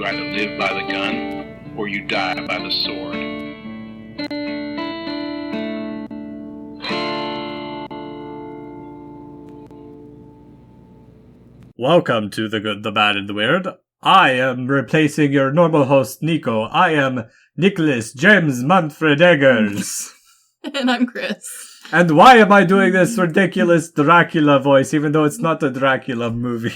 either live by the gun or you die by the sword. Welcome to The Good, the Bad, and the Weird. I am replacing your normal host, Nico. I am Nicholas James Manfred Eggers. And I'm Chris. And why am I doing this ridiculous Dracula voice, even though it's not a Dracula movie?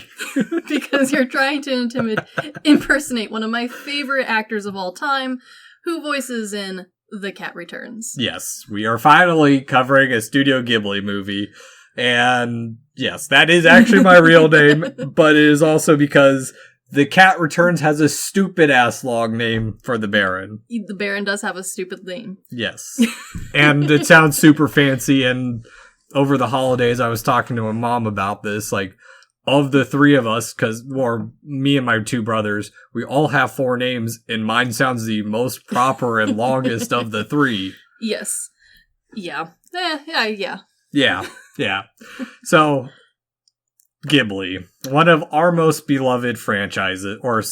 Because you're trying to impersonate one of my favorite actors of all time, who voices in The Cat Returns. Yes, we are finally covering a Studio Ghibli movie. And yes, that is actually my real name, but it is also because The Cat Returns has a stupid-ass long name for the Baron. The Baron does have a stupid name. Yes. And it sounds super fancy, and over the holidays I was talking to my mom about this, like, of the three of us, or me and my two brothers, we all have four names, and mine sounds the most proper and longest of the three. Yes. Yeah. Yeah. So, Ghibli, one of our most beloved franchises, or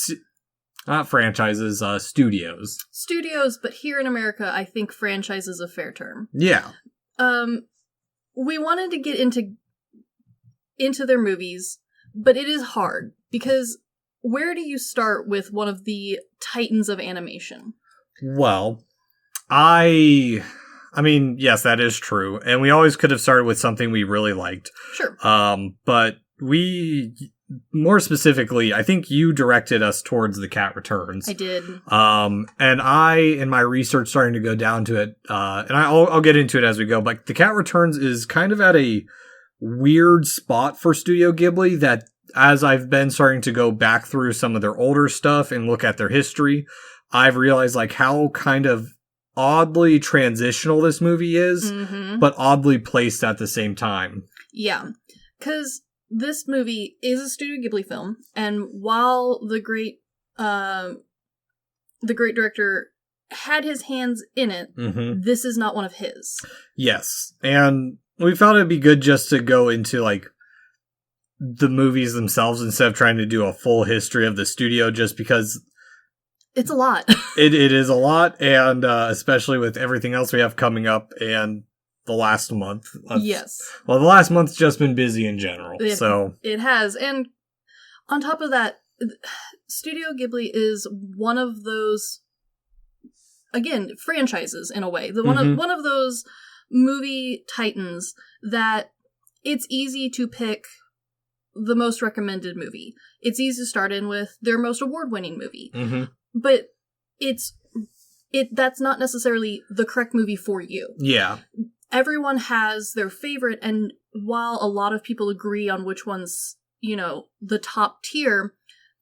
not franchises, studios. Studios, but here in America, I think franchise is a fair term. Yeah. We wanted to get into their movies, but it is hard, because where do you start with one of the titans of animation? Well, I mean, yes, that is true. And we always could have started with something we really liked. Sure. But more specifically, I think you directed us towards The Cat Returns. I did. And I, in my research, starting to go down to it, and I'll get into it as we go, but The Cat Returns is kind of at a weird spot for Studio Ghibli that, as I've been starting to go back through some of their older stuff and look at their history, I've realized like how kind of oddly transitional this movie is, but oddly placed at the same time. Yeah, because this movie is a Studio Ghibli film, and while the great director had his hands in it, this is not one of his. Yes, and we felt it'd be good just to go into like the movies themselves instead of trying to do a full history of the studio, just because it's a lot. It is a lot, and especially with everything else we have coming up and the last month. Yes. Well, the last month's just been busy in general, so... It has, and on top of that, Studio Ghibli is one of those, again, franchises in a way. One of those movie titans that it's easy to pick the most recommended movie. It's easy to start in with their most award-winning movie. But that's not necessarily the correct movie for you. Yeah. Everyone has their favorite, and while a lot of people agree on which one's, the top tier,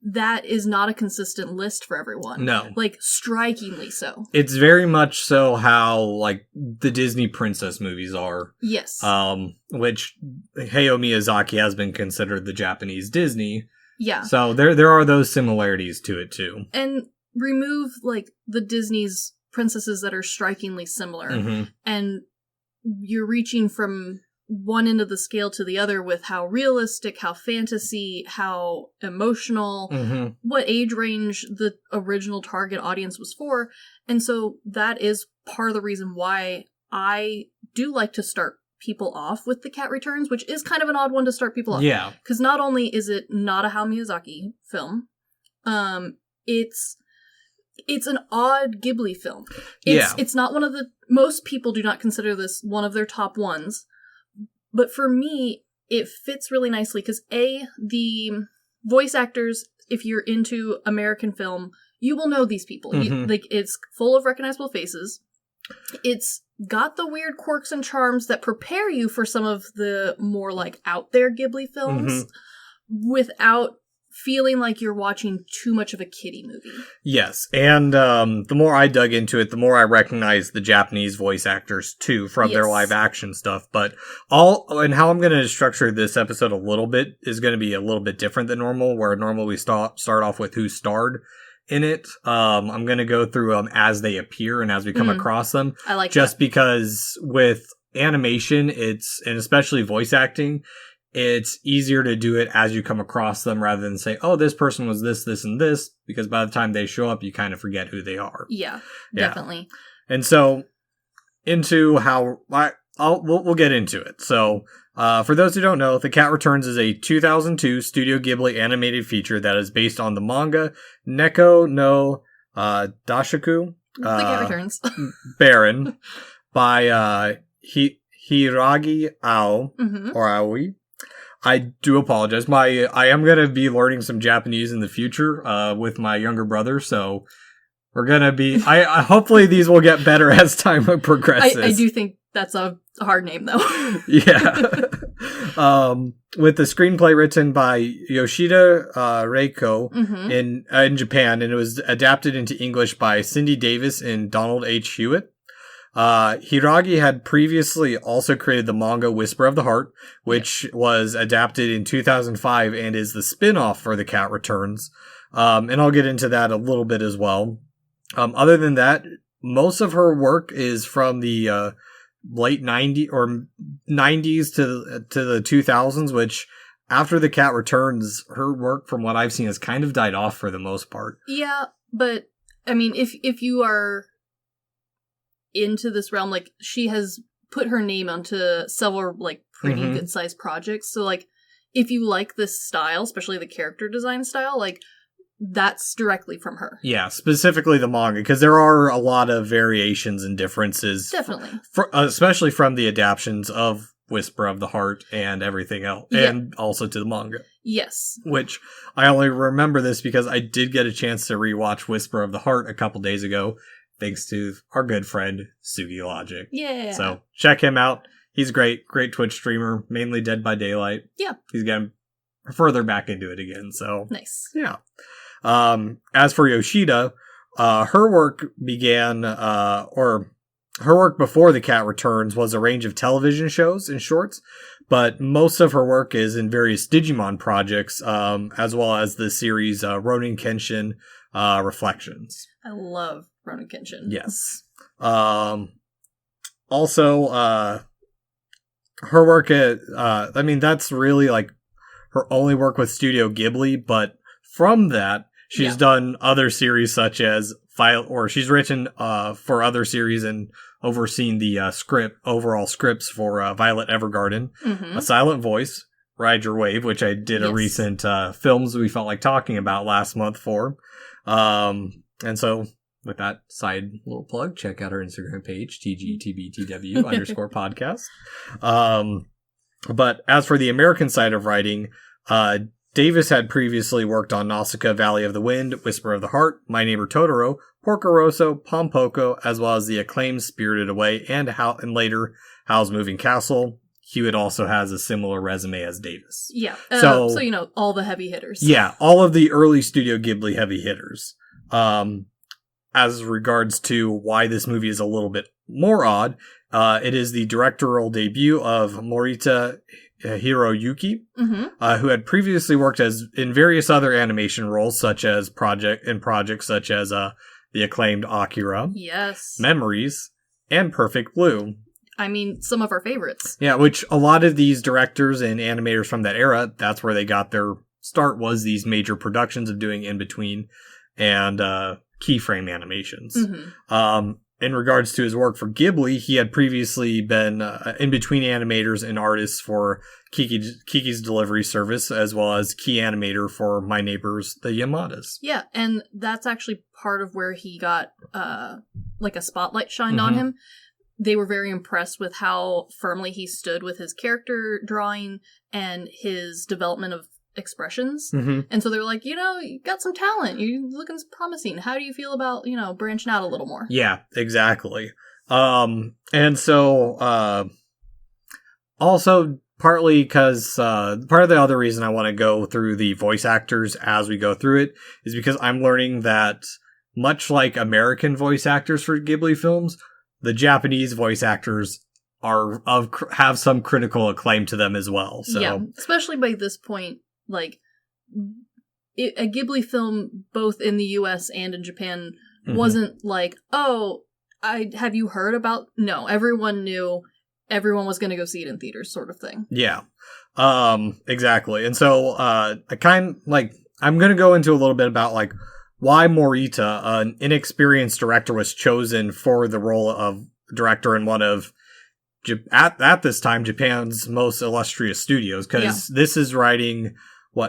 that is not a consistent list for everyone. No. Like, strikingly so. It's very much so how, like, the Disney princess movies are. Yes. Which Hayao Miyazaki has been considered the Japanese Disney. Yeah. So there are those similarities to it, too. And remove, like, the Disney's princesses that are strikingly similar, and you're reaching from one end of the scale to the other with how realistic, how fantasy, how emotional, what age range the original target audience was for. And so that is part of the reason why I do like to start people off with The Cat Returns, which is kind of an odd one to start people off. Yeah. Because not only is it not a Hayao Miyazaki film, it's an odd Ghibli film. It's not one of the... Most people do not consider this one of their top ones. But for me, it fits really nicely because, the voice actors, if you're into American film, you will know these people. It's full of recognizable faces. It's got the weird quirks and charms that prepare you for some of the more, like, out there Ghibli films without feeling like you're watching too much of a kiddie movie. Yes, and the more I dug into it, the more I recognized the Japanese voice actors, too, from their live action stuff. But how I'm going to structure this episode a little bit is going to be a little bit different than normal, where normally we start off with who starred in it. I'm going to go through them as they appear and as we come across them. I like just that. Because with animation, and especially voice acting, it's easier to do it as you come across them rather than say, oh, this person was this, this, and this, because by the time they show up, you kind of forget who they are. Yeah, definitely. And so, into how... we'll get into it. So, for those who don't know, The Cat Returns is a 2002 Studio Ghibli animated feature that is based on the manga Neko no Dashaku. The Cat Returns. Baron by Hiragi Ao, or Aoi. I do apologize. I am going to be learning some Japanese in the future with my younger brother, so we're going to be... I hopefully these will get better as time progresses. I do think that's a hard name, though. Yeah. With the screenplay written by Yoshida Reiko in Japan, and it was adapted into English by Cindy Davis and Donald H. Hewitt. Hiragi had previously also created the manga Whisper of the Heart, which was adapted in 2005 and is the spin-off for The Cat Returns. And I'll get into that a little bit as well. Other than that, most of her work is from the late 90s or 90s to the 2000s, which after The Cat Returns, her work, from what I've seen, has kind of died off for the most part. Yeah, but I mean, if you are into this realm, like, she has put her name onto several like pretty good sized projects. So like, if you like this style, especially the character design style, like, that's directly from her. Yeah, specifically the manga, because there are a lot of variations and differences. Definitely. Especially from the adaptions of Whisper of the Heart and everything else, and also to the manga. Yes. Which, I only remember this because I did get a chance to rewatch Whisper of the Heart a couple days ago, thanks to our good friend, Sugi Logic. Yeah. So, check him out. He's great Twitch streamer, mainly Dead by Daylight. Yeah. He's getting further back into it again, so. Nice. Yeah. As for Yoshida, her work began, or her work before The Cat Returns was a range of television shows and shorts, but most of her work is in various Digimon projects, as well as the series Ronin Kenshin Reflections. I love Ronin Kenshin. Yes. Also, her work at, I mean, that's really like her only work with Studio Ghibli, but from that, she's done other series such as she's written for other series and overseen the overall scripts for Violet Evergarden, A Silent Voice, Ride Your Wave, which I did a recent films we felt like talking about last month for. And so, with that side little plug, check out our Instagram page, TGTBTW_podcast. But as for the American side of writing, Davis had previously worked on Nausicaa, Valley of the Wind, Whisper of the Heart, My Neighbor Totoro, Porco Rosso, Pompoko, as well as the acclaimed Spirited Away, and later Howl's Moving Castle. Hewitt also has a similar resume as Davis. Yeah, so you know, all the heavy hitters. Yeah, all of the early Studio Ghibli heavy hitters. As regards to why this movie is a little bit more odd, it is the directorial debut of Morita Hiroyuki, who had previously worked in various other animation roles, such as projects such as the acclaimed Akira, Memories, and Perfect Blue. I mean, some of our favorites. Yeah, which a lot of these directors and animators from that era, that's where they got their start, was these major productions of doing in-between and keyframe animations. In regards to his work for Ghibli, he had previously been in-between animators and artists for Kiki's Delivery Service, as well as key animator for My Neighbors, the Yamadas. Yeah, and that's actually part of where he got like a spotlight shined on him. They were very impressed with how firmly he stood with his character drawing and his development of expressions. And so they were like, you know, you got some talent, you're looking promising, how do you feel about, you know, branching out a little more? Yeah, exactly. And so also partly because part of the other reason I want to go through the voice actors as we go through it is because I'm learning that much like American voice actors for Ghibli films, the Japanese voice actors have some critical acclaim to them as well. So yeah, especially by this point, like, a Ghibli film, both in the US and in Japan, wasn't like, oh, have you heard about... No, everyone knew, everyone was going to go see it in theaters, sort of thing. Yeah. Exactly. And so, I'm going to go into a little bit about like why Morita, an inexperienced director, was chosen for the role of director in one of, at this time, Japan's most illustrious studios. Because this is writing,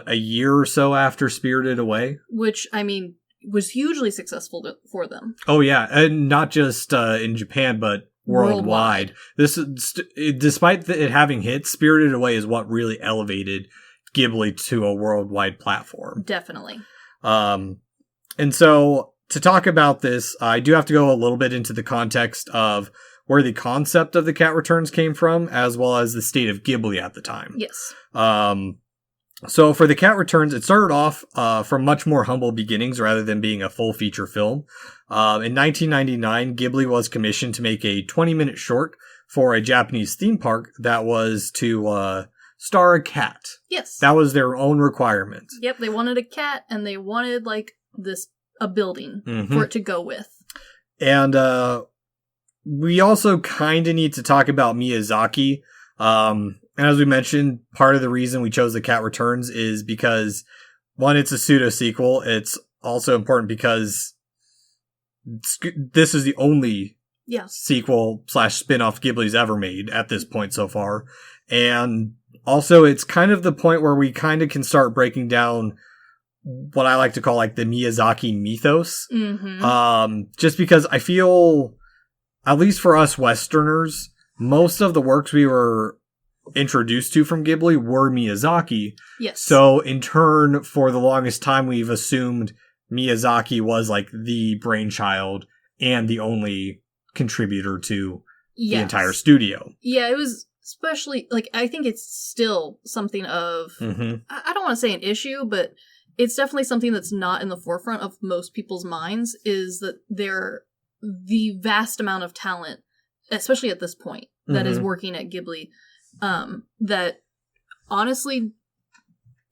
a year or so after Spirited Away? Which, I mean, was hugely successful for them. Oh, yeah. And not just in Japan, but worldwide. This is, despite it having hit, Spirited Away is what really elevated Ghibli to a worldwide platform. Definitely. And so to talk about this, I do have to go a little bit into the context of where the concept of The Cat Returns came from, as well as the state of Ghibli at the time. Yes. So for The Cat Returns, it started off from much more humble beginnings rather than being a full feature film. In 1999, Ghibli was commissioned to make a 20-minute short for a Japanese theme park that was to star a cat. Yes. That was their own requirement. Yep, they wanted a cat, and they wanted, a building for it to go with. And we also kind of need to talk about Miyazaki. And as we mentioned, part of the reason we chose The Cat Returns is because, one, it's a pseudo-sequel. It's also important because this is the only sequel / spin-off Ghibli's ever made at this point so far. And also, it's kind of the point where we kind of can start breaking down what I like to call the Miyazaki mythos. Just because I feel, at least for us Westerners, most of the works we were introduced to from Ghibli were Miyazaki. Yes. So in turn, for the longest time, we've assumed Miyazaki was the brainchild and the only contributor to the entire studio. Yeah, it was especially, I think it's still something of, I don't want to say an issue, but it's definitely something that's not in the forefront of most people's minds, is that the vast amount of talent, especially at this point, that is working at Ghibli, that honestly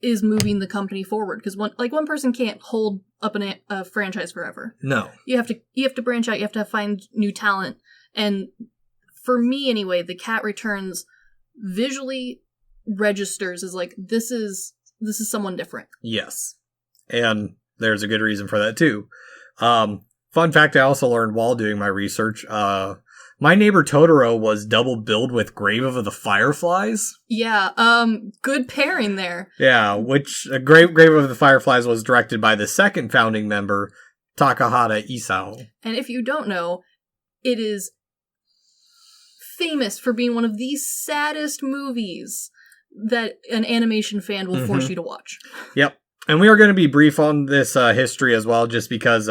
is moving the company forward. Because one person can't hold up a franchise forever. No. You have to branch out, you have to find new talent. And for me anyway, The Cat Returns visually registers as this is someone different. Yes. And there's a good reason for that too. Fun fact I also learned while doing my research, My Neighbor Totoro was double billed with Grave of the Fireflies. Yeah, good pairing there. Yeah, which Grave of the Fireflies was directed by the second founding member, Takahata Isao. And if you don't know, it is famous for being one of the saddest movies that an animation fan will force you to watch. Yep. And we are going to be brief on this history as well, just because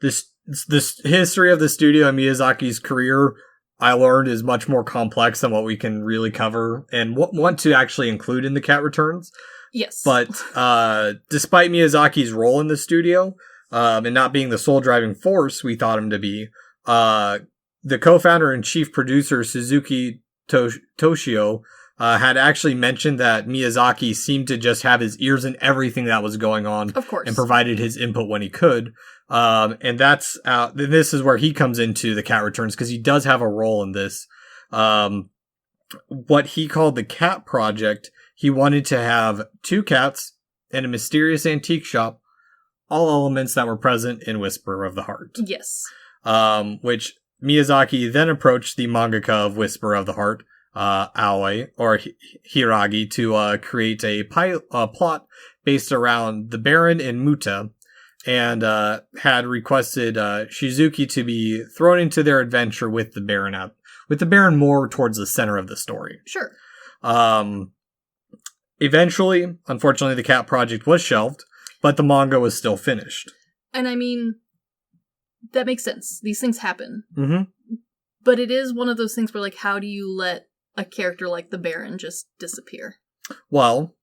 this history of the studio and Miyazaki's career, I learned, is much more complex than what we can really cover and want to actually include in The Cat Returns. Yes. But despite Miyazaki's role in the studio and not being the sole driving force we thought him to be, the co-founder and chief producer Suzuki Toshio had actually mentioned that Miyazaki seemed to just have his ears in everything that was going on. Of course. And provided his input when he could. And this is where he comes into The Cat Returns, because he does have a role in this. What he called the Cat Project, he wanted to have 2 cats and a mysterious antique shop, all elements that were present in Whisper of the Heart. Yes. Which Miyazaki then approached the mangaka of Whisper of the Heart, Aoi, or Hiragi, to create a plot based around the Baron and Muta, and had requested Shizuki to be thrown into their adventure with the Baron more towards the center of the story. Sure. Eventually, unfortunately, the Cat Project was shelved, but the manga was still finished. And I mean, that makes sense. These things happen. Mm-hmm. But it is one of those things where, how do you let a character like the Baron just disappear? Well,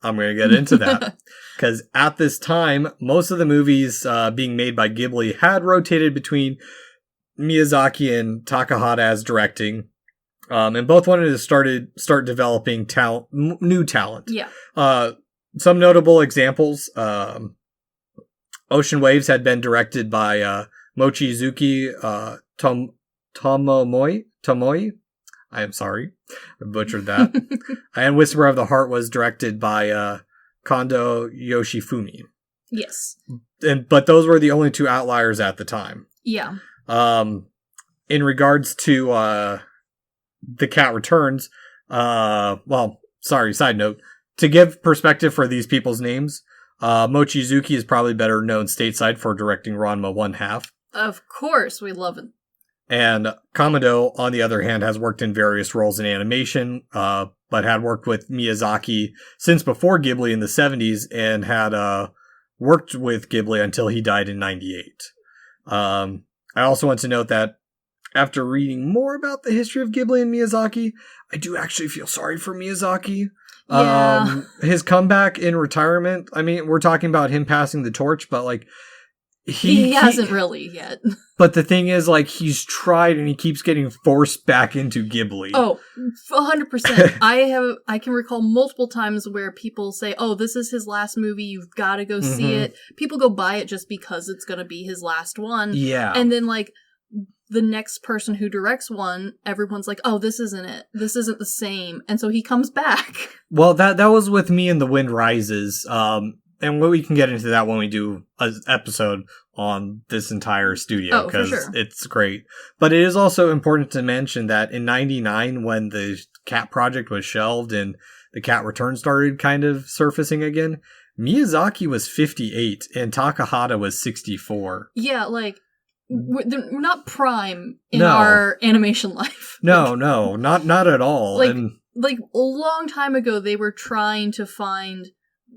I'm going to get into that. Because at this time, most of the movies being made by Ghibli had rotated between Miyazaki and Takahata as directing. And both wanted to start developing new talent. Yeah. Some notable examples. Ocean Waves had been directed by Mochizuki Tomoe. I am sorry. I butchered that. And Whisper of the Heart was directed by Kondo Yoshifumi. Yes. But those were the only two outliers at the time. Yeah. In regards to The Cat Returns, side note, to give perspective for these people's names, Mochizuki is probably better known stateside for directing Ranma 1/2. Of course, we love it. And Kamado, on the other hand, has worked in various roles in animation, but had worked with Miyazaki since before Ghibli in the 70s and had worked with Ghibli until he died in 98. I also want to note that after reading more about the history of Ghibli and Miyazaki, I do actually feel sorry for Miyazaki. Yeah. His comeback in retirement, I mean, we're talking about him passing the torch, but like, he hasn't really yet. But the thing is, like, he's tried and he keeps getting forced back into Ghibli. Oh, 100%. I can recall multiple times where people say, oh, this is his last movie, you've got to go see it. People go buy it just because it's going to be his last one. Yeah. And then, like, the next person who directs one, everyone's like, oh, this isn't it. This isn't the same. And so he comes back. Well, that was with me in The Wind Rises. And we can get into that when we do an episode on this entire studio, because it's great. But it is also important to mention that in 99, when the Cat project was shelved and the Cat Return started kind of surfacing again, Miyazaki was 58 and Takahata was 64. Yeah, like, we're not prime in our animation life. No, not at all. Like, a long time ago, they were trying to find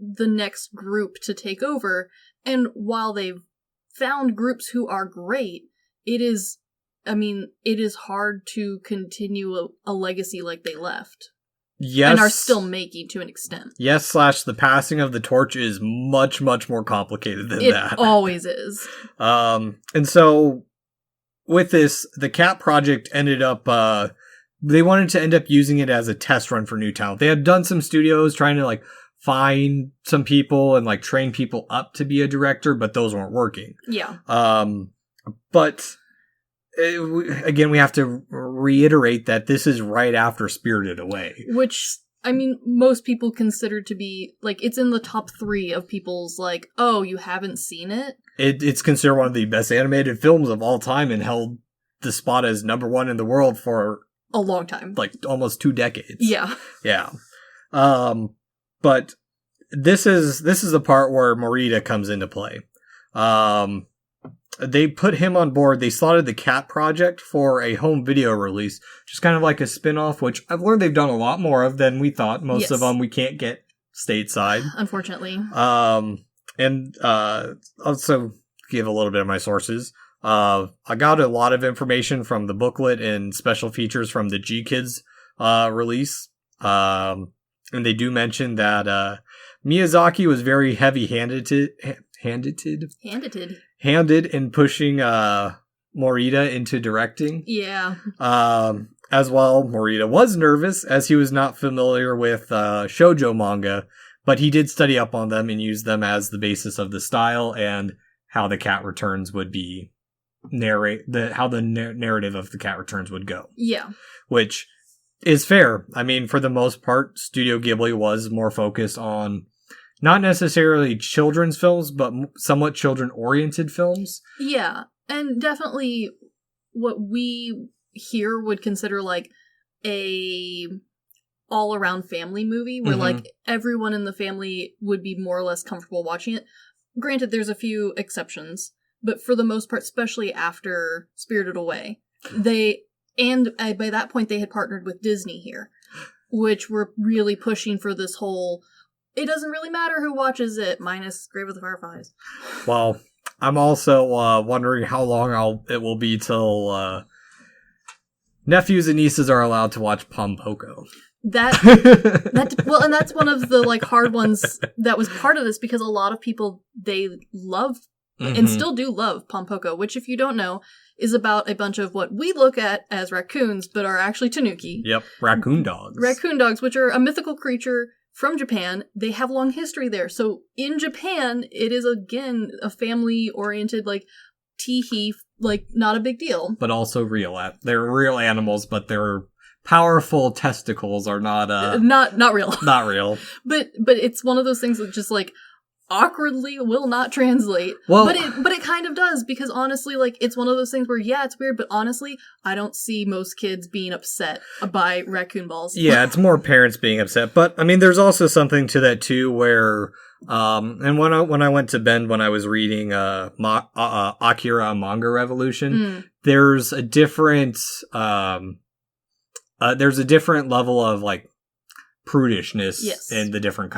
the next group to take over, and while they've found groups who are great, it is hard to continue a legacy like they left. Yes. And are still making to an extent. Yes, the passing of the torch is much, much more complicated than that. It always is. And so, with this, the Cat project ended up, they wanted to end up using it as a test run for new talent. They had done some studios trying to, like, find some people and like train people up to be a director, but those weren't working. Yeah. But again, we have to reiterate that this is right after Spirited Away, which, I mean, most people consider to be like, it's in the top 3 of people's like, oh, you haven't seen it? It's considered one of the best animated films of all time and held the spot as number 1 in the world for a long time, like almost 2 decades. Yeah. Yeah. But this is the part where Morita comes into play. They put him on board. They slotted the Cat project for a home video release, just kind of like a spin-off, which I've learned they've done a lot more of than we thought. Most of them we can't get stateside, unfortunately. And also give a little bit of my sources. I got a lot of information from the booklet and special features from the G Kids release. And they do mention that Miyazaki was very heavy-handed in pushing Morita into directing. Yeah. As well, Morita was nervous as he was not familiar with shoujo manga, but he did study up on them and use them as the basis of the style and how the Cat Returns would be how the narrative of the Cat Returns would go. Yeah. Which is fair. I mean, for the most part, Studio Ghibli was more focused on not necessarily children's films, but somewhat children-oriented films. Yeah, and definitely what we here would consider like a all-around family movie, where like everyone in the family would be more or less comfortable watching it. Granted, there's a few exceptions, but for the most part, especially after Spirited Away, by that point, they had partnered with Disney here, which were really pushing for this whole, it doesn't really matter who watches it, minus Grave of the Fireflies. Well, I'm also wondering how long it will be till nephews and nieces are allowed to watch Pompoko. Well, and that's one of the like hard ones that was part of this, because a lot of people, they love and still do love Pompoko, which, if you don't know, is about a bunch of what we look at as raccoons, but are actually tanuki. Yep, raccoon dogs. Raccoon dogs, which are a mythical creature from Japan. They have long history there. So in Japan, it is, again, a family-oriented, like, teehee, like, not a big deal. But also real. They're real animals, but they're powerful testicles are not not real. Not real. But it's one of those things that just like awkwardly will not translate. Well, but it kind of does, because honestly, like, it's one of those things where, yeah, it's weird, but honestly, I don't see most kids being upset by raccoon balls. Yeah, it's more parents being upset. But I mean, there's also something to that too, where and when I went to Bend when I was reading Akira Manga Revolution, there's a different level of like prudishness in the different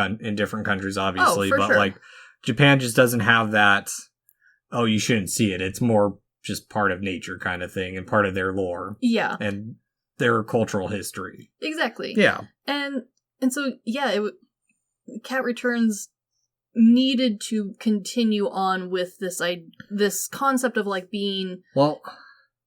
countries, obviously, but sure. Like Japan just doesn't have that. Oh, you shouldn't see it. It's more just part of nature kind of thing and part of their lore. Yeah, and their cultural history. Exactly. Yeah, and so yeah, Cat Returns needed to continue on with this concept of like being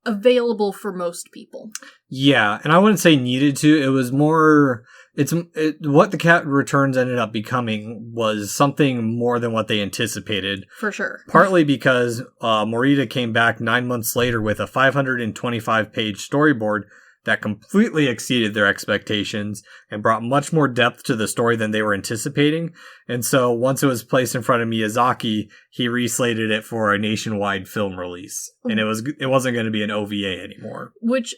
available for most people. Yeah, and I wouldn't say needed to. It was more. What the Cat Returns ended up becoming was something more than what they anticipated. For sure. Partly because Morita came back 9 months later with a 525-page storyboard that completely exceeded their expectations and brought much more depth to the story than they were anticipating. And so once it was placed in front of Miyazaki, he reslated it for a nationwide film release. And it wasn't going to be an OVA anymore. Which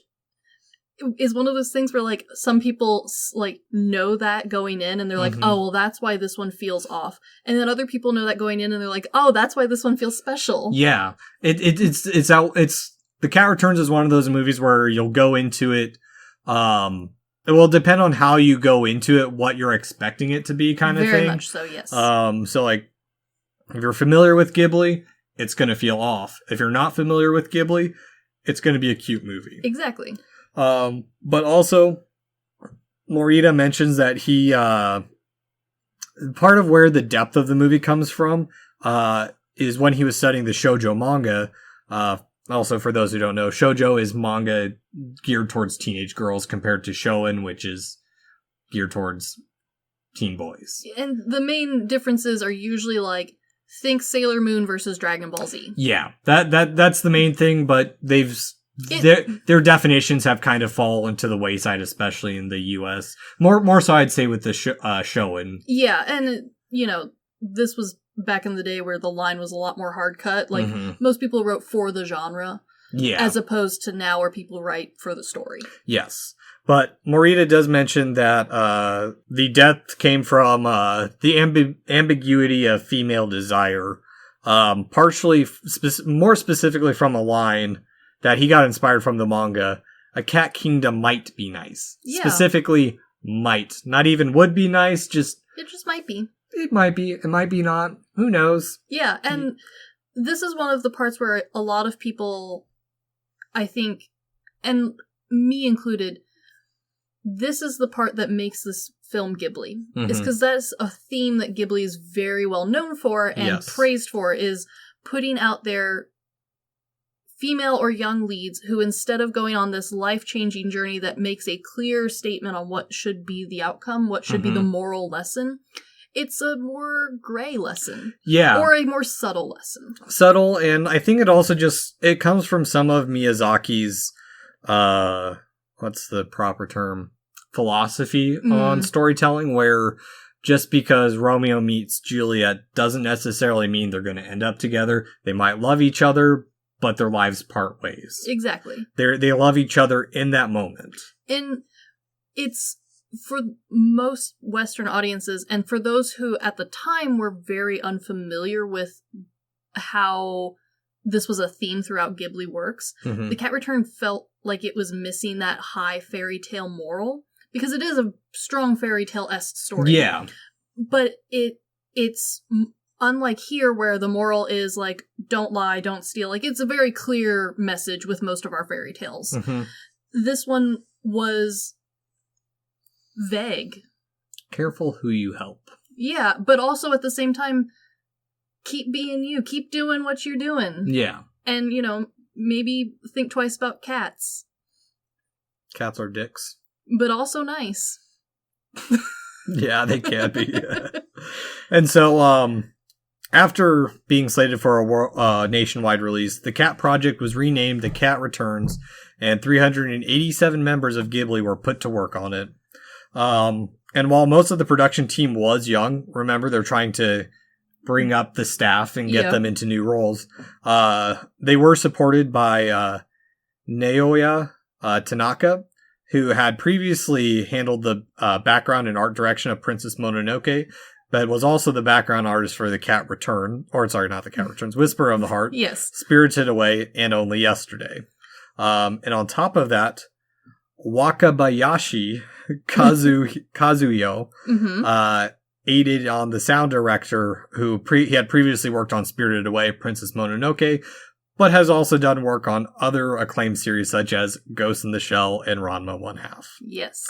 is one of those things where, like, some people, like, know that going in, and they're like, oh, well, that's why this one feels off. And then other people know that going in, and they're like, oh, that's why this one feels special. Yeah. It's The Cat Returns is one of those movies where you'll go into it, it will depend on how you go into it, what you're expecting it to be kind of thing. Very much so, yes. So, like, if you're familiar with Ghibli, it's going to feel off. If you're not familiar with Ghibli, it's going to be a cute movie. Exactly. But also, Morita mentions that he, part of where the depth of the movie comes from, is when he was studying the shoujo manga. Also, for those who don't know, shoujo is manga geared towards teenage girls compared to shonen, which is geared towards teen boys. And the main differences are usually like, think Sailor Moon versus Dragon Ball Z. Yeah, that's the main thing, but their definitions have kind of fallen to the wayside, especially in the US. More so, I'd say, with the shonen. Yeah, and, this was back in the day where the line was a lot more hard cut. Like, most people wrote for the genre. Yeah. As opposed to now where people write for the story. Yes. But Morita does mention that the death came from the ambiguity of female desire. Partially, more specifically from a line that he got inspired from the manga. A cat kingdom might be nice. Yeah. Specifically, might. Not even would be nice, just... It just might be. It might be. It might be not. Who knows? Yeah, and this is one of the parts where a lot of people, I think, and me included, this is the part that makes this film Ghibli. It's because that's a theme that Ghibli is very well known for and praised for, is putting out their female or young leads who, instead of going on this life-changing journey that makes a clear statement on what should be the outcome, what should be the moral lesson, it's a more gray lesson. Yeah. Or a more subtle lesson. Subtle, and I think it also it comes from some of Miyazaki's, what's the proper term? Philosophy on storytelling, where just because Romeo meets Juliet doesn't necessarily mean they're going to end up together. They might love each other, but their lives part ways. Exactly. They love each other in that moment. And it's... for most Western audiences, and for those who at the time were very unfamiliar with how this was a theme throughout Ghibli works, The Cat Return felt like it was missing that high fairy tale moral, because it is a strong fairy tale-esque story. Yeah. But it's unlike here, where the moral is like, don't lie, don't steal. Like, it's a very clear message with most of our fairy tales. This one was vague. Careful who you help. Yeah, but also at the same time, keep being you. Keep doing what you're doing. Yeah. And, maybe think twice about cats. Cats are dicks. But also nice. Yeah, they can be. And so, After being slated for a nationwide release, the Cat Project was renamed The Cat Returns, and 387 members of Ghibli were put to work on it. And while most of the production team was young, remember they're trying to bring up the staff and get them into new roles, they were supported by Naoya Tanaka, who had previously handled the background and art direction of Princess Mononoke, but was also the background artist for The Cat Return, or sorry, not The Cat Returns, Whisper of the Heart, yes, Spirited Away, and Only Yesterday. And on top of that, Wakabayashi Kazuyo aided on the sound director, who he had previously worked on Spirited Away, Princess Mononoke, but has also done work on other acclaimed series such as Ghost in the Shell and Ranma 1/2. Yes.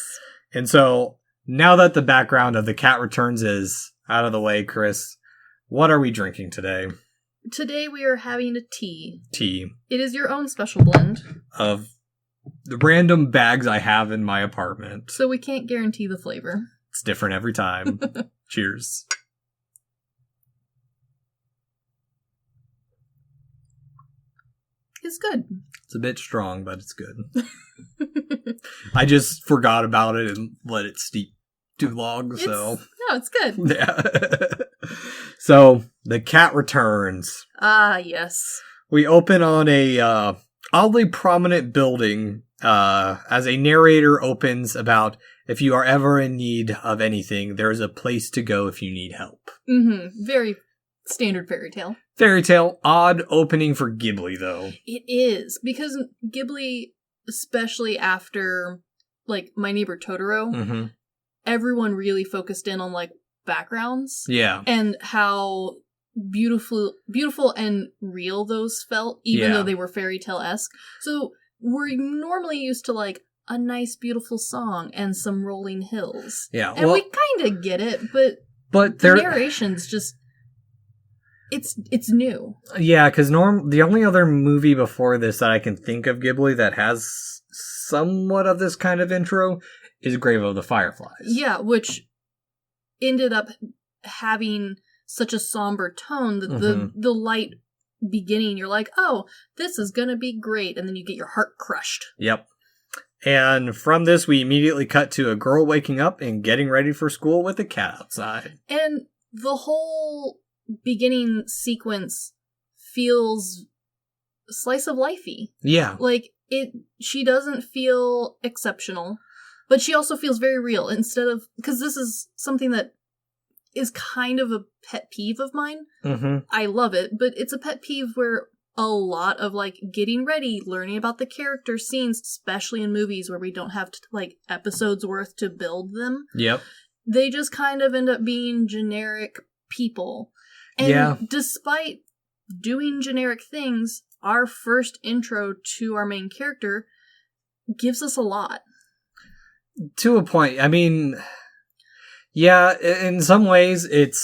And so, now that the background of The Cat Returns is out of the way, Chris, what are we drinking today? Today we are having a tea. Tea. It is your own special blend. Of the random bags I have in my apartment. So we can't guarantee the flavor. It's different every time. Cheers. It's good. It's a bit strong, but it's good. I just forgot about it and let it steep too long, so... No, it's good. Yeah. So, The Cat Returns. Ah, yes. We open on a oddly prominent building as a narrator opens about, if you are ever in need of anything, there's a place to go if you need help. Mm-hmm. Very standard fairy tale. Fairy tale. Odd opening for Ghibli, though. It is. Because Ghibli, especially after, like, My Neighbor Totoro, everyone really focused in on, like, backgrounds. Yeah. And how beautiful and real those felt, even though they were fairy tale-esque. So we're normally used to, like, a nice, beautiful song and some rolling hills. Yeah. And we kind of get it, but the narration's just... It's new. Yeah, because the only other movie before this that I can think of Ghibli that has somewhat of this kind of intro is Grave of the Fireflies. Yeah, which ended up having such a somber tone that the light beginning, you're like, oh, this is gonna be great, and then you get your heart crushed. Yep. And from this, we immediately cut to a girl waking up and getting ready for school with a cat outside. And the whole beginning sequence feels slice of lifey. Yeah. Like, she doesn't feel exceptional, but she also feels very real, because this is something that is kind of a pet peeve of mine. I love it, but it's a pet peeve where a lot of, like, getting ready, learning about the character scenes, especially in movies where we don't have, like, episodes worth to build them. Yep. They just kind of end up being generic people. And despite doing generic things, our first intro to our main character gives us a lot. To a point. I mean, yeah, in some ways it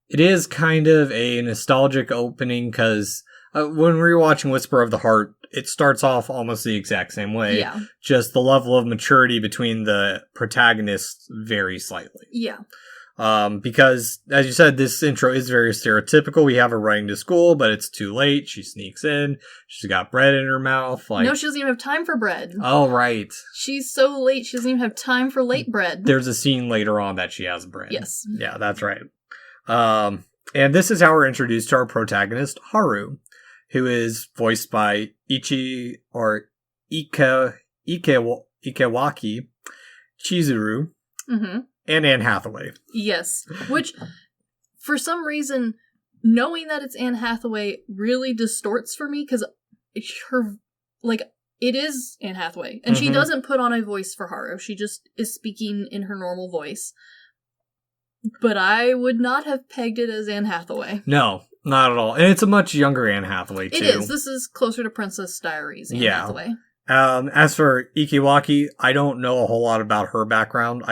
is kind of a nostalgic opening, because when we were watching Whisper of the Heart, it starts off almost the exact same way. Yeah. Just the level of maturity between the protagonists varies slightly. Yeah. Because, as you said, this intro is very stereotypical. We have her running to school, but it's too late. She sneaks in. She's got bread in her mouth. Like, no, she doesn't even have time for bread. Oh, right. She's so late, she doesn't even have time for late bread. There's a scene later on that she has bread. Yes. Yeah, that's right. And this is how we're introduced to our protagonist, Haru, who is voiced by Ikewaki Chizuru. And Anne Hathaway. Yes. Which, for some reason, knowing that it's Anne Hathaway really distorts for me, because her, like, it is Anne Hathaway. And she doesn't put on a voice for Haru. She just is speaking in her normal voice. But I would not have pegged it as Anne Hathaway. No, not at all. And it's a much younger Anne Hathaway, too. It is. This is closer to Princess Diaries Anne Hathaway. As for Ikewaki, I don't know a whole lot about her background.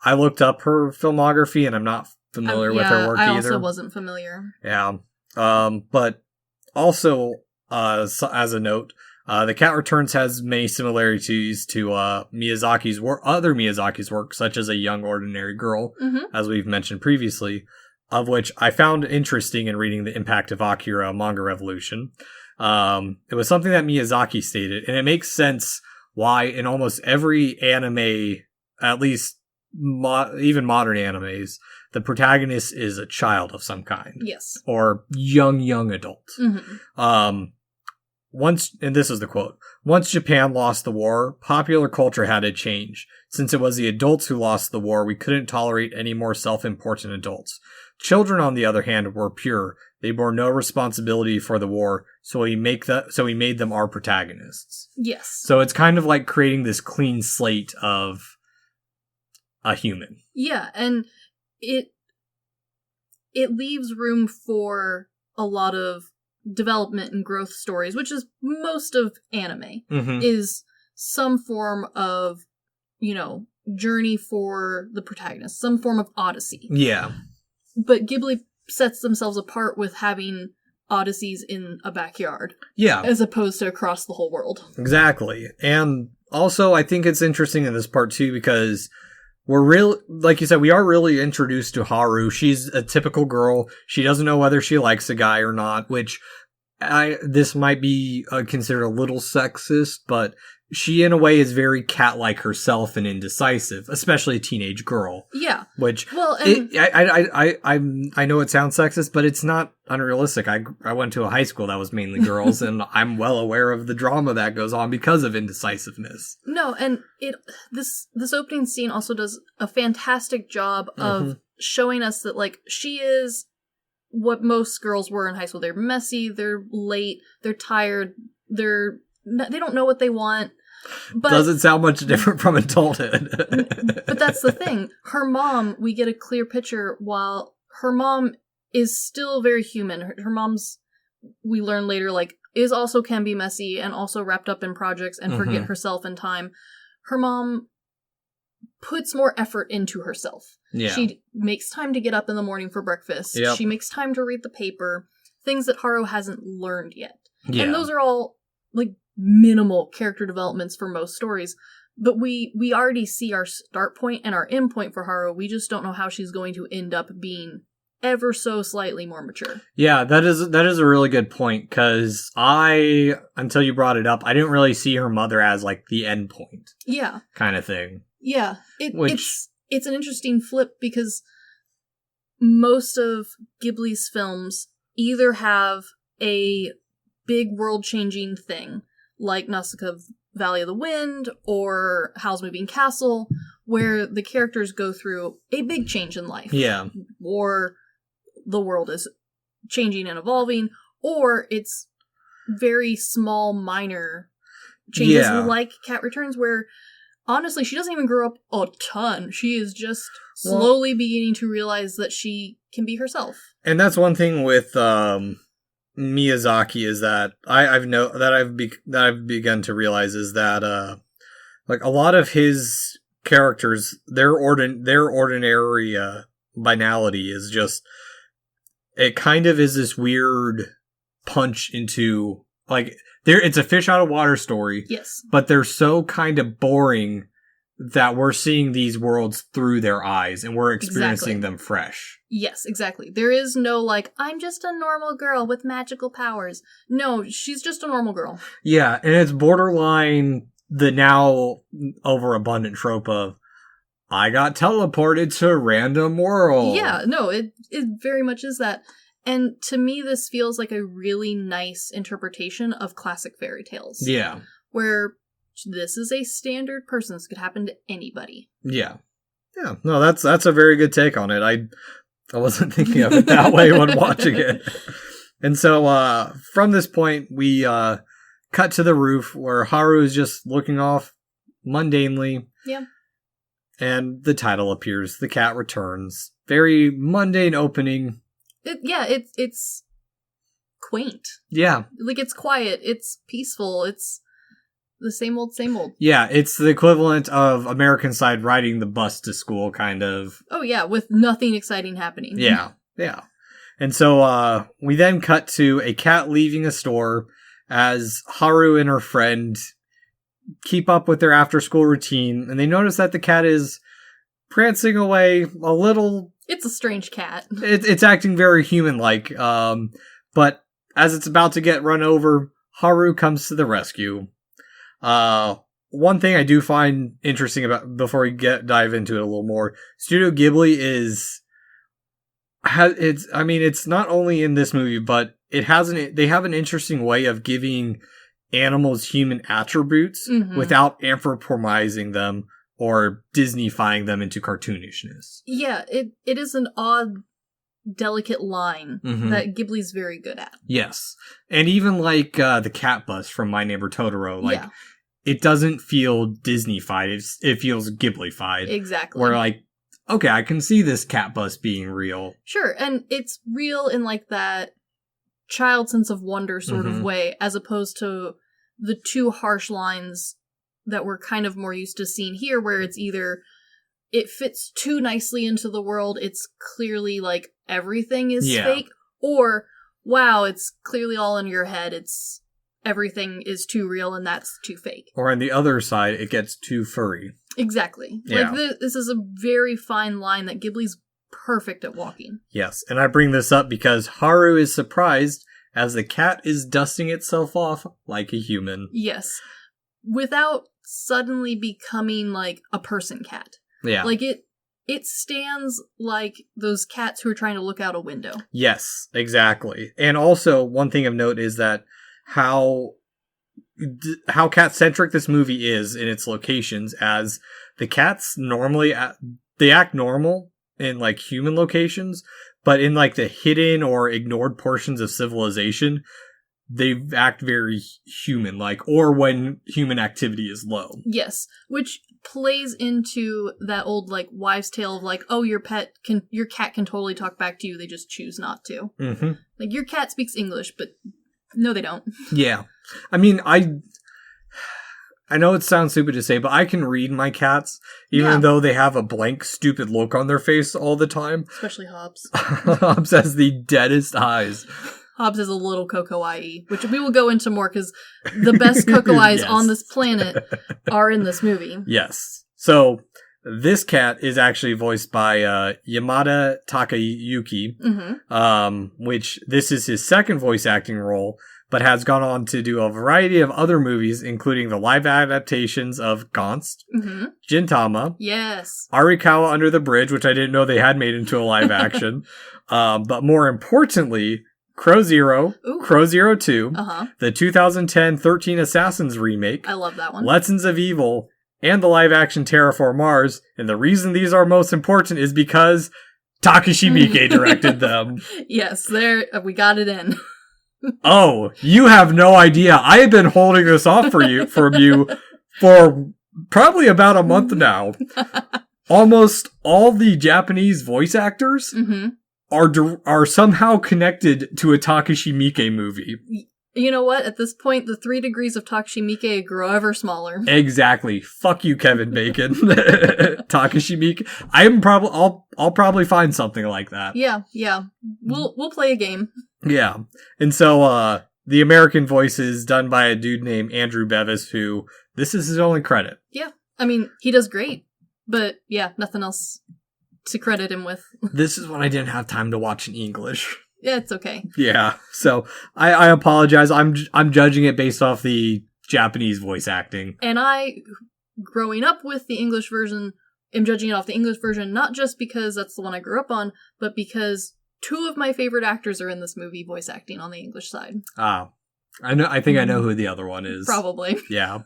I looked up her filmography, and I'm not familiar with her work either. I also wasn't familiar. Yeah. But also, as a note, The Cat Returns has many similarities to other Miyazaki's work, such as A Young Ordinary Girl, as we've mentioned previously. of which I found interesting in reading The Impact of Akira Manga Revolution. It was something that Miyazaki stated, and it makes sense why in almost every anime, at least even modern animes, the protagonist is a child of some kind. Yes. Or young adult. Mm-hmm. Once, and this is the quote, once Japan lost the war, popular culture had to change. Since it was the adults who lost the war, we couldn't tolerate any more self-important adults. Children, on the other hand, were pure. They bore no responsibility for the war, so we made them our protagonists. Yes. So it's kind of like creating this clean slate of a human. Yeah, and it leaves room for a lot of development and growth stories, which is most of anime, is some form of, journey for the protagonist, some form of odyssey. Yeah. But Ghibli sets themselves apart with having odysseys in a backyard. Yeah. As opposed to across the whole world. Exactly. And also, I think it's interesting in this part, too, because we're really, like you said, we are really introduced to Haru. She's a typical girl. She doesn't know whether she likes a guy or not, which this might be considered a little sexist, but she, in a way, is very cat-like herself and indecisive, especially a teenage girl. Yeah. Which, well, and I know it sounds sexist, but it's not unrealistic. I went to a high school that was mainly girls, and I'm well aware of the drama that goes on because of indecisiveness. No, and this opening scene also does a fantastic job of showing us that, like, she is what most girls were in high school. They're messy, they're late, they're tired, they don't know what they want. But doesn't sound much different from adulthood. But that's the thing. Her mom, we get a clear picture, while her mom is still very human. Her mom's, we learn later, like, is also can be messy and also wrapped up in projects and forget herself in time. Her mom puts more effort into herself. Yeah. She makes time to get up in the morning for breakfast. Yep. She makes time to read the paper. Things that Haru hasn't learned yet. Yeah. And those are all, like, minimal character developments for most stories. But we already see our start point and our end point for Haru. We just don't know how she's going to end up being ever so slightly more mature. Yeah, that is a really good point, because until you brought it up, I didn't really see her mother as, like, the end point. Yeah. Kind of thing. Yeah. It's an interesting flip, because most of Ghibli's films either have a big world-changing thing, like Nausicaa Valley of the Wind or Howl's Moving Castle, where the characters go through a big change in life. Yeah. Or the world is changing and evolving, or it's very small, minor changes, like Cat Returns, where honestly, she doesn't even grow up a ton. She is just slowly beginning to realize that she can be herself. And that's one thing with Miyazaki, is that I've begun to realize is that like a lot of his characters, their ordinary banality is just, it kind of is this weird punch into, like, it's a fish out of water story. Yes. But they're so kind of boring that we're seeing these worlds through their eyes and we're experiencing them fresh. Yes, exactly. There is no, like, I'm just a normal girl with magical powers. No, she's just a normal girl. Yeah, and it's borderline the now overabundant trope of, I got teleported to a random world. Yeah, no, it very much is that. And to me, this feels like a really nice interpretation of classic fairy tales. Yeah. Where this is a standard person. This could happen to anybody. Yeah. Yeah. No, that's a very good take on it. I wasn't thinking of it that way when watching it. And so from this point, we cut to the roof where Haru is just looking off mundanely. Yeah. And the title appears. The cat returns. Very mundane opening. It's quaint. Yeah. Like, it's quiet. It's peaceful. It's the same old, same old. Yeah, it's the equivalent of American Side riding the bus to school, kind of. Oh, yeah, with nothing exciting happening. Yeah, yeah. And so we then cut to a cat leaving a store as Haru and her friend keep up with their after-school routine, and they notice that the cat is prancing away a little It's a strange cat. It's acting very human-like, but as it's about to get run over, Haru comes to the rescue. One thing I do find interesting about, before we dive into it a little more, Studio Ghibli it's not only in this movie, but they have an interesting way of giving animals human attributes without anthropomorphizing them or Disney-fying them into cartoonishness. Yeah, it is an odd, delicate line that Ghibli's very good at. Yes. And even like the cat bus from My Neighbor Totoro, it doesn't feel Disney-fied, it feels Ghibli-fied. Exactly. Where like, okay, I can see this cat bus being real. Sure, and it's real in like that child sense of wonder sort of way, as opposed to the too harsh lines that we're kind of more used to seeing here, where it's either it fits too nicely into the world, it's clearly like everything is fake, or wow, it's clearly all in your head, it's everything is too real and that's too fake. Or on the other side, it gets too furry. Exactly. Yeah. Like this is a very fine line that Ghibli's perfect at walking. Yes, and I bring this up because Haru is surprised as the cat is dusting itself off like a human. Yes. Without suddenly becoming like a person cat. Yeah. Like it stands like those cats who are trying to look out a window. Yes, exactly. And also, one thing of note is that how cat-centric this movie is in its locations, as the cats normally they act normal in like human locations, but in like the hidden or ignored portions of civilization, they act very human-like, or when human activity is low. Yes, which plays into that old like wives' tale of like, oh, your cat can totally talk back to you, they just choose not to. Like your cat speaks English, but no, they don't. Yeah. I mean, I know it sounds stupid to say, but I can read my cats, even though they have a blank, stupid look on their face all the time. Especially Hobbs. Hobbs has the deadest eyes. Hobbs is a little Coco IE, which we will go into more, because the best Coco eyes on this planet are in this movie. Yes. So, this cat is actually voiced by Yamada Takayuki, which this is his second voice acting role, but has gone on to do a variety of other movies, including the live adaptations of Gantz, Gintama, yes, Arikawa Under the Bridge, which I didn't know they had made into a live action, but more importantly, Crow Zero, Crow Zero 2, the 2010 13 Assassins remake, I love that one, Lessons of Evil, and the live-action Terraform Mars, and the reason these are most important is because Takashi Miike directed them. Yes, there we got it in. Oh, you have no idea. I have been holding this off from you for probably about a month now. Almost all the Japanese voice actors are somehow connected to a Takashi Miike movie. You know what? At this point, the 3 degrees of Takashi Miike grow ever smaller. Exactly. Fuck you, Kevin Bacon. Takashi Miike. I'll probably find something like that. Yeah. We'll play a game. Yeah. And so, the American voice is done by a dude named Andrew Bevis, who this is his only credit. Yeah. I mean, he does great, but yeah, nothing else to credit him with. This is when I didn't have time to watch in English. Yeah, it's okay. Yeah, so I apologize. I'm judging it based off the Japanese voice acting. And I, growing up with the English version, am judging it off the English version, not just because that's the one I grew up on, but because 2 of my favorite actors are in this movie voice acting on the English side. Ah, I think I know who the other one is. Probably. Yeah.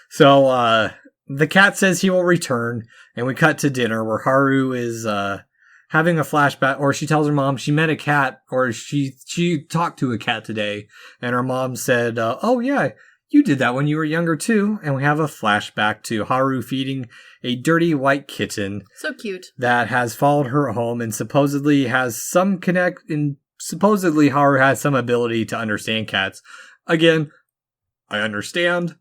So, the cat says he will return, and we cut to dinner where Haru is, having a flashback, or she tells her mom she met a cat, or she talked to a cat today, and her mom said, oh yeah, you did that when you were younger too, and we have a flashback to Haru feeding a dirty white kitten. So cute. That has followed her home, and supposedly Haru has some ability to understand cats. Again, I understand.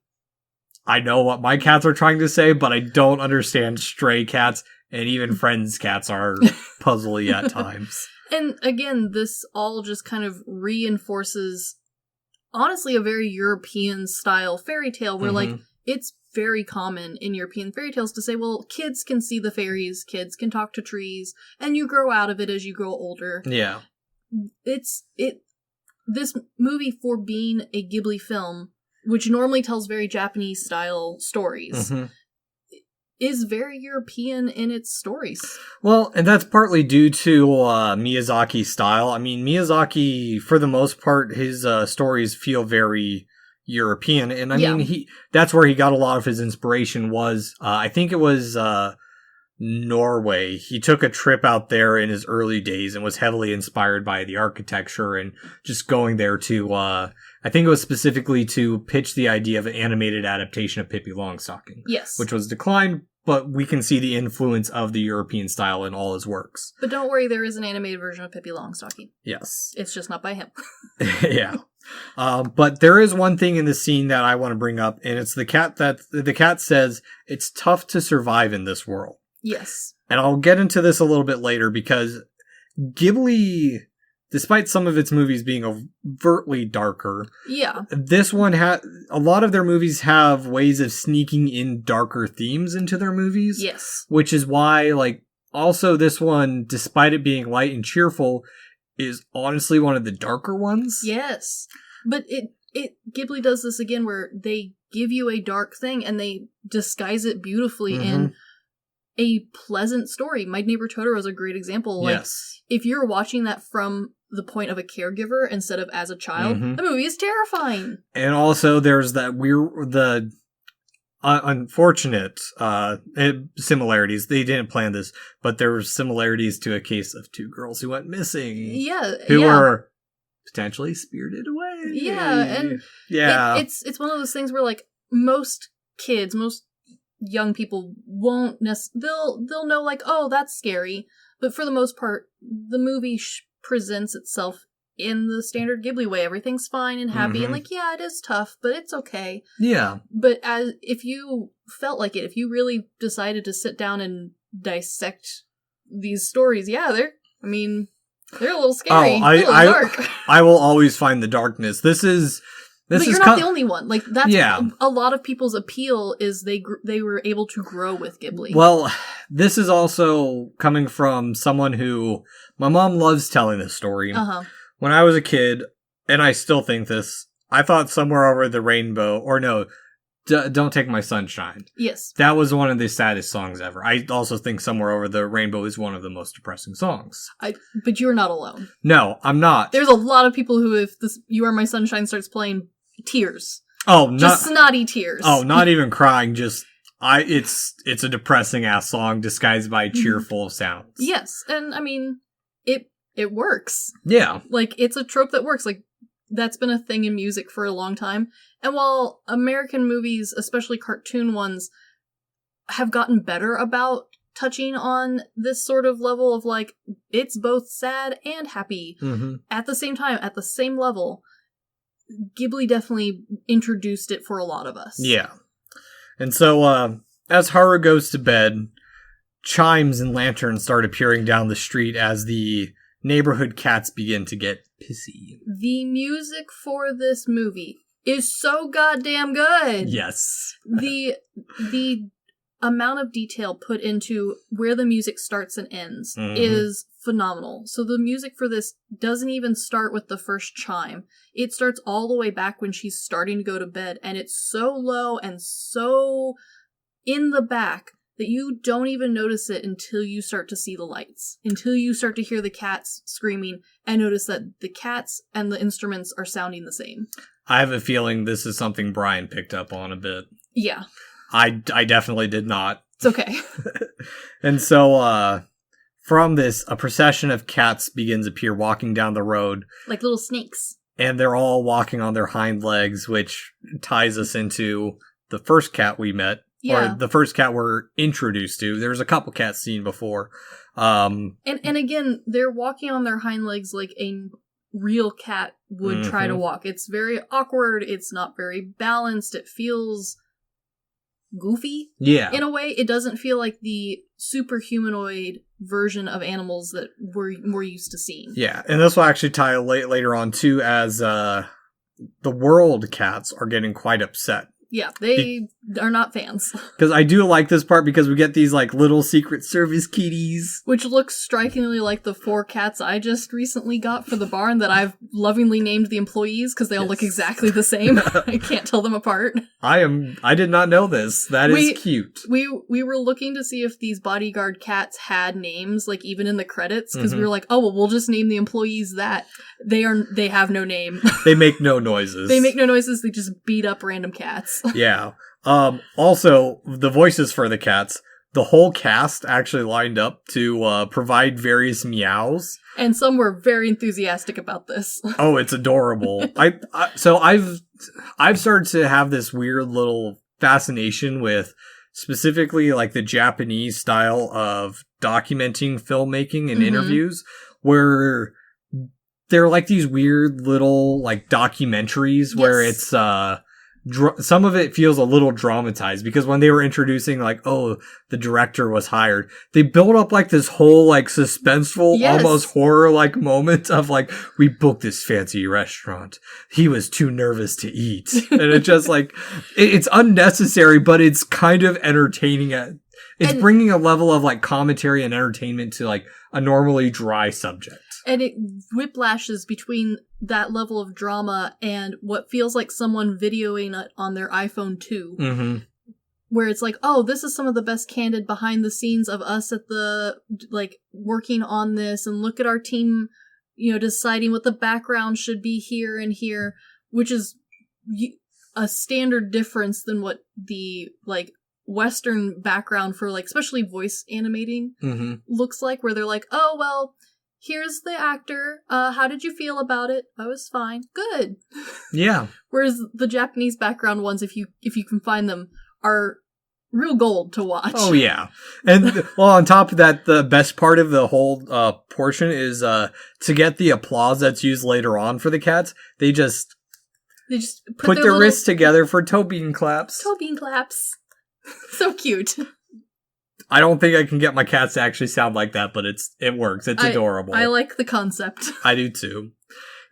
I know what my cats are trying to say, but I don't understand stray cats. And even friends' cats are puzzly at times. And again, this all just kind of reinforces, honestly, a very European-style fairy tale where, like, it's very common in European fairy tales to say, well, kids can see the fairies, kids can talk to trees, and you grow out of it as you grow older. Yeah. This movie, for being a Ghibli film, which normally tells very Japanese style stories, is very European in its stories. Well, and that's partly due to Miyazaki's style. I mean, Miyazaki, for the most part, his stories feel very European, and I mean, that's where he got a lot of his inspiration was, I think it was Norway. He took a trip out there in his early days and was heavily inspired by the architecture and just going there to, I think it was specifically to pitch the idea of an animated adaptation of Pippi Longstocking. Yes. Which was declined, but we can see the influence of the European style in all his works. But don't worry, there is an animated version of Pippi Longstocking. Yes. It's just not by him. Yeah. But there is one thing in the scene that I want to bring up, and it's the cat says, "It's tough to survive in this world." Yes. And I'll get into this a little bit later because Ghibli, despite some of its movies being overtly darker, this one a lot of their movies have ways of sneaking in darker themes into their movies. Yes. Which is why, like, also this one, despite it being light and cheerful, is honestly one of the darker ones. Yes. But Ghibli does this again where they give you a dark thing and they disguise it beautifully in a pleasant story. My Neighbor Totoro is a great example. Like, if you're watching that from the point of a caregiver instead of as a child, the movie is terrifying. And also there's that unfortunate similarities. They didn't plan this, but there were similarities to a case of two girls who went missing. Yeah. Who were potentially spirited away. Yeah, and it's one of those things where, like, most kids, most young people won't they'll know, like, oh, that's scary, but for the most part the movie presents itself in the standard Ghibli way. Everything's fine and happy and, like, yeah, it is tough, but it's okay. Yeah. But if you felt like it, if you really decided to sit down and dissect these stories, they're a little scary. A little dark. I will always find the darkness. But you're not the only one. Like, that's a lot of people's appeal is they were able to grow with Ghibli. Well, this is also coming from someone who, my mom loves telling this story. When I was a kid, and I still think this, I thought Somewhere Over the Rainbow, or no, Don't Take My Sunshine. Yes. That was one of the saddest songs ever. I also think Somewhere Over the Rainbow is one of the most depressing songs. But you're not alone. No, I'm not. There's a lot of people who, if this You Are My Sunshine starts playing, tears. Just snotty tears. Oh, not even crying, just it's a depressing ass song disguised by cheerful sounds. Yes, and I mean it works. Yeah. Like, it's a trope that works. Like, that's been a thing in music for a long time. And while American movies, especially cartoon ones, have gotten better about touching on this sort of level of, like, it's both sad and happy at the same time, at the same level, Ghibli definitely introduced it for a lot of us. Yeah. And so, as Haru goes to bed, chimes and lanterns start appearing down the street as the neighborhood cats begin to get pissy. The music for this movie is so goddamn good. Yes. The amount of detail put into where the music starts and ends is phenomenal. So the music for this doesn't even start with the first chime. It starts all the way back when she's starting to go to bed, and it's so low and so in the back that you don't even notice it until you start to see the lights, until you start to hear the cats screaming and notice that the cats and the instruments are sounding the same. I have a feeling this is something Brian picked up on a bit. Yeah. I definitely did not. It's okay. And so, from this, a procession of cats begins to appear walking down the road. Like little snakes. And they're all walking on their hind legs, which ties us into the first cat we met. Yeah. Or the first cat we're introduced to. There's a couple cats seen before. And again, they're walking on their hind legs like a real cat would try to walk. It's very awkward. It's not very balanced. It feels goofy. Yeah. In a way, it doesn't feel like the super humanoid version of animals that we're used to seeing. Yeah, and this will actually tie later on too, as the world cats are getting quite upset. Yeah, they are not fans. Because I do like this part because we get these like little Secret Service kitties. Which looks strikingly like the 4 cats I just recently got for the barn that I've lovingly named the employees because they all look exactly the same. I can't tell them apart. I did not know this. That is cute. We were looking to see if these bodyguard cats had names, like even in the credits, because we were like, oh, well, we'll just name the employees that. They have no name. They make no noises. They make no noises, they just beat up random cats. Yeah. Also, the voices for the cats, the whole cast actually lined up to provide various meows. And some were very enthusiastic about this. Oh, it's adorable. So I've started to have this weird little fascination with specifically like the Japanese style of documenting filmmaking and interviews, where they're like these weird little like documentaries where it's some of it feels a little dramatized, because when they were introducing like, oh, the director was hired, they built up like this whole like suspenseful, almost horror like moment of like, we booked this fancy restaurant. He was too nervous to eat. And it's just like, it's unnecessary, but it's kind of entertaining. It's bringing a level of like commentary and entertainment to like a normally dry subject. And it whiplashes between that level of drama and what feels like someone videoing it on their iPhone 2. Mm-hmm. Where it's like, oh, this is some of the best candid behind the scenes of us at the, like, working on this, and look at our team, you know, deciding what the background should be here and here, which is a standard difference than what the, like, Western background for, like, especially voice animating looks like, where they're like, oh, well, here's the actor. How did you feel about it? I was fine. Good. Yeah. Whereas the Japanese background ones, if you can find them, are real gold to watch. Oh, yeah. And, well, on top of that, the best part of the whole portion is to get the applause that's used later on for the cats, they just put their wrists together for toe bean claps. Toe bean claps. So cute. I don't think I can get my cats to actually sound like that, but it works. It's adorable. I like the concept. I do too.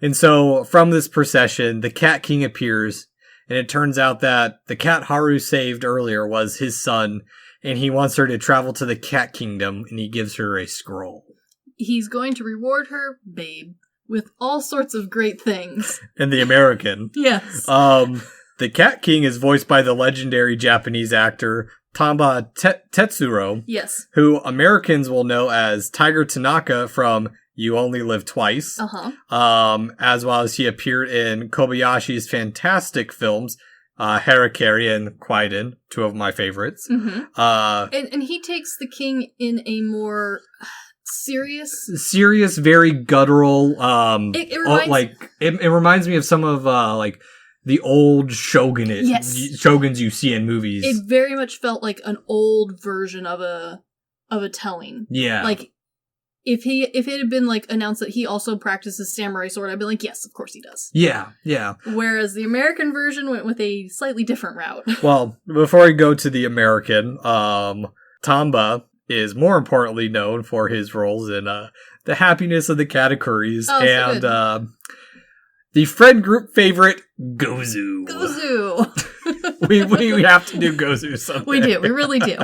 And so from this procession, the Cat King appears, and it turns out that the cat Haru saved earlier was his son, and he wants her to travel to the Cat Kingdom, and he gives her a scroll. He's going to reward her, babe, with all sorts of great things. And the American. Yes. The Cat King is voiced by the legendary Japanese actor Tamba Tetsuro. Yes. Who Americans will know as Tiger Tanaka from You Only Live Twice. As well as he appeared in Kobayashi's fantastic films, Harakiri and Kwaidan, 2 of my favorites. And he takes the king in a more serious, very guttural. It reminds me of some of like the old shoguns you see in movies. It very much felt like an old version of a telling. Yeah. Like, if it had been, like, announced that he also practices samurai sword, I'd be like, yes, of course he does. Yeah, yeah. Whereas the American version went with a slightly different route. Well, before I go to the American, Tamba is more importantly known for his roles in The Happiness of the Katakuris and so the friend group favorite, Gozu. we have to do Gozu someday. We do. We really do.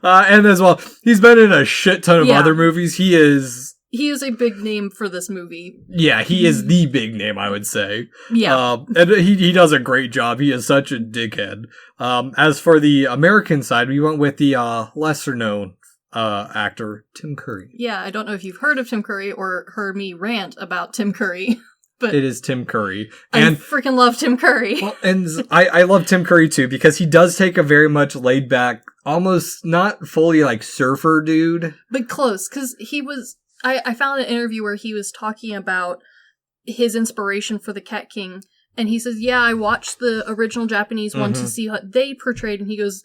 And as well, he's been in a shit ton of other movies. He is a big name for this movie. Yeah, he is the big name, I would say. Yeah. And he does a great job. He is such a dickhead. As for the American side, we went with the lesser known actor, Tim Curry. Yeah, I don't know if you've heard of Tim Curry or heard me rant about Tim Curry. But it is Tim Curry. And I freaking love Tim Curry. Well, and I love Tim Curry too, because he does take a very much laid back, almost not fully like surfer dude. But close, because I found an interview where he was talking about his inspiration for the Cat King, and he says, yeah, I watched the original Japanese one to see what they portrayed, and he goes,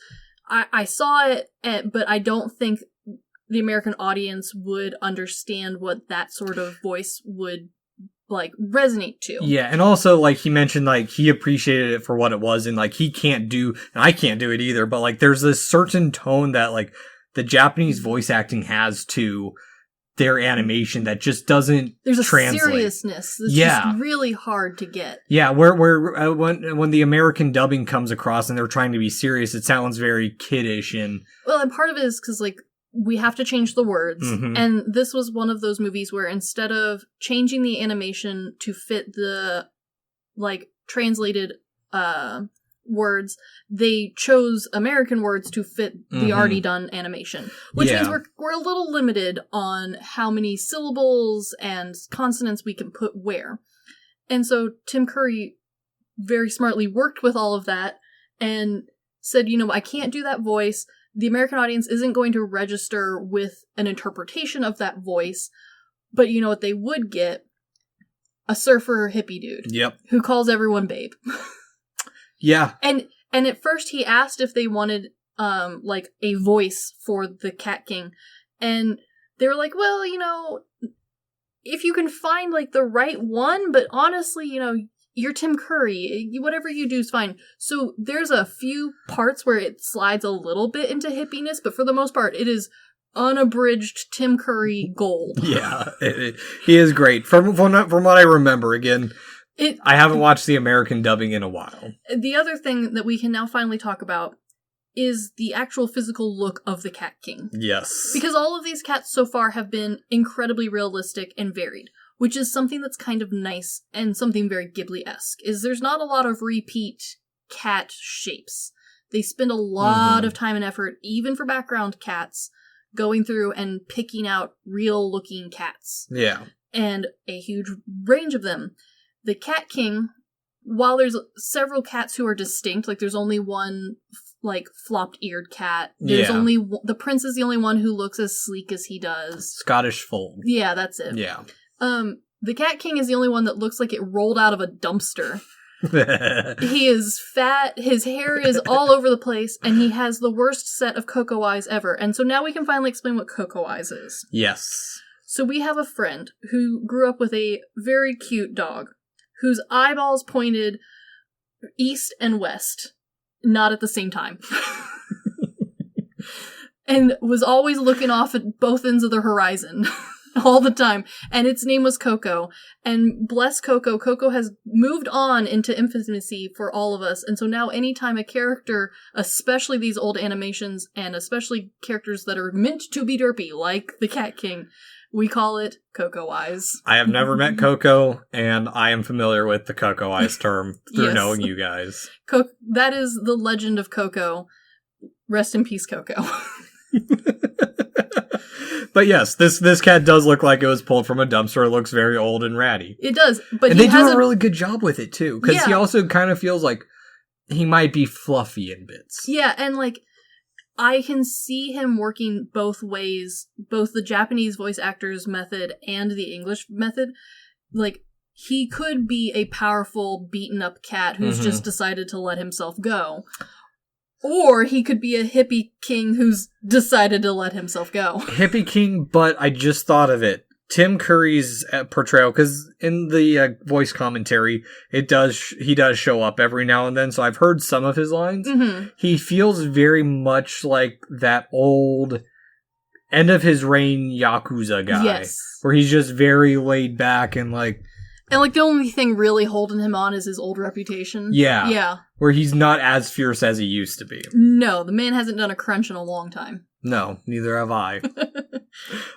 I saw it, but I don't think the American audience would understand what that sort of voice would like resonate to. Yeah, and also like he mentioned like he appreciated it for what it was, and like he can't do, and I can't do it either, but like there's this certain tone that like the Japanese voice acting has to their animation that just doesn't There's a translate. seriousness that's just really hard to get. Yeah, where when the American dubbing comes across and they're trying to be serious, it sounds very kiddish and... Well, and part of it is because, like, we have to change the words. Mm-hmm. And this was one of those movies where instead of changing the animation to fit the, like, translated words, they chose American words to fit the already done animation. Which means we're a little limited on how many syllables and consonants we can put where. And so Tim Curry very smartly worked with all of that and said, you know, I can't do that voice. The American audience isn't going to register with an interpretation of that voice. But you know what they would get? A surfer hippie dude. Yep. Who calls everyone babe. Yeah. And at first he asked if they wanted, like, a voice for the Cat King. And they were like, well, you know, if you can find, like, the right one, but honestly, you know, you're Tim Curry. Whatever you do is fine. So there's a few parts where it slides a little bit into hippiness, but for the most part, it is unabridged Tim Curry gold. Yeah, he is great. From what I remember, again... I haven't watched the American dubbing in a while. The other thing that we can now finally talk about is the actual physical look of the Cat King. Yes. Because all of these cats so far have been incredibly realistic and varied, which is something that's kind of nice and something very Ghibli-esque, is there's not a lot of repeat cat shapes. They spend a lot of time and effort, even for background cats, going through and picking out real-looking cats. Yeah. And a huge range of them. The Cat King, while there's several cats who are distinct, like there's only one, like, flopped-eared cat. There's only the prince is the only one who looks as sleek as he does. Scottish fold. Yeah, that's it. Yeah. The Cat King is the only one that looks like it rolled out of a dumpster. He is fat, his hair is all over the place, and he has the worst set of cocoa eyes ever. And so now we can finally explain what cocoa eyes is. Yes. So we have a friend who grew up with a very cute dog, whose eyeballs pointed east and west, not at the same time. And was always looking off at both ends of the horizon all the time. And its name was Coco. And bless Coco, Coco has moved on into infancy for all of us. And so now anytime a character, especially these old animations, and especially characters that are meant to be derpy, like the Cat King, we call it Cocoa Eyes. I have never met Coco, and I am familiar with the Cocoa Eyes term through knowing you guys. That is the legend of Coco. Rest in peace, Coco. But yes, this cat does look like it was pulled from a dumpster. It looks very old and ratty. It does, but and they do a really good job with it too, because he also kind of feels like he might be fluffy in bits. Yeah, and like, I can see him working both ways, both the Japanese voice actors method and the English method. Like, he could be a powerful, beaten-up cat who's just decided to let himself go. Or he could be a hippie king who's decided to let himself go. Hippie king, but I just thought of it. Tim Curry's portrayal, because in the voice commentary, he does show up every now and then, so I've heard some of his lines. Mm-hmm. He feels very much like that old end of his reign Yakuza guy. Yes. Where he's just very laid back and like... And like the only thing really holding him on is his old reputation. Yeah. Yeah. Where he's not as fierce as he used to be. No, the man hasn't done a crunch in a long time. No, neither have I.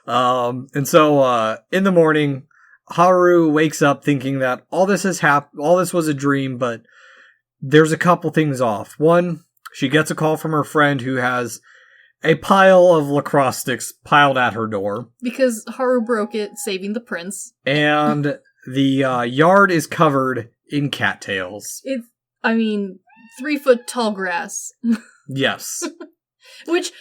And so, in the morning, Haru wakes up thinking that all this was a dream, but there's a couple things off. One, she gets a call from her friend who has a pile of lacrosse sticks piled at her door. Because Haru broke it, saving the prince. And the yard is covered in cattails. 3-foot tall grass. Yes. Which...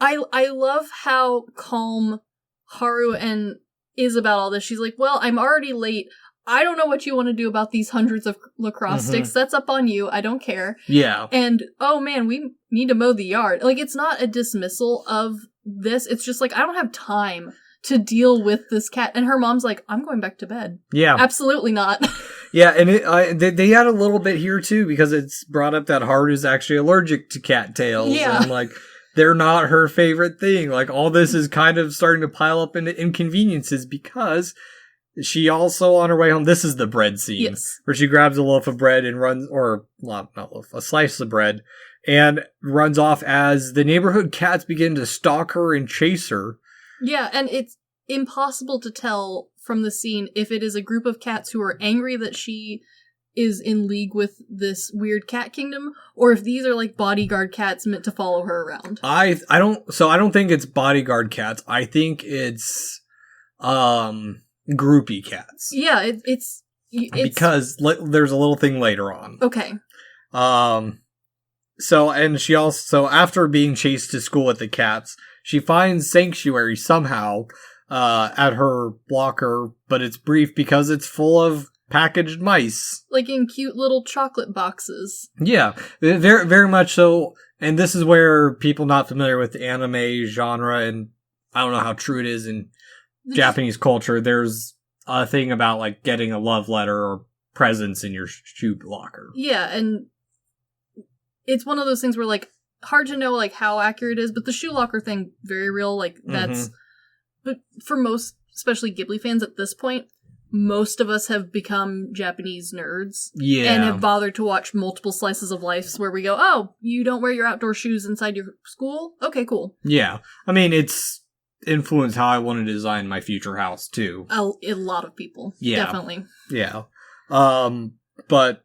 I love how calm Haru is about all this. She's like, well, I'm already late. I don't know what you want to do about these hundreds of lacrosse sticks. That's up on you. I don't care. Yeah. And, oh man, we need to mow the yard. Like, it's not a dismissal of this. It's just like, I don't have time to deal with this cat. And her mom's like, I'm going back to bed. Yeah. Absolutely not. Yeah, and they add a little bit here, too, because it's brought up that Haru's actually allergic to cattails. Yeah. And, like... they're not her favorite thing. Like, all this is kind of starting to pile up into inconveniences because she also, on her way home, this is the bread scene. Yes. Where she grabs a loaf of bread and runs, or not loaf, a slice of bread, and runs off as the neighborhood cats begin to stalk her and chase her. Yeah, and it's impossible to tell from the scene if it is a group of cats who are angry that she is in league with this weird cat kingdom, or if these are like bodyguard cats meant to follow her around. I don't think it's bodyguard cats. I think it's groupie cats. Yeah, it's because there's a little thing later on. Okay. So after being chased to school with the cats, she finds sanctuary somehow at her locker, but it's brief because it's full of packaged mice. Like in cute little chocolate boxes. Yeah, very, very much so. And this is where people not familiar with the anime genre, and I don't know how true it is in Japanese culture, there's a thing about like getting a love letter or presents in your shoe locker. Yeah, and it's one of those things where like hard to know like how accurate it is, but the shoe locker thing, very real. Like that's, but for most, especially Ghibli fans at this point, most of us have become Japanese nerds. Yeah. And have bothered to watch multiple slices of life where we go, oh, you don't wear your outdoor shoes inside your school? Okay, cool. Yeah. I mean, it's influenced how I want to design my future house, too. A lot of people. Yeah. Definitely. Yeah. But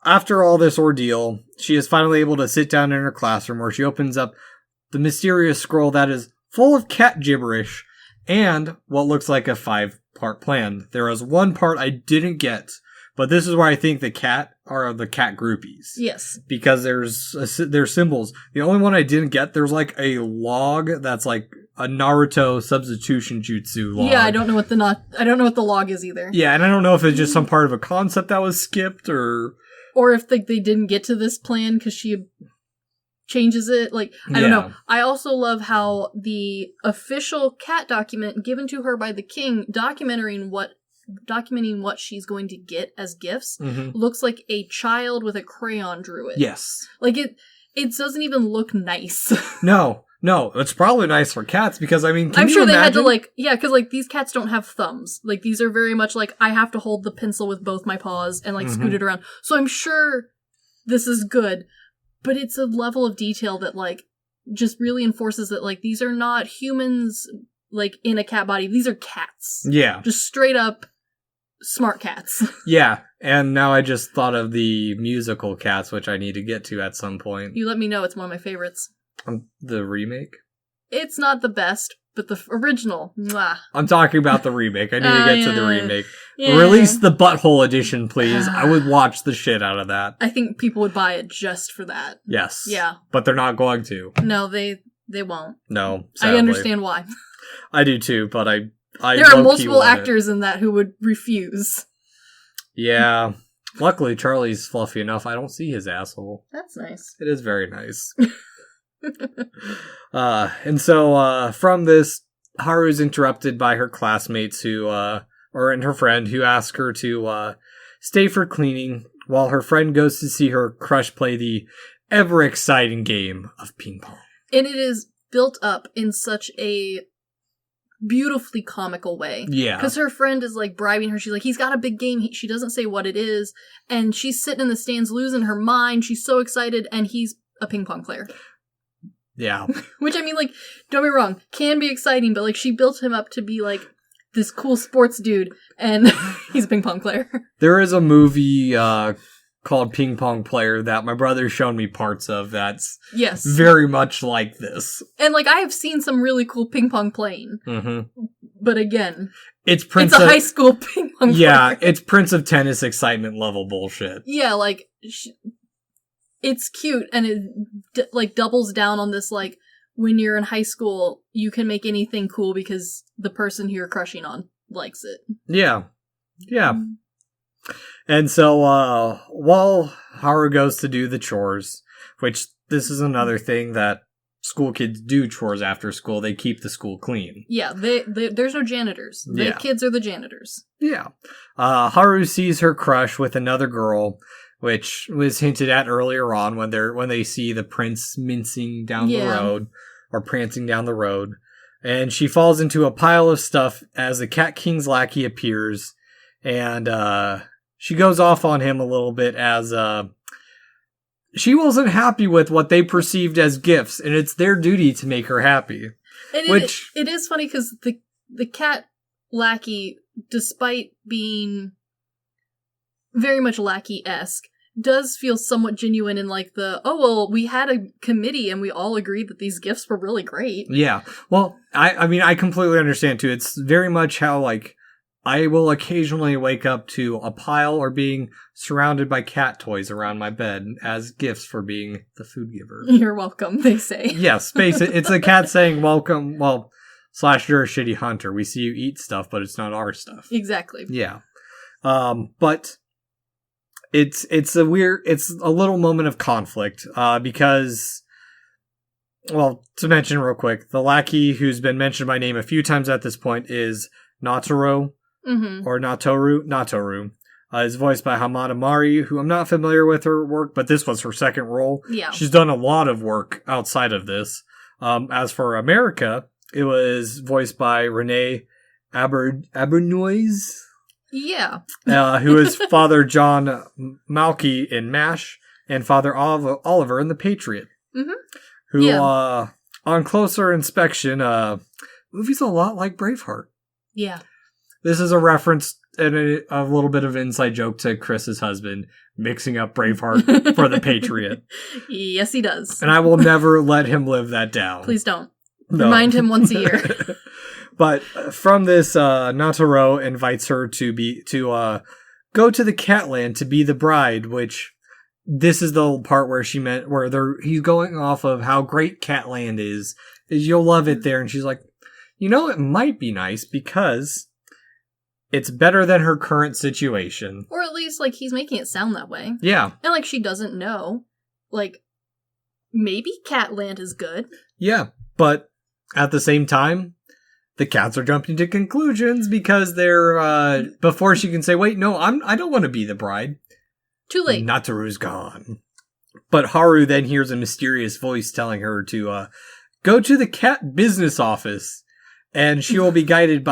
after all this ordeal, she is finally able to sit down in her classroom where she opens up the mysterious scroll that is full of cat gibberish and what looks like a 5-part plan. There is one part I didn't get, but this is where I think the cat are the cat groupies. Yes. Because there's symbols. The only one I didn't get, there's like a log that's like a Naruto substitution jutsu log. Yeah, I don't know what the log is either. Yeah, and I don't know if it's just some part of a concept that was skipped or if they didn't get to this plan because she changes it. Like, I don't know. I also love how the official cat document given to her by the king, documenting what she's going to get as gifts, looks like a child with a crayon drew it. Yes. Like, it doesn't even look nice. No, it's probably nice for cats because, I mean, I'm sure they had to, like, yeah, because, like, these cats don't have thumbs. Like, these are very much like, I have to hold the pencil with both my paws and, like, scoot it around. So I'm sure this is good, but it's a level of detail that, like, just really enforces that, like, these are not humans, like, in a cat body. These are cats. Yeah. Just straight up smart cats. Yeah, and now I just thought of the musical Cats, which I need to get to at some point. You let me know, it's one of my favorites. The remake? It's not the best, but the original. Mwah. I'm talking about the remake. I need to get to the remake. Yeah. Release the Butthole edition, please. I would watch the shit out of that. I think people would buy it just for that. Yes. Yeah. But they're not going to. No, they won't. No, sadly. I understand why. I do too, but I there are multiple actors in that who would refuse. Yeah. Luckily, Charlie's fluffy enough. I don't see his asshole. That's nice. It is very nice. And so from this, Haru's interrupted by her classmates and her friend who ask her to stay for cleaning while her friend goes to see her crush play the ever exciting game of ping pong. And it is built up in such a beautifully comical way. Yeah. Because her friend is like bribing her. She's like, he's got a big game. She doesn't say what it is. And she's sitting in the stands losing her mind. She's so excited. And he's a ping pong player. Yeah. Which, I mean, like, don't be wrong, can be exciting, but, like, she built him up to be, like, this cool sports dude, and he's a ping pong player. There is a movie called Ping Pong Player that my brother's shown me parts of that's very much like this. And, like, I have seen some really cool ping pong playing. But again, it's a high school ping pong player. Yeah, it's Prince of Tennis excitement level bullshit. Yeah, like, it's cute, and it, like, doubles down on this, like, when you're in high school, you can make anything cool because the person who you're crushing on likes it. Yeah. Yeah. And so, while Haru goes to do the chores, which this is another thing that school kids do chores after school, they keep the school clean. Yeah, there's no janitors. The kids are the janitors. Yeah. Haru sees her crush with another girl, which was hinted at earlier on when they see the prince mincing down the road or prancing down the road. And she falls into a pile of stuff as the Cat King's lackey appears, and she goes off on him a little bit as she wasn't happy with what they perceived as gifts, and it's their duty to make her happy. And it is funny because the cat lackey, despite being very much lackey-esque, does feel somewhat genuine in like we had a committee and we all agreed that these gifts were really great. Yeah. Well, I mean, I completely understand too. It's very much how like I will occasionally wake up to a pile or being surrounded by cat toys around my bed as gifts for being the food giver. You're welcome, they say. Yes, basically, it's a cat saying welcome, well, / you're a shitty hunter. We see you eat stuff, but it's not our stuff. Exactly. Yeah. But it's a little moment of conflict, because, well, to mention real quick, the lackey who's been mentioned by name a few times at this point is Natoro, or Natoru, is voiced by Hamada Mari, who I'm not familiar with her work, but this was her second role. Yeah. She's done a lot of work outside of this. As for America, it was voiced by Renee Abernoise. Yeah. Who is Father John Malky in MASH and Father Oliver in The Patriot. Mm-hmm. Who, on closer inspection, movie's a lot like Braveheart. Yeah. This is a reference and a little bit of inside joke to Chris's husband mixing up Braveheart for The Patriot. Yes, he does. And I will never let him live that down. Please don't. No. Remind him once a year. But from this, Nataro invites her to go to the Catland to be the bride, which this is the part where he's going off of how great Catland is you'll love it there. And she's like, it might be nice because it's better than her current situation. Or at least, like, he's making it sound that way. Yeah. And, like, she doesn't know. Like, maybe Catland is good. Yeah, but at the same time, the cats are jumping to conclusions because they're, before she can say, wait, no, I don't want to be the bride. Too late. Nataru's gone. But Haru then hears a mysterious voice telling her to, go to the cat business office. And she will be guided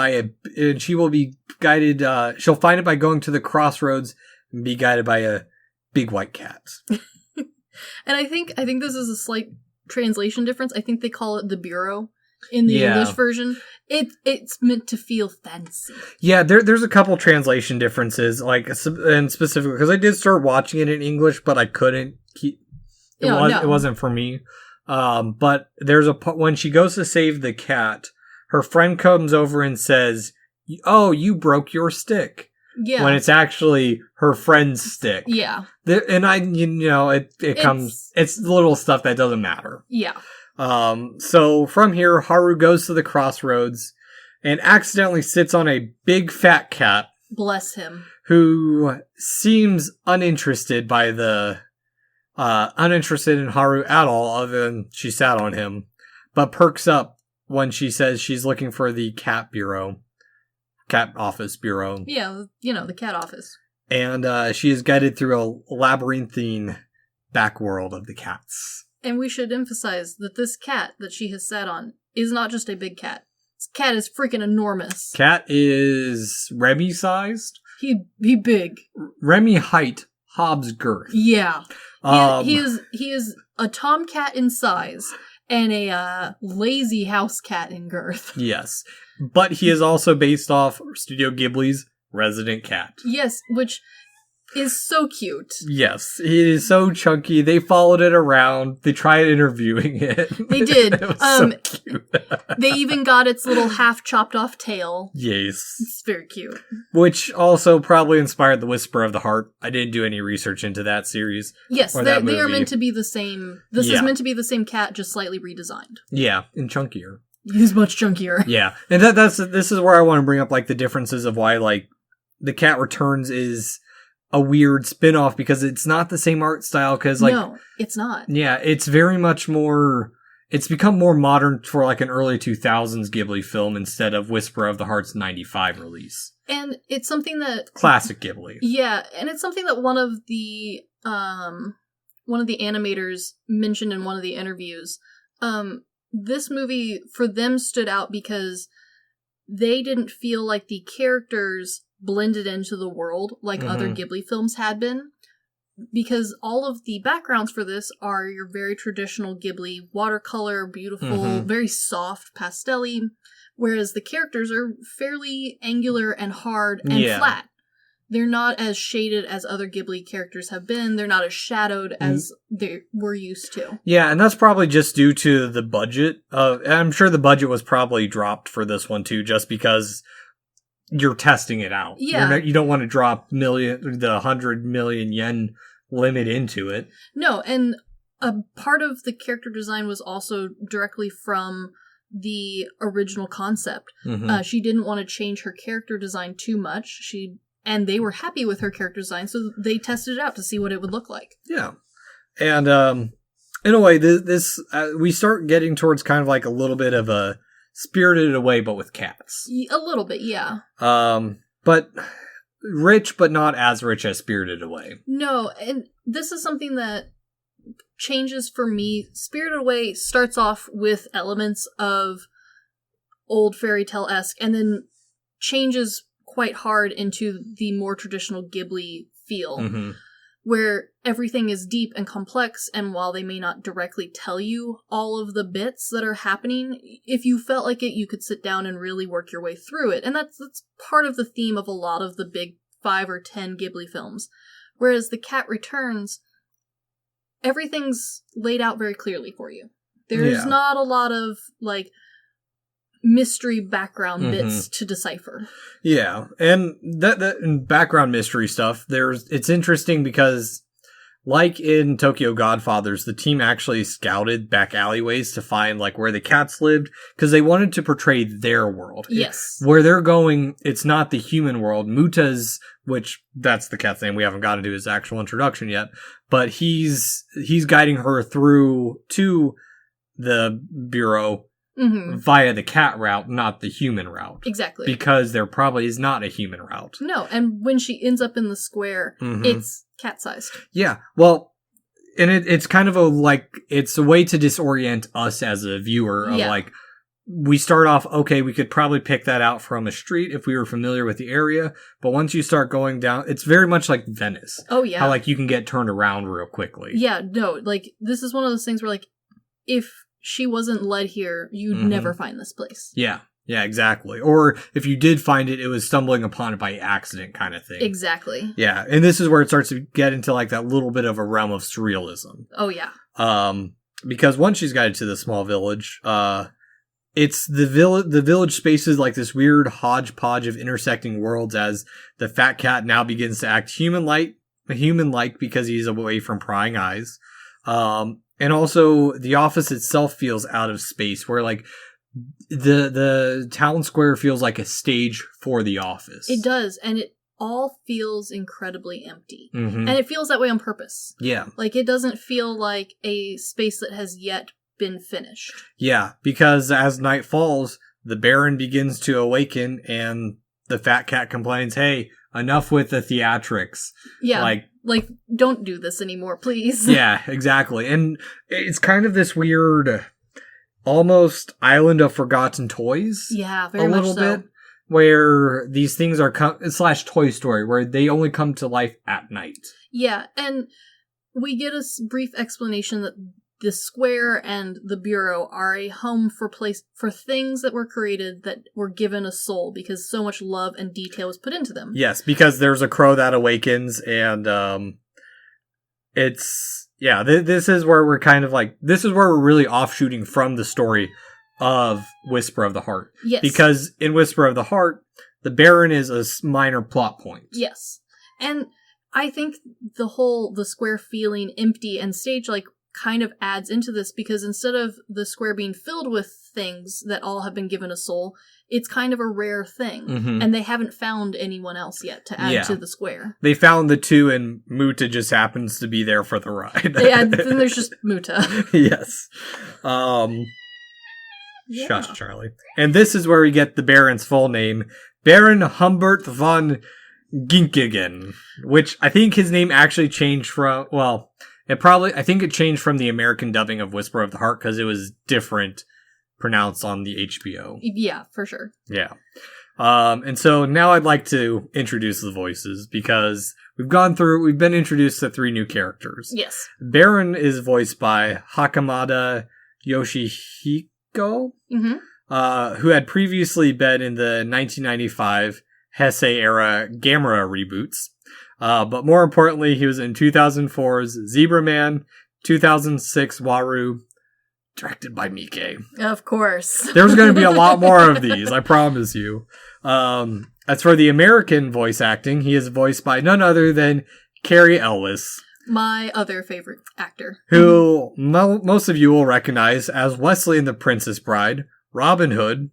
she'll find it by going to the crossroads and be guided by a big white cat. And I think this is a slight translation difference. I think they call it the bureau in the English version. It's meant to feel fancy. Yeah, there's a couple translation differences, and specifically because I did start watching it in English, but I couldn't keep. It wasn't for me. But there's when she goes to save the cat, her friend comes over and says, "Oh, you broke your stick." Yeah. When it's actually her friend's stick. Yeah. And it's little stuff that doesn't matter. Yeah. So from here, Haru goes to the crossroads and accidentally sits on a big fat cat. Bless him. Who seems uninterested in Haru at all, other than she sat on him, but perks up when she says she's looking for the cat office bureau. Yeah, the cat office. And she is guided through a labyrinthine back world of the cats. And we should emphasize that this cat that she has sat on is not just a big cat. This cat is freaking enormous. Cat is Remy sized. He big. Remy height, Hobbs girth. Yeah. He is a tomcat in size and a lazy house cat in girth. Yes. But he is also based off Studio Ghibli's Resident Cat. Yes, which is so cute. Yes, he is so chunky. They followed it around. They tried interviewing it. They did. It was so cute. They even got its little half chopped off tail. Yes. It's very cute. Which also probably inspired The Whisper of the Heart. I didn't do any research into that series. Yes, they are meant to be the same. This is meant to be the same cat, just slightly redesigned. Yeah, and chunkier. He's much chunkier. Yeah. And this is where I want to bring up the differences of why The Cat Returns is a weird spin-off, because it's not the same art style, no, it's not. Yeah, it's very much more, it's become more modern for an early 2000s Ghibli film instead of Whisper of the Heart's 95 release. And it's something that... Classic Ghibli. Yeah, and it's something that one of the animators mentioned in one of the interviews. This movie, for them, stood out because they didn't feel like the characters blended into the world like other Ghibli films had been. Because all of the backgrounds for this are your very traditional Ghibli, watercolor, beautiful, very soft, pastel-y, whereas the characters are fairly angular and hard and flat. They're not as shaded as other Ghibli characters have been. They're not as shadowed as they were used to. Yeah, and that's probably just due to the budget. I'm sure the budget was probably dropped for this one too, just because you're testing it out. Yeah. You don't want to drop the 100 million yen limit into it. No, and a part of the character design was also directly from the original concept. She didn't want to change her character design too much. And they were happy with her character design, so they tested it out to see what it would look like. Yeah. And in a way, this we start getting towards kind of like a little bit of a Spirited Away, but with cats. A little bit, yeah. But rich, but not as rich as Spirited Away. No, and this is something that changes for me. Spirited Away starts off with elements of old fairy tale-esque, and then changes quite hard into the more traditional Ghibli feel, where everything is deep and complex, and while they may not directly tell you all of the bits that are happening, if you felt like it, you could sit down and really work your way through it. And that's part of the theme of a lot of the big 5 or 10 Ghibli films. Whereas The Cat Returns, everything's laid out very clearly for you. There's not a lot of, like, mystery background bits to decipher. Yeah, and that background mystery stuff, it's interesting because, like in Tokyo Godfathers, the team actually scouted back alleyways to find like where the cats lived, because they wanted to portray their world. Yes. Where they're going, it's not the human world. Muta's, which that's the cat's name, we haven't gotten to his actual introduction yet, but he's guiding her through to the bureau via the cat route, not the human route. Exactly. Because there probably is not a human route. No, and when she ends up in the square, it's cat-sized. Yeah, well, and it's kind of it's a way to disorient us as a viewer of like, we start off, okay, we could probably pick that out from a street if we were familiar with the area, but once you start going down, it's very much like Venice. Oh, yeah. How, like, you can get turned around real quickly. Yeah, no, like, this is one of those things where, like, if she wasn't led here, you'd never find this place. Yeah, exactly. Or if you did find it, it was stumbling upon it by accident kind of thing. Exactly. Yeah, and this is where it starts to get into like that little bit of a realm of surrealism. Oh, yeah. Because once she's guided to the small village, it's the village space is like this weird hodgepodge of intersecting worlds as the fat cat now begins to act human-like because he's away from prying eyes. And also, the office itself feels out of space, where, like, the town square feels like a stage for the office. It does, and it all feels incredibly empty. And it feels that way on purpose. Yeah. Like, it doesn't feel like a space that has yet been finished. Yeah, because as night falls, the Baron begins to awaken, and the fat cat complains, hey, enough with the theatrics. Yeah. Like, don't do this anymore, please. Yeah, exactly. And it's kind of this weird, almost Island of Forgotten Toys. Yeah, very much so. A little bit. Where these things are, / Toy Story, where they only come to life at night. Yeah, and we get a brief explanation that the square and the bureau are a home for things that were created that were given a soul because so much love and detail was put into them. Yes, because there's a crow that awakens, and this is where we're kind of like, this is where we're really offshooting from the story of Whisper of the Heart. Yes. Because in Whisper of the Heart, the Baron is a minor plot point. Yes. And I think the square feeling empty and stage-like kind of adds into this, because instead of the square being filled with things that all have been given a soul, it's kind of a rare thing. And they haven't found anyone else yet to add to the square. They found the 2, and Muta just happens to be there for the ride. Then there's just Muta. Yes. Shush, Charlie. And this is where we get the Baron's full name, Baron Humbert von Ginkingen, which I think his name actually changed from, I think it changed from the American dubbing of Whisper of the Heart because it was different pronounced on the HBO. Yeah, for sure. Yeah. And so now I'd like to introduce the voices because we've been introduced to 3 new characters. Yes. Baron is voiced by Hakamada Yoshihiko, who had previously been in the 1995 Heisei era Gamera reboots. But more importantly, he was in 2004's Zebra Man, 2006 Waru, directed by Mike. Of course. There's going to be a lot more of these, I promise you. As for the American voice acting, he is voiced by none other than Cary Elwes. My other favorite actor. Who most of you will recognize as Wesley in The Princess Bride, Robin Hood,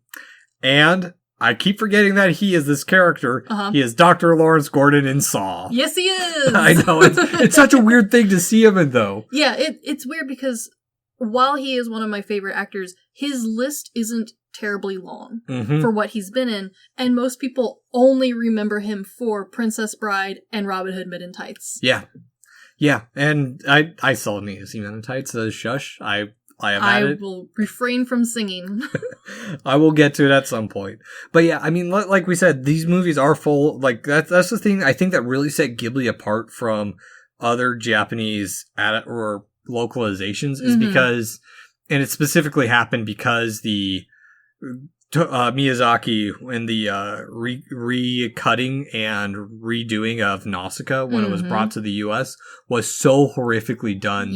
and I keep forgetting that he is this character. He is Dr. Lawrence Gordon in Saw. Yes, he is! I know, it's such a weird thing to see him in, though. Yeah, it's weird because while he is one of my favorite actors, his list isn't terribly long for what he's been in, and most people only remember him for Princess Bride and Robin Hood Men in Tights. Yeah, and I still need to see Men in Tights, so shush, I will refrain from singing. I will get to it at some point. But yeah, I mean, like we said, these movies are full, like, that's the thing I think that really set Ghibli apart from other Japanese or localizations is because, and it specifically happened because the Miyazaki in the recutting and redoing of Nausicaa when it was brought to the US was so horrifically done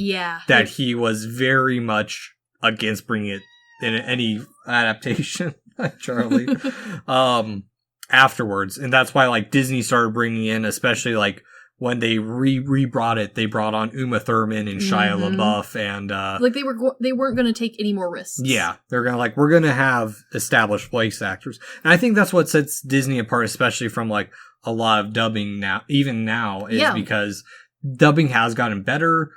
that he was very much against bringing it in any adaptation, Charlie, afterwards. And that's why like Disney started bringing in, especially like when they re-brought it, they brought on Uma Thurman and Shia LaBeouf and like they weren't going to take any more risks. Yeah, they're gonna we're gonna have established voice actors, and I think that's what sets Disney apart, especially from like a lot of dubbing now. Even now, is because dubbing has gotten better,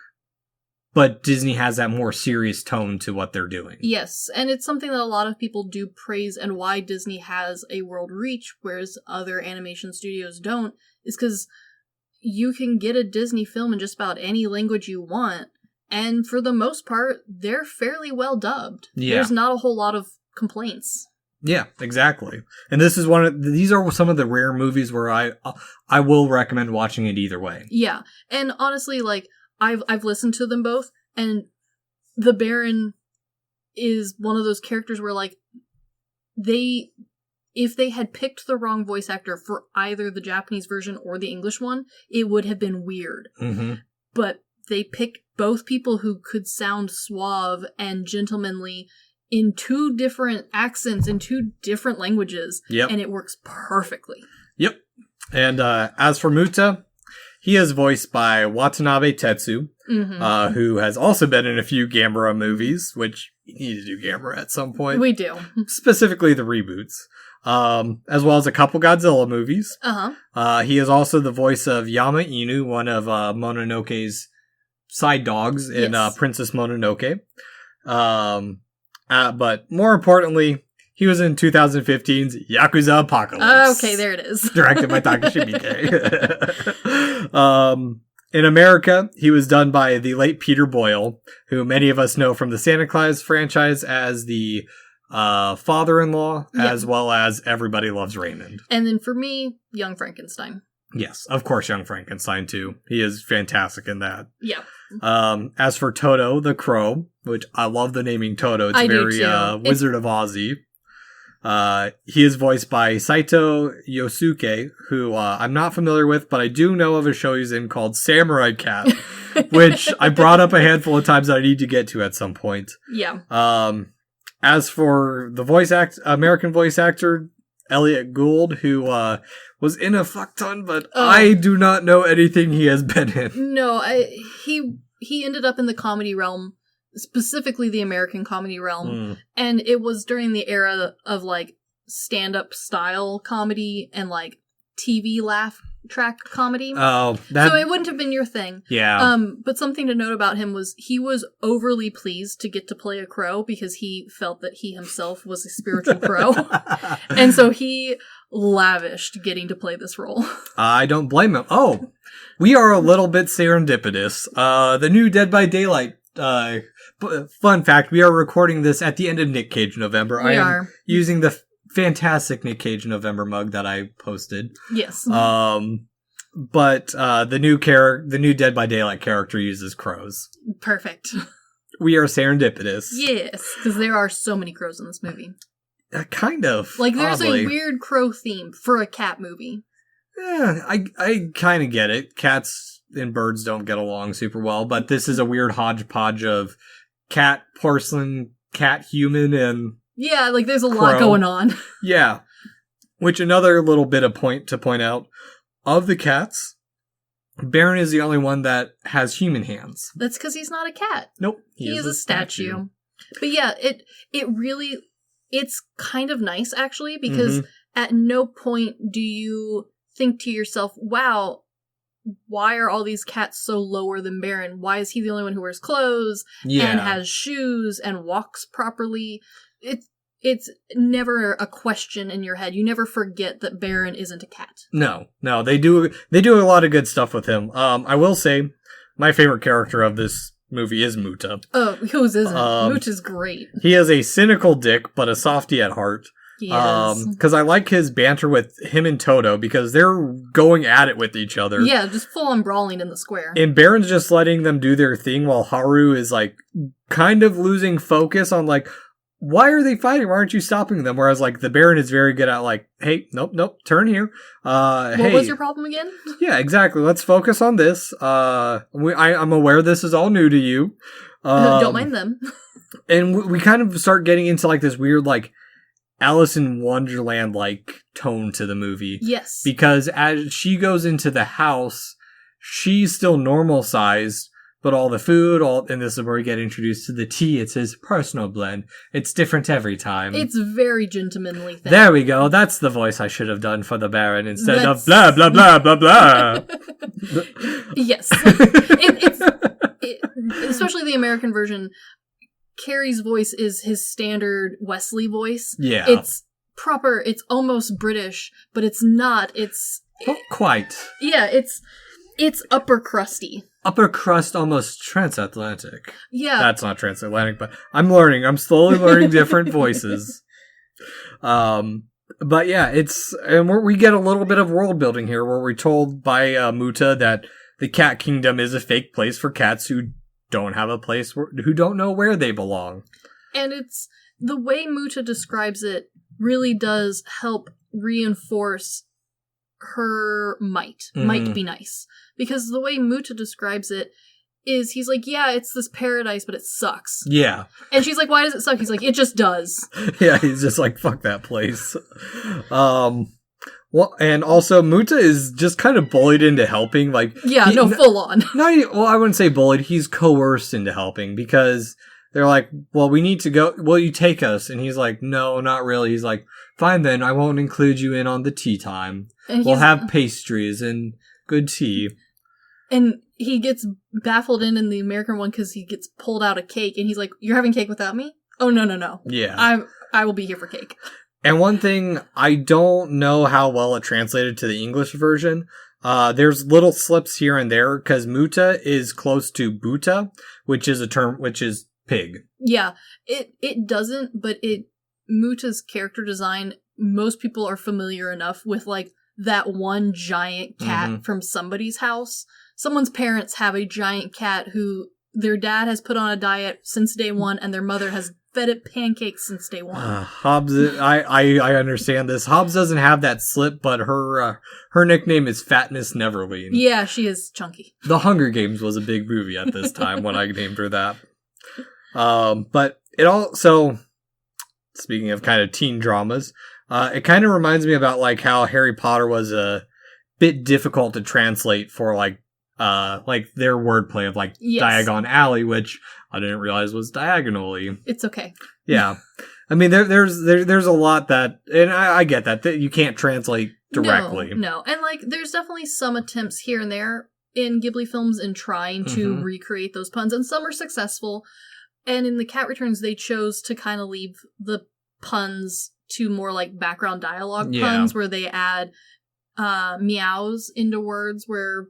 but Disney has that more serious tone to what they're doing. Yes, and it's something that a lot of people do praise, and why Disney has a world reach, whereas other animation studios don't, is because you can get a Disney film in just about any language you want, and for the most part, they're fairly well dubbed. Yeah. There's not a whole lot of complaints. Yeah, exactly. And this is these are some of the rare movies where I will recommend watching it either way. Yeah, and honestly, like, I've listened to them both, and the Baron is one of those characters where, like, if they had picked the wrong voice actor for either the Japanese version or the English one, it would have been weird. But they picked both people who could sound suave and gentlemanly in 2 different accents, in 2 different languages, and it works perfectly. Yep. And as for Muta, he is voiced by Watanabe Tetsu, who has also been in a few Gamera movies, which we need to do Gamera at some point. We do. Specifically the reboots. As well as a couple Godzilla movies. He is also the voice of Yama Inu, one of Mononoke's side dogs in Princess Mononoke. But more importantly, he was in 2015's Yakuza Apocalypse. Okay, there it is. Directed by Takashi Miike. In America, he was done by the late Peter Boyle, who many of us know from the Santa Claus franchise as the father-in-law, as well as Everybody Loves Raymond. And then for me, Young Frankenstein. Yes, of course, Young Frankenstein too. He is fantastic in that. Yeah. As for Toto the Crow, which I love the naming Toto. It's very Wizard of Ozzy. He is voiced by Saito Yosuke, who I'm not familiar with, but I do know of a show he's in called Samurai Cat, which I brought up a handful of times that I need to get to at some point. Yeah. As for the American voice actor, Elliot Gould, who was in a fuck ton, but I do not know anything he has been in. No, he ended up in the comedy realm, specifically the American comedy realm, and it was during the era of like stand-up style comedy and like TV laugh track comedy. Oh, so it wouldn't have been your thing. Yeah. But something to note about him was he was overly pleased to get to play a crow because he felt that he himself was a spiritual crow. And so he lavished getting to play this role. I don't blame him. Oh, we are a little bit serendipitous. The new Dead by Daylight, fun fact, we are recording this at the end of Nick Cage November. I am using the fantastic Nick Cage November mug that I posted. Yes. But the new Dead by Daylight character uses crows. Perfect. We are serendipitous. Yes, because there are so many crows in this movie. Kind of. Like, there's oddly a weird crow theme for a cat movie. Yeah, I kind of get it. Cats and birds don't get along super well, but this is a weird hodgepodge of cat, porcelain, cat, human, and yeah, like there's a crow. lot going on. Yeah. Which another little bit of point out, of the cats, Baron is the only one that has human hands. That's because he's not a cat. Nope. He is a statue. But yeah, it's kind of nice actually, because at no point do you think to yourself, wow, why are all these cats so lower than Baron? Why is he the only one who wears clothes and has shoes and walks properly? It's never a question in your head. You never forget that Baron isn't a cat. No, they do a lot of good stuff with him. I will say, my favorite character of this movie is Muta. Oh, whose isn't? Muta's great. He is a cynical dick, but a softie at heart. Yes. Because I like his banter with him and Toto, because they're going at it with each other. Yeah, just full on brawling in the square. And Baron's just letting them do their thing while Haru is like kind of losing focus on like, why are they fighting? Why aren't you stopping them? Whereas like the Baron is very good at like, hey, nope, turn here. What was your problem again? Yeah, exactly. Let's focus on this. I'm aware this is all new to you. Don't mind them. And we kind of start getting into like this weird like Alice in Wonderland like tone to the movie. Yes. Because as she goes into the house, she's still normal sized, but all the food, and this is where we get introduced to the tea. It says personal blend. It's different every time. It's very gentlemanly thing. There we go. That's the voice I should have done for the Baron instead of blah, blah, blah, blah, blah. Yes. Especially the American version, Carrie's voice is his standard Wesley voice. Yeah. It's proper, it's almost British, but it's not. Not quite. Yeah, it's upper crusty. Upper crust, almost transatlantic. Yeah. That's not transatlantic, but I'm slowly learning different voices. But yeah, we get a little bit of world building here where we're told by Muta that the cat kingdom is a fake place for cats who don't have a place, who don't know where they belong. And it's the way Muta describes it really does help reinforce her might be nice. Because the way Muta describes it is he's like, yeah, it's this paradise, but it sucks. Yeah. And she's like, why does it suck? He's like, it just does. Yeah, he's just like, fuck that place. Well, and also Muta is just kind of bullied into helping. Like, full on. I wouldn't say bullied. He's coerced into helping because they're like, well, we need to go. Will you take us? And he's like, no, not really. He's like, fine then. I won't include you in on the tea time. We'll have pastries and good tea. And he gets baffled in the American one because he gets pulled out a cake and he's like, you're having cake without me? Oh, no. Yeah. I will be here for cake. And one thing, I don't know how well it translated to the English version. There's little slips here and there because Muta is close to Buta, which is a term, which is pig. Yeah, it doesn't, but Muta's character design, most people are familiar enough with like that one giant cat from somebody's house. Someone's parents have a giant cat who their dad has put on a diet since day one and their mother has fed it pancakes since day one. Hobbs, I understand this. Hobbs doesn't have that slip, but her nickname is Fatness Neverleen. Yeah, she is chunky. The Hunger Games was a big movie at this time when I named her that. But it also, speaking of kind of teen dramas, it kind of reminds me about like how Harry Potter was a bit difficult to translate for like their wordplay of like Diagon Alley, which I didn't realize was diagonally. It's okay. Yeah. I mean, there's a lot that, and I get that you can't translate directly. No, and like there's definitely some attempts here and there in Ghibli films in trying to recreate those puns, and some are successful. And in The Cat Returns, they chose to kind of leave the puns to more like background dialogue puns, where they add meows into words where,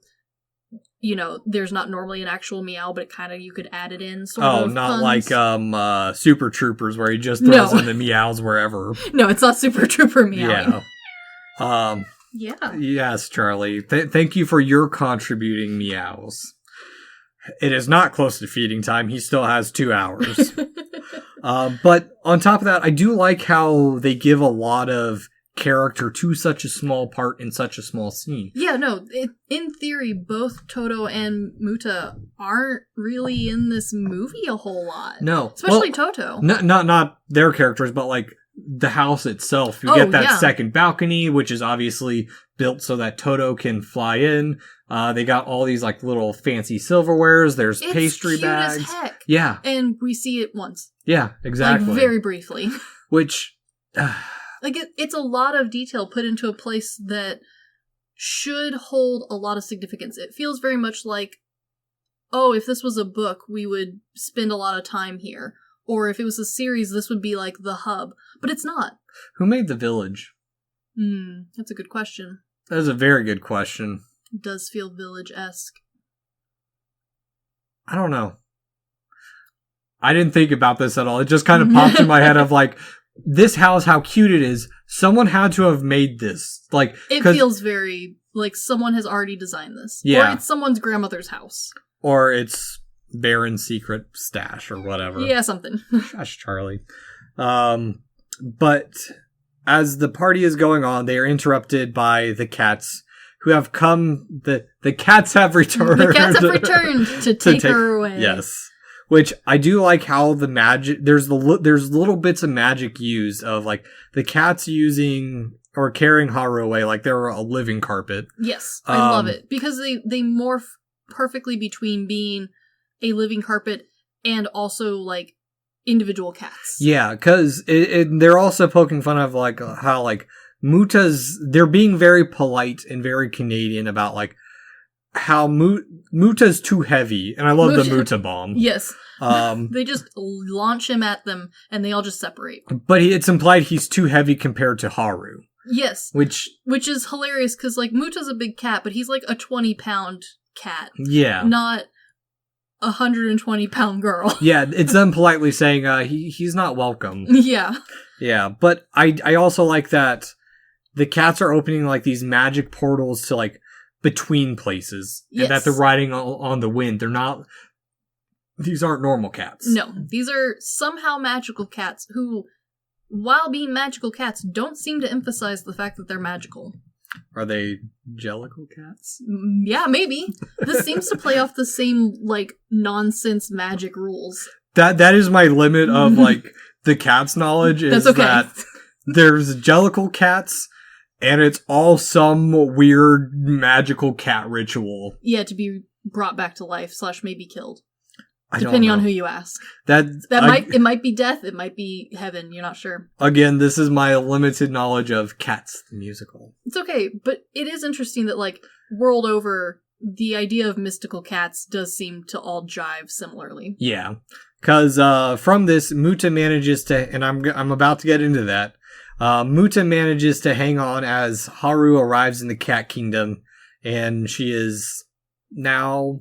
you know, there's not normally an actual meow, but kind of you could add it in. Not puns. Like Super Troopers, where he just throws in the meows wherever. No, it's not Super Trooper meowing. Yeah. Yes, Charlie. Thank you for your contributing meows. It is not close to feeding time. He still has 2 hours. But on top of that, I do like how they give a lot of character to such a small part in such a small scene. Yeah, no. In theory, both Toto and Muta aren't really in this movie a whole lot. No. Especially Toto. Not their characters, but like the house itself. You get that second balcony, which is obviously built so that Toto can fly in. They got all these like little fancy silverwares. There's pastry bags. It's cute as heck. Yeah. And we see it once. Yeah, exactly. Like very briefly. Which like it's a lot of detail put into a place that should hold a lot of significance. It feels very much like, oh, if this was a book, we would spend a lot of time here. Or if it was a series, this would be like the hub. But it's not. Who made the village? That's a good question. That is a very good question. It does feel village-esque. I don't know. I didn't think about this at all. It just kind of popped in my head of like, this house, how cute it is. Someone had to have made this. Like, it feels very like someone has already designed this. Yeah. Or it's someone's grandmother's house. Or it's Baron's secret stash or whatever. Yeah, something. Gosh, Charlie. But as the party is going on, they are interrupted by the cats who have come. The cats have returned. The cats have returned to take her away. Yes. Which I do like how the magic, there's little bits of magic used of like the cats using or carrying Haru away like they're a living carpet. Yes, I love it because they morph perfectly between being a living carpet and also like individual cats. Yeah, because they're also poking fun of like how like they're being very polite and very Canadian about like how Muta's too heavy, and I love the Muta bomb. Yes. They just launch him at them, and they all just separate. But it's implied he's too heavy compared to Haru. Yes. Which is hilarious, because, like, Muta's a big cat, but he's, like, a 20-pound cat. Yeah. Not a 120-pound girl. Yeah, it's them politely saying, he's not welcome. Yeah. Yeah, but I also like that the cats are opening, like, these magic portals to, like, between places. Yes. And that they're riding on the wind. These aren't normal cats. No, these are somehow magical cats who, while being magical cats, don't seem to emphasize the fact that they're magical. Are they Jellicle cats? Yeah, maybe. This seems to play off the same, like, nonsense magic rules. That is my limit of, like, the cat's knowledge is that there's Jellicle cats, and it's all some weird magical cat ritual. Yeah, to be brought back to life / maybe killed. Depending on who you ask. It might be death, it might be heaven, you're not sure. Again, this is my limited knowledge of Cats, the musical. It's okay, but it is interesting that, like, world over, the idea of mystical cats does seem to all jive similarly. Yeah, because from this, Muta manages to, and I'm about to get into that, Muta manages to hang on as Haru arrives in the Cat Kingdom, and she is now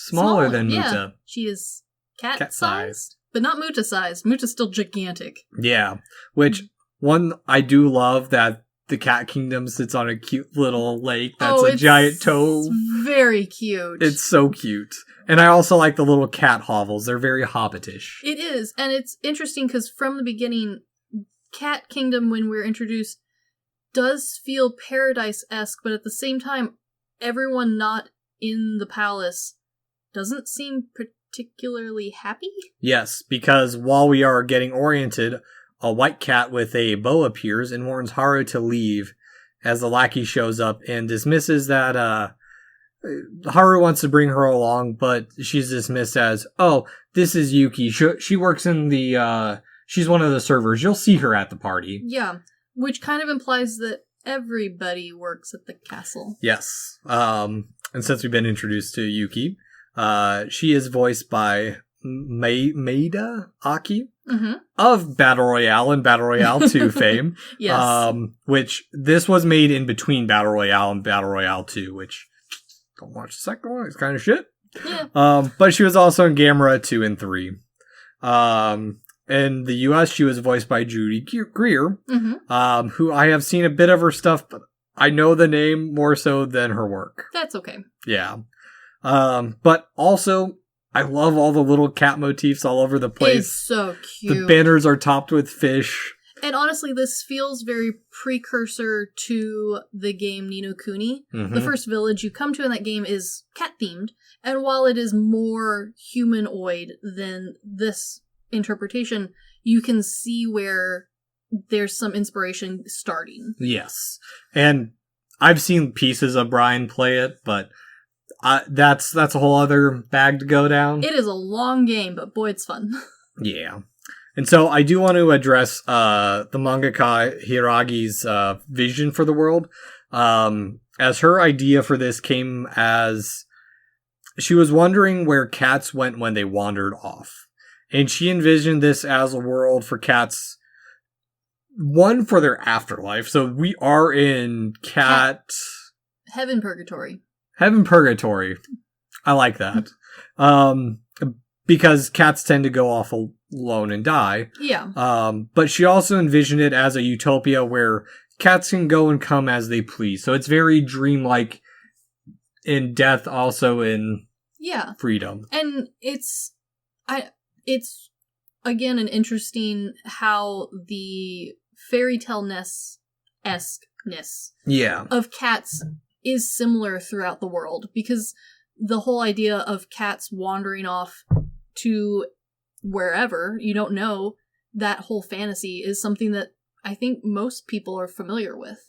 smaller than Muta. Yeah. She is cat-sized, but not Muta-sized. Muta's still gigantic. Yeah, which, one, I do love that the Cat Kingdom sits on a cute little lake that's a giant toe. It's very cute. It's so cute. And I also like the little cat hovels. They're very hobbitish. It is, and it's interesting because from the beginning, Cat Kingdom, when we're introduced, does feel paradise-esque, but at the same time, everyone not in the palace doesn't seem particularly happy? Yes, because while we are getting oriented, a white cat with a bow appears and warns Haru to leave as the lackey shows up and dismisses that Haru wants to bring her along, but she's dismissed as, oh, this is Yuki. She works in the she's one of the servers. You'll see her at the party. Yeah, which kind of implies that everybody works at the castle. Yes. And since we've been introduced to Yuki, she is voiced by Maeda Aki of Battle Royale and Battle Royale 2 fame. Yes. Which this was made in between Battle Royale and Battle Royale 2, which don't watch the second one. It's kind of shit. Yeah. But she was also in Gamera 2 and 3. In the US, she was voiced by Judy Greer, who I have seen a bit of her stuff, but I know the name more so than her work. That's okay. Yeah. But also, I love all the little cat motifs all over the place. It's so cute. The banners are topped with fish. And honestly, this feels very precursor to the game Ni no Kuni. The first village you come to in that game is cat-themed, and while it is more humanoid than this interpretation, you can see where there's some inspiration starting. Yes. And I've seen pieces of Brian play it, but that's a whole other bag to go down. It is a long game, but boy, it's fun. Yeah. And so I do want to address the mangaka Hiragi's vision for the world. As her idea for this came as she was wondering where cats went when they wandered off. And she envisioned this as a world for cats, one, for their afterlife. So we are in cat... Heaven Purgatory. Heaven Purgatory. I like that. Because cats tend to go off alone and die. Yeah. But she also envisioned it as a utopia where cats can go and come as they please. So it's very dreamlike in death, also in freedom. And it's again an interesting how the fairy tale-ness esque-ness of cats is similar throughout the world, because the whole idea of cats wandering off to wherever you don't know, that whole fantasy is something that I think most people are familiar with.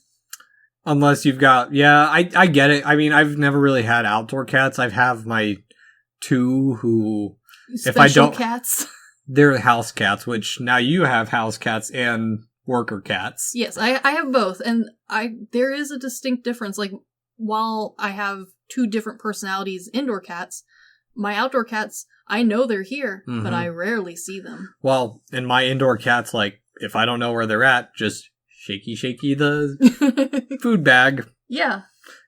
Unless you've got, I get it. I mean, I've never really had outdoor cats. I've have my two who, Special if I don't, cats. They're house cats, which now you have house cats and worker cats. Yes, I have both, and there is a distinct difference. Like, while I have two different personalities, indoor cats, my outdoor cats, I know they're here, but I rarely see them. Well, and my indoor cats, like, if I don't know where they're at, just shaky the food bag. Yeah.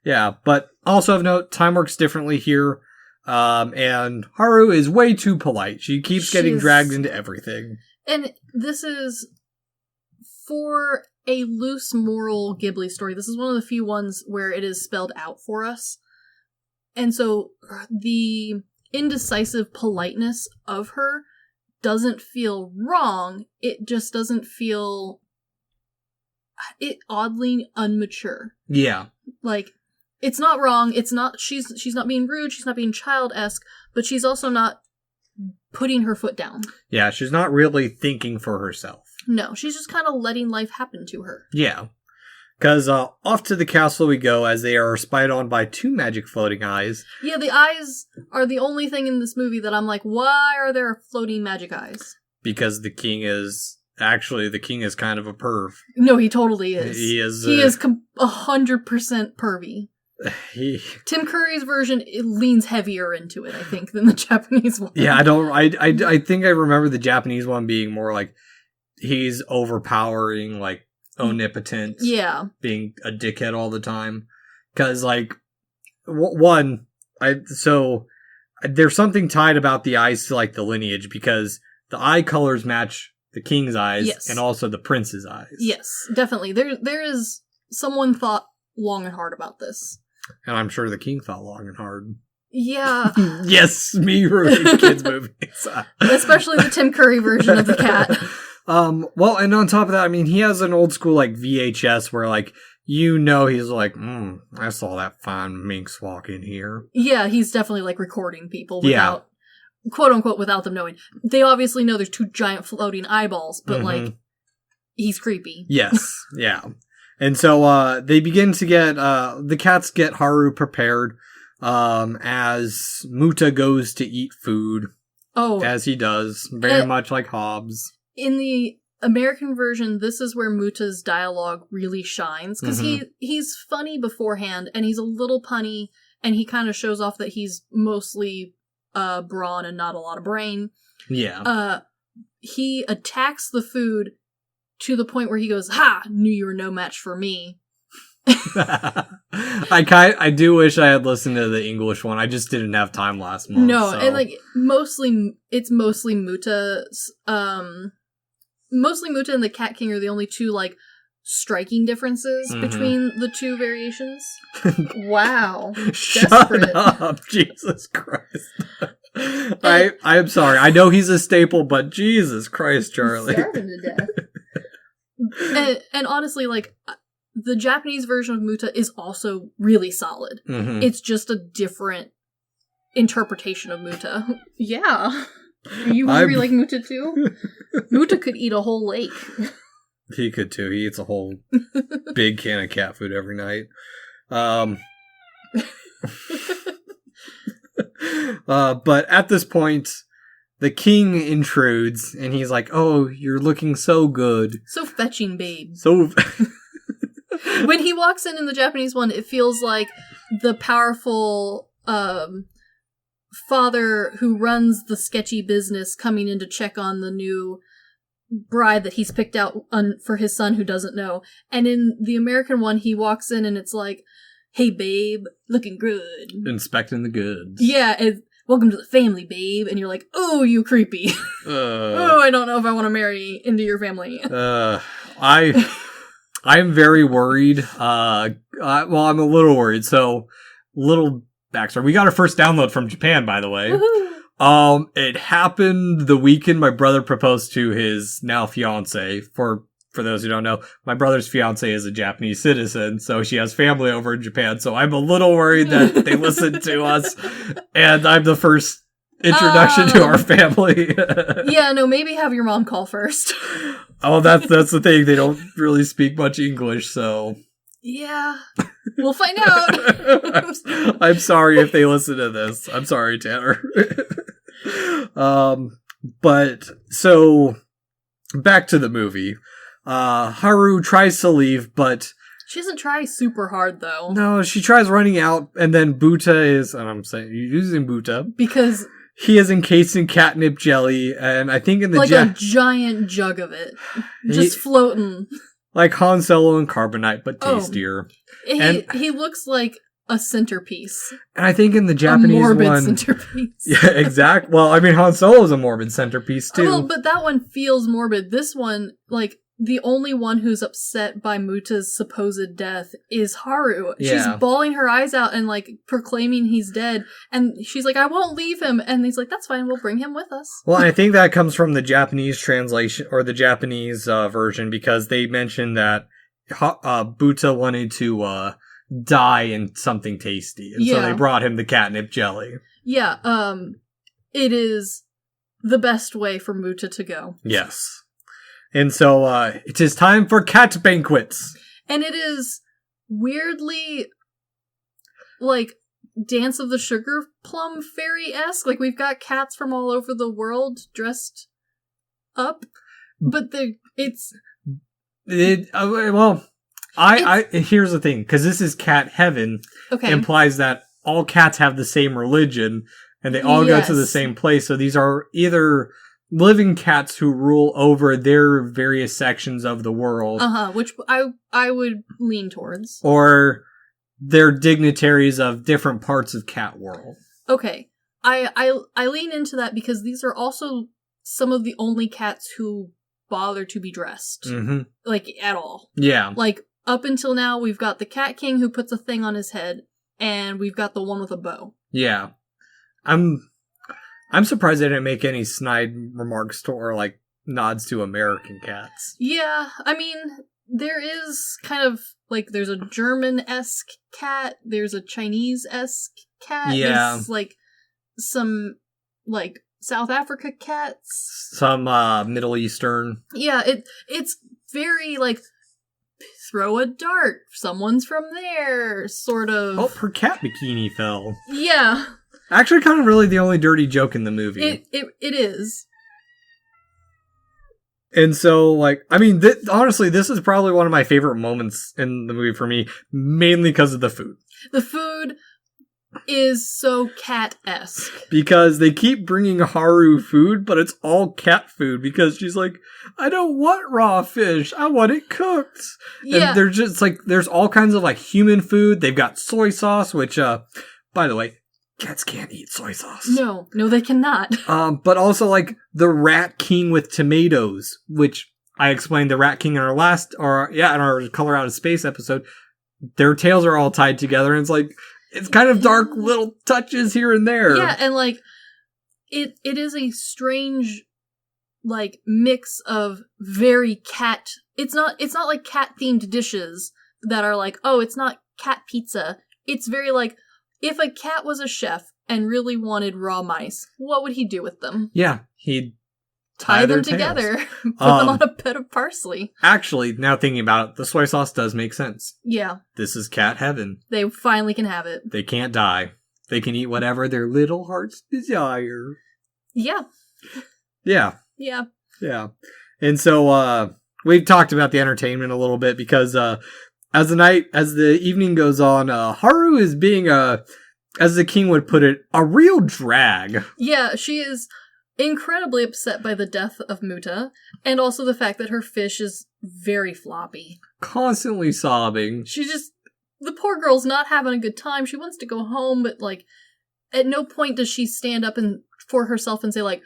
Yeah, but also of note, time works differently here. And Haru is way too polite. She keeps getting dragged into everything. And this is, for a loose moral Ghibli story, this is one of the few ones where it is spelled out for us. And so the indecisive politeness of her doesn't feel wrong. It just doesn't feel oddly unmature. Yeah. Like, it's not wrong. It's not, she's not being rude. She's not being child-esque, but she's also not putting her foot down. Yeah, she's not really thinking for herself. No, she's just kind of letting life happen to her. Yeah. Because off to the castle we go as they are spied on by two magic floating eyes. Yeah, the eyes are the only thing in this movie that I'm like, why are there floating magic eyes? Because the king is kind of a perv. No, he totally is. He is 100% pervy. Tim Curry's version, it leans heavier into it, I think, than the Japanese one. Yeah, I think I remember the Japanese one being more like he's overpowering, like omnipotent. Yeah. Being a dickhead all the time. Because, like, so there's something tied about the eyes to, like, the lineage, because the eye colors match the king's eyes and also the prince's eyes. Yes, definitely. There is someone thought long and hard about this. And I'm sure the king thought long and hard. Yeah. Yes, me ruining kids' movies. Especially the Tim Curry version of the cat. Well, and on top of that, I mean, he has an old school, like, VHS where, like, he's like, I saw that fine minx walk in here. Yeah, he's definitely, like, recording people without, quote unquote, without them knowing. They obviously know there's two giant floating eyeballs, but, like, he's creepy. Yes, yeah. And so, they begin to get, the cats get Haru prepared, as Muta goes to eat food. Oh. As he does, very much like Hobbs. in the American version, this is where Muta's dialogue really shines, because he's funny beforehand, and he's a little punny, and he kind of shows off that he's mostly brawn and not a lot of brain. Yeah. He attacks the food to the point where he goes, "Ha! Knew you were no match for me." I do wish I had listened to the English one. I just didn't have time last month. No, so. and it's mostly Muta's. Mostly Muta and the Cat King are the only two striking differences between the two variations. Wow. Shut up, Jesus Christ. I'm sorry. I know he's a staple, but Jesus Christ, Charlie. Starving to death. and honestly, the Japanese version of Muta is also really solid. It's just a different interpretation of Muta. Yeah. Are you hungry like Muta too? Muta could eat a whole lake. He could too. He eats a whole big can of cat food every night. But at this point, the king intrudes, and he's like, "Oh, you're looking so good. So fetching, babe." So... When he walks in the Japanese one, it feels like the powerful father who runs the sketchy business coming in to check on the new bride that he's picked out for his son who doesn't know. And in the American one, he walks in and it's like, "Hey, babe, looking good." Inspecting the goods. Yeah, "Welcome to the family, babe." And you're like, "Oh, you creepy." Oh, I don't know if I want to marry into your family. I'm very worried. I'm a little worried. So, little backstory. We got our first download from Japan, by the way. Woohoo! It happened the weekend my brother proposed to his now fiance. For those who don't know, my brother's fiance is a Japanese citizen, so she has family over in Japan. So I'm a little worried that they listen to us, and I'm the first introduction to our family. Yeah, no, maybe have your mom call first. Oh, that's the thing. They don't really speak much English, so... Yeah. We'll find out. I'm sorry if they listen to this. I'm sorry, Tanner. But, so, back to the movie. Haru tries to leave, but... She doesn't try super hard, though. No, she tries running out, and then Buta is... And I'm saying, you're using Buta. Because... He is encased in catnip jelly, and I think in the... a giant jug of it. Just floating. Like Han Solo and Carbonite, but tastier. He looks like a centerpiece. And I think in the Japanese one... A morbid centerpiece. Yeah, exactly. Well, I mean, Han Solo's a morbid centerpiece, too. Well, but that one feels morbid. This one, the only one who's upset by Muta's supposed death is Haru. Yeah. She's bawling her eyes out and, proclaiming he's dead. And she's like, "I won't leave him." And he's like, "That's fine, we'll bring him with us." Well, I think that comes from the Japanese translation, or the Japanese version, because they mentioned that Buta wanted to die in something tasty. And so they brought him the catnip jelly. Yeah, it is the best way for Muta to go. Yes. And so, it is time for cat banquets. And it is weirdly, Dance of the Sugar Plum Fairy-esque. We've got cats from all over the world dressed up. But here's the thing, because this is cat heaven. Okay. Implies that all cats have the same religion, and they all go to the same place. So these are either... living cats who rule over their various sections of the world. Which I would lean towards. Or they're dignitaries of different parts of cat world. Okay. I lean into that because these are also some of the only cats who bother to be dressed. Mm-hmm. At all. Yeah. Up until now, we've got the Cat King who puts a thing on his head, and we've got the one with a bow. Yeah. I'm surprised they didn't make any snide remarks to, or nods to American cats. Yeah, I mean, there is kind of, there's a German-esque cat, there's a Chinese-esque cat, there's, some, South Africa cats. Some, Middle Eastern. Yeah, it's very, throw a dart, someone's from there, sort of. Oh, her cat bikini fell. Yeah. Actually, kind of really the only dirty joke in the movie. It is. And so, like, I mean, honestly, this is probably one of my favorite moments in the movie for me, mainly because of the food. The food is so cat-esque. Because they keep bringing Haru food, but it's all cat food, because she's like, I don't want raw fish, I want it cooked. Yeah. And they're just, like, there's all kinds of, like, human food. They've got soy sauce, which, by the way, cats can't eat soy sauce. No, they cannot. But also, like, the Rat King with tomatoes, which I explained the Rat King in our Color Out of Space episode. Their tails are all tied together, and it's like, it's kind of dark little touches here and there. Yeah, and, like, it is a strange, like, mix of very cat... It's not like cat-themed dishes that are like, oh, it's not cat pizza. It's very, like, if a cat was a chef and really wanted raw mice, what would he do with them? Yeah, he'd tie them together, put them on a bed of parsley. Actually, now thinking about it, the soy sauce does make sense. Yeah. This is cat heaven. They finally can have it. They can't die. They can eat whatever their little hearts desire. Yeah. Yeah. Yeah. Yeah. And so, we've talked about the entertainment a little bit because, as the evening goes on, Haru is being as the king would put it, a real drag. Yeah, she is incredibly upset by the death of Muta, and also the fact that her fish is very floppy. Constantly sobbing. The poor girl's not having a good time. She wants to go home, but, like, at no point does she stand up for herself and say, like,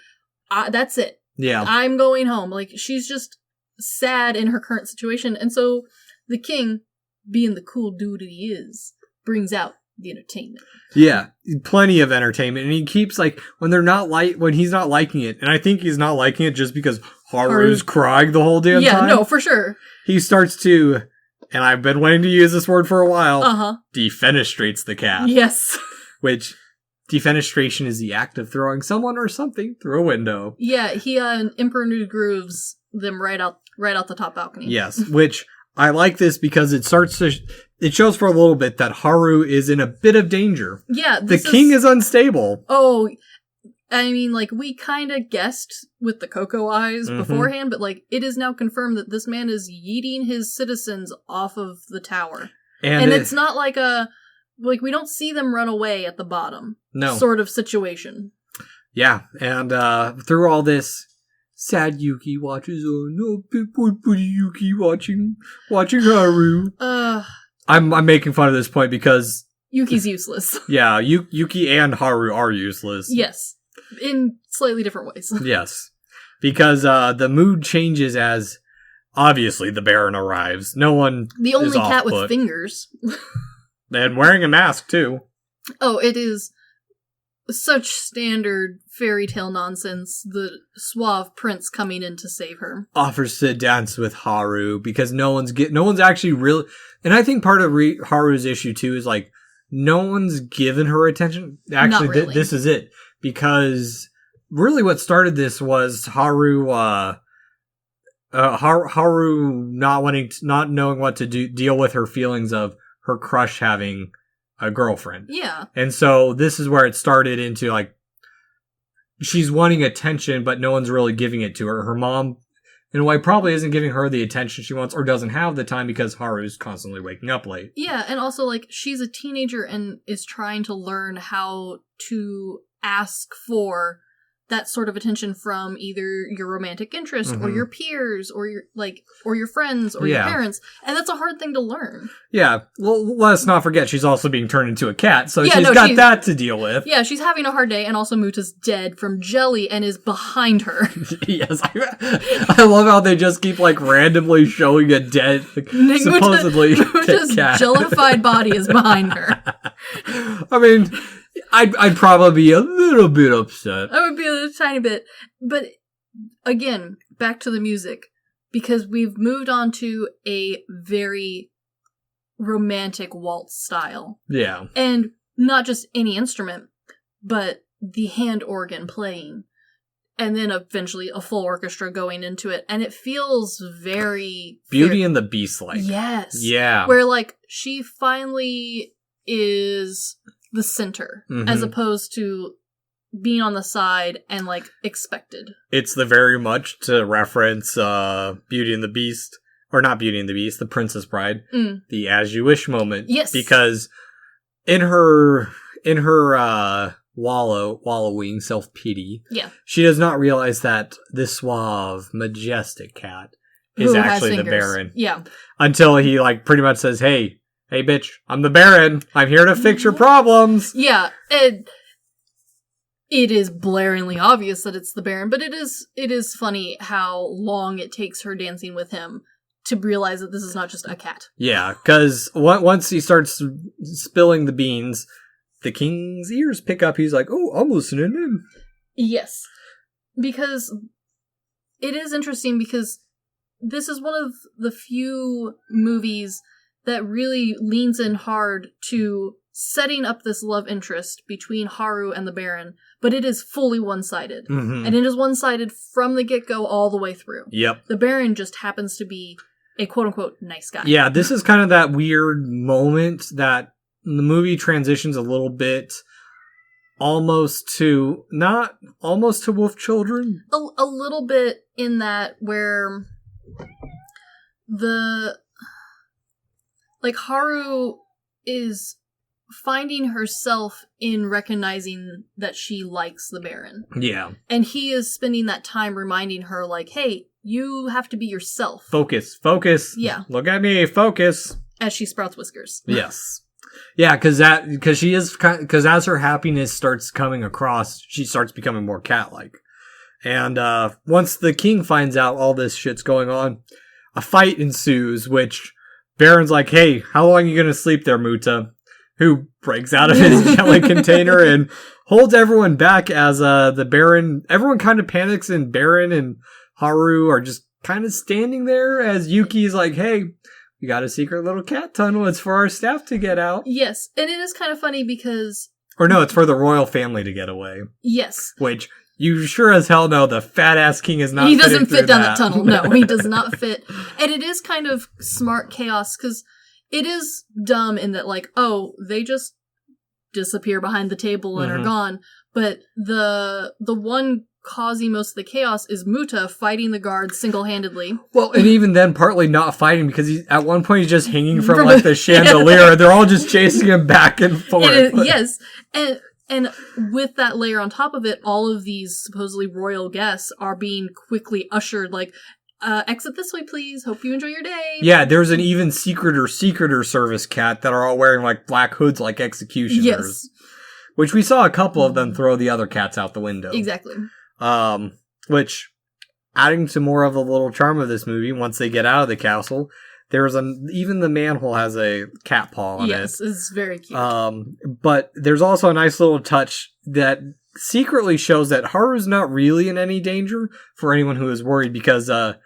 that's it. Yeah. I'm going home. Like, she's just sad in her current situation, and so the king, being the cool dude he is, brings out the entertainment. Yeah, plenty of entertainment, and he keeps, like, when he's not liking it, and I think he's not liking it just because Haru's crying the whole damn time. Yeah, no, for sure. He starts to, and I've been wanting to use this word for a while, defenestrates the cat. Yes. Which, defenestration is the act of throwing someone or something through a window. Yeah, he Emperor New Grooves them right out the top balcony. Yes, which I like this because it shows for a little bit that Haru is in a bit of danger. Yeah. The king is unstable. Oh, I mean, like, we kind of guessed with the Coco eyes beforehand, but, like, it is now confirmed that this man is yeeting his citizens off of the tower. And it's not like we don't see them run away at the bottom. No. Sort of situation. Yeah, and through all this, sad Yuki watches, oh no, big boy pretty Yuki watching Haru. I'm making fun of this point because Yuki's useless. Yeah, Yuki and Haru are useless. Yes. In slightly different ways. Yes. Because the mood changes as, obviously, the Baron arrives. No one The only cat with fingers. And wearing a mask, too. Oh, it is such standard fairy tale nonsense. The suave prince coming in to save her. Offers to dance with Haru because no one's actually really... And I think part of Haru's issue, too, is, like, no one's given her attention. Actually, really. This is it. Because really what started this was Haru not knowing what to deal with her feelings of her crush having a girlfriend. Yeah. And so this is where it started into, like, she's wanting attention, but no one's really giving it to her. Her mom, in a way, probably isn't giving her the attention she wants or doesn't have the time because Haru's constantly waking up late. Yeah, and also, like, she's a teenager and is trying to learn how to ask for that sort of attention from either your romantic interest or your peers or your friends or your parents, and that's a hard thing to learn. Yeah, well, let's not forget she's also being turned into a cat, so she's got that to deal with. Yeah, she's having a hard day, and also Muta's dead from jelly and is behind her. Yes, I love how they just keep, like, randomly showing a dead, like, supposedly Muta's cat. jellified body is behind her. I mean, I'd probably be a little bit upset. I would be a tiny bit. But again, back to the music. Because we've moved on to a very romantic waltz style. Yeah. And not just any instrument, but the hand organ playing. And then eventually a full orchestra going into it. And it feels very... Beauty and the Beast-like. Yes. Yeah. Where, like, she finally is... the center, as opposed to being on the side and, like, expected. It's the very much to reference Beauty and the Beast, or not Beauty and the Beast, The Princess Bride, the As You Wish moment. Yes. Because in her wallowing self-pity, she does not realize that this suave, majestic cat is actually the Baron. Yeah. Until he, like, pretty much says, hey bitch, I'm the Baron. I'm here to fix your problems. Yeah, and it is blaringly obvious that it's the Baron, but it is funny how long it takes her dancing with him to realize that this is not just a cat. Yeah, because once he starts spilling the beans, the king's ears pick up. He's like, oh, I'm listening in. Yes, because it is interesting because this is one of the few movies that really leans in hard to setting up this love interest between Haru and the Baron, but it is fully one-sided. And it is one-sided from the get-go all the way through. Yep. The Baron just happens to be a quote-unquote nice guy. Yeah, this is kind of that weird moment that the movie transitions a little bit almost to Wolf Children. A little bit in that where Haru is finding herself in recognizing that she likes the Baron. Yeah. And he is spending that time reminding her, like, hey, you have to be yourself. Focus. Yeah. Look at me, focus. As she sprouts whiskers. Yes. Yeah, because as her happiness starts coming across, she starts becoming more cat-like. And once the king finds out all this shit's going on, a fight ensues, which Baron's like, hey, how long are you going to sleep there, Muta? Who breaks out of his jelly container and holds everyone back as the Baron... Everyone kind of panics, and Baron and Haru are just kind of standing there as Yuki's like, hey, we got a secret little cat tunnel. It's for our staff to get out. Yes, and it is kind of funny because... Or no, it's for the royal family to get away. Yes. Which... You sure as hell know the fat-ass king is not. He doesn't fit down that tunnel. No, he does not fit. And it is kind of smart chaos, because it is dumb in that, like, oh, they just disappear behind the table and are gone. But the one causing most of the chaos is Muta fighting the guards single-handedly. Well, and even then, partly not fighting, because at one point he's just hanging from like, the chandelier. They're all just chasing him back and forth. Yes. And with that layer on top of it, all of these supposedly royal guests are being quickly ushered, like, exit this way, please. Hope you enjoy your day. Yeah, there's an even secreter service cat that are all wearing, like, black hoods like executioners. Yes. Which we saw a couple of them throw the other cats out the window. Exactly. Which, adding to more of the little charm of this movie, once they get out of the castle... even the manhole has a cat paw on it. Yes, it's very cute. But there's also a nice little touch that secretly shows that Haru's not really in any danger for anyone who is worried, because the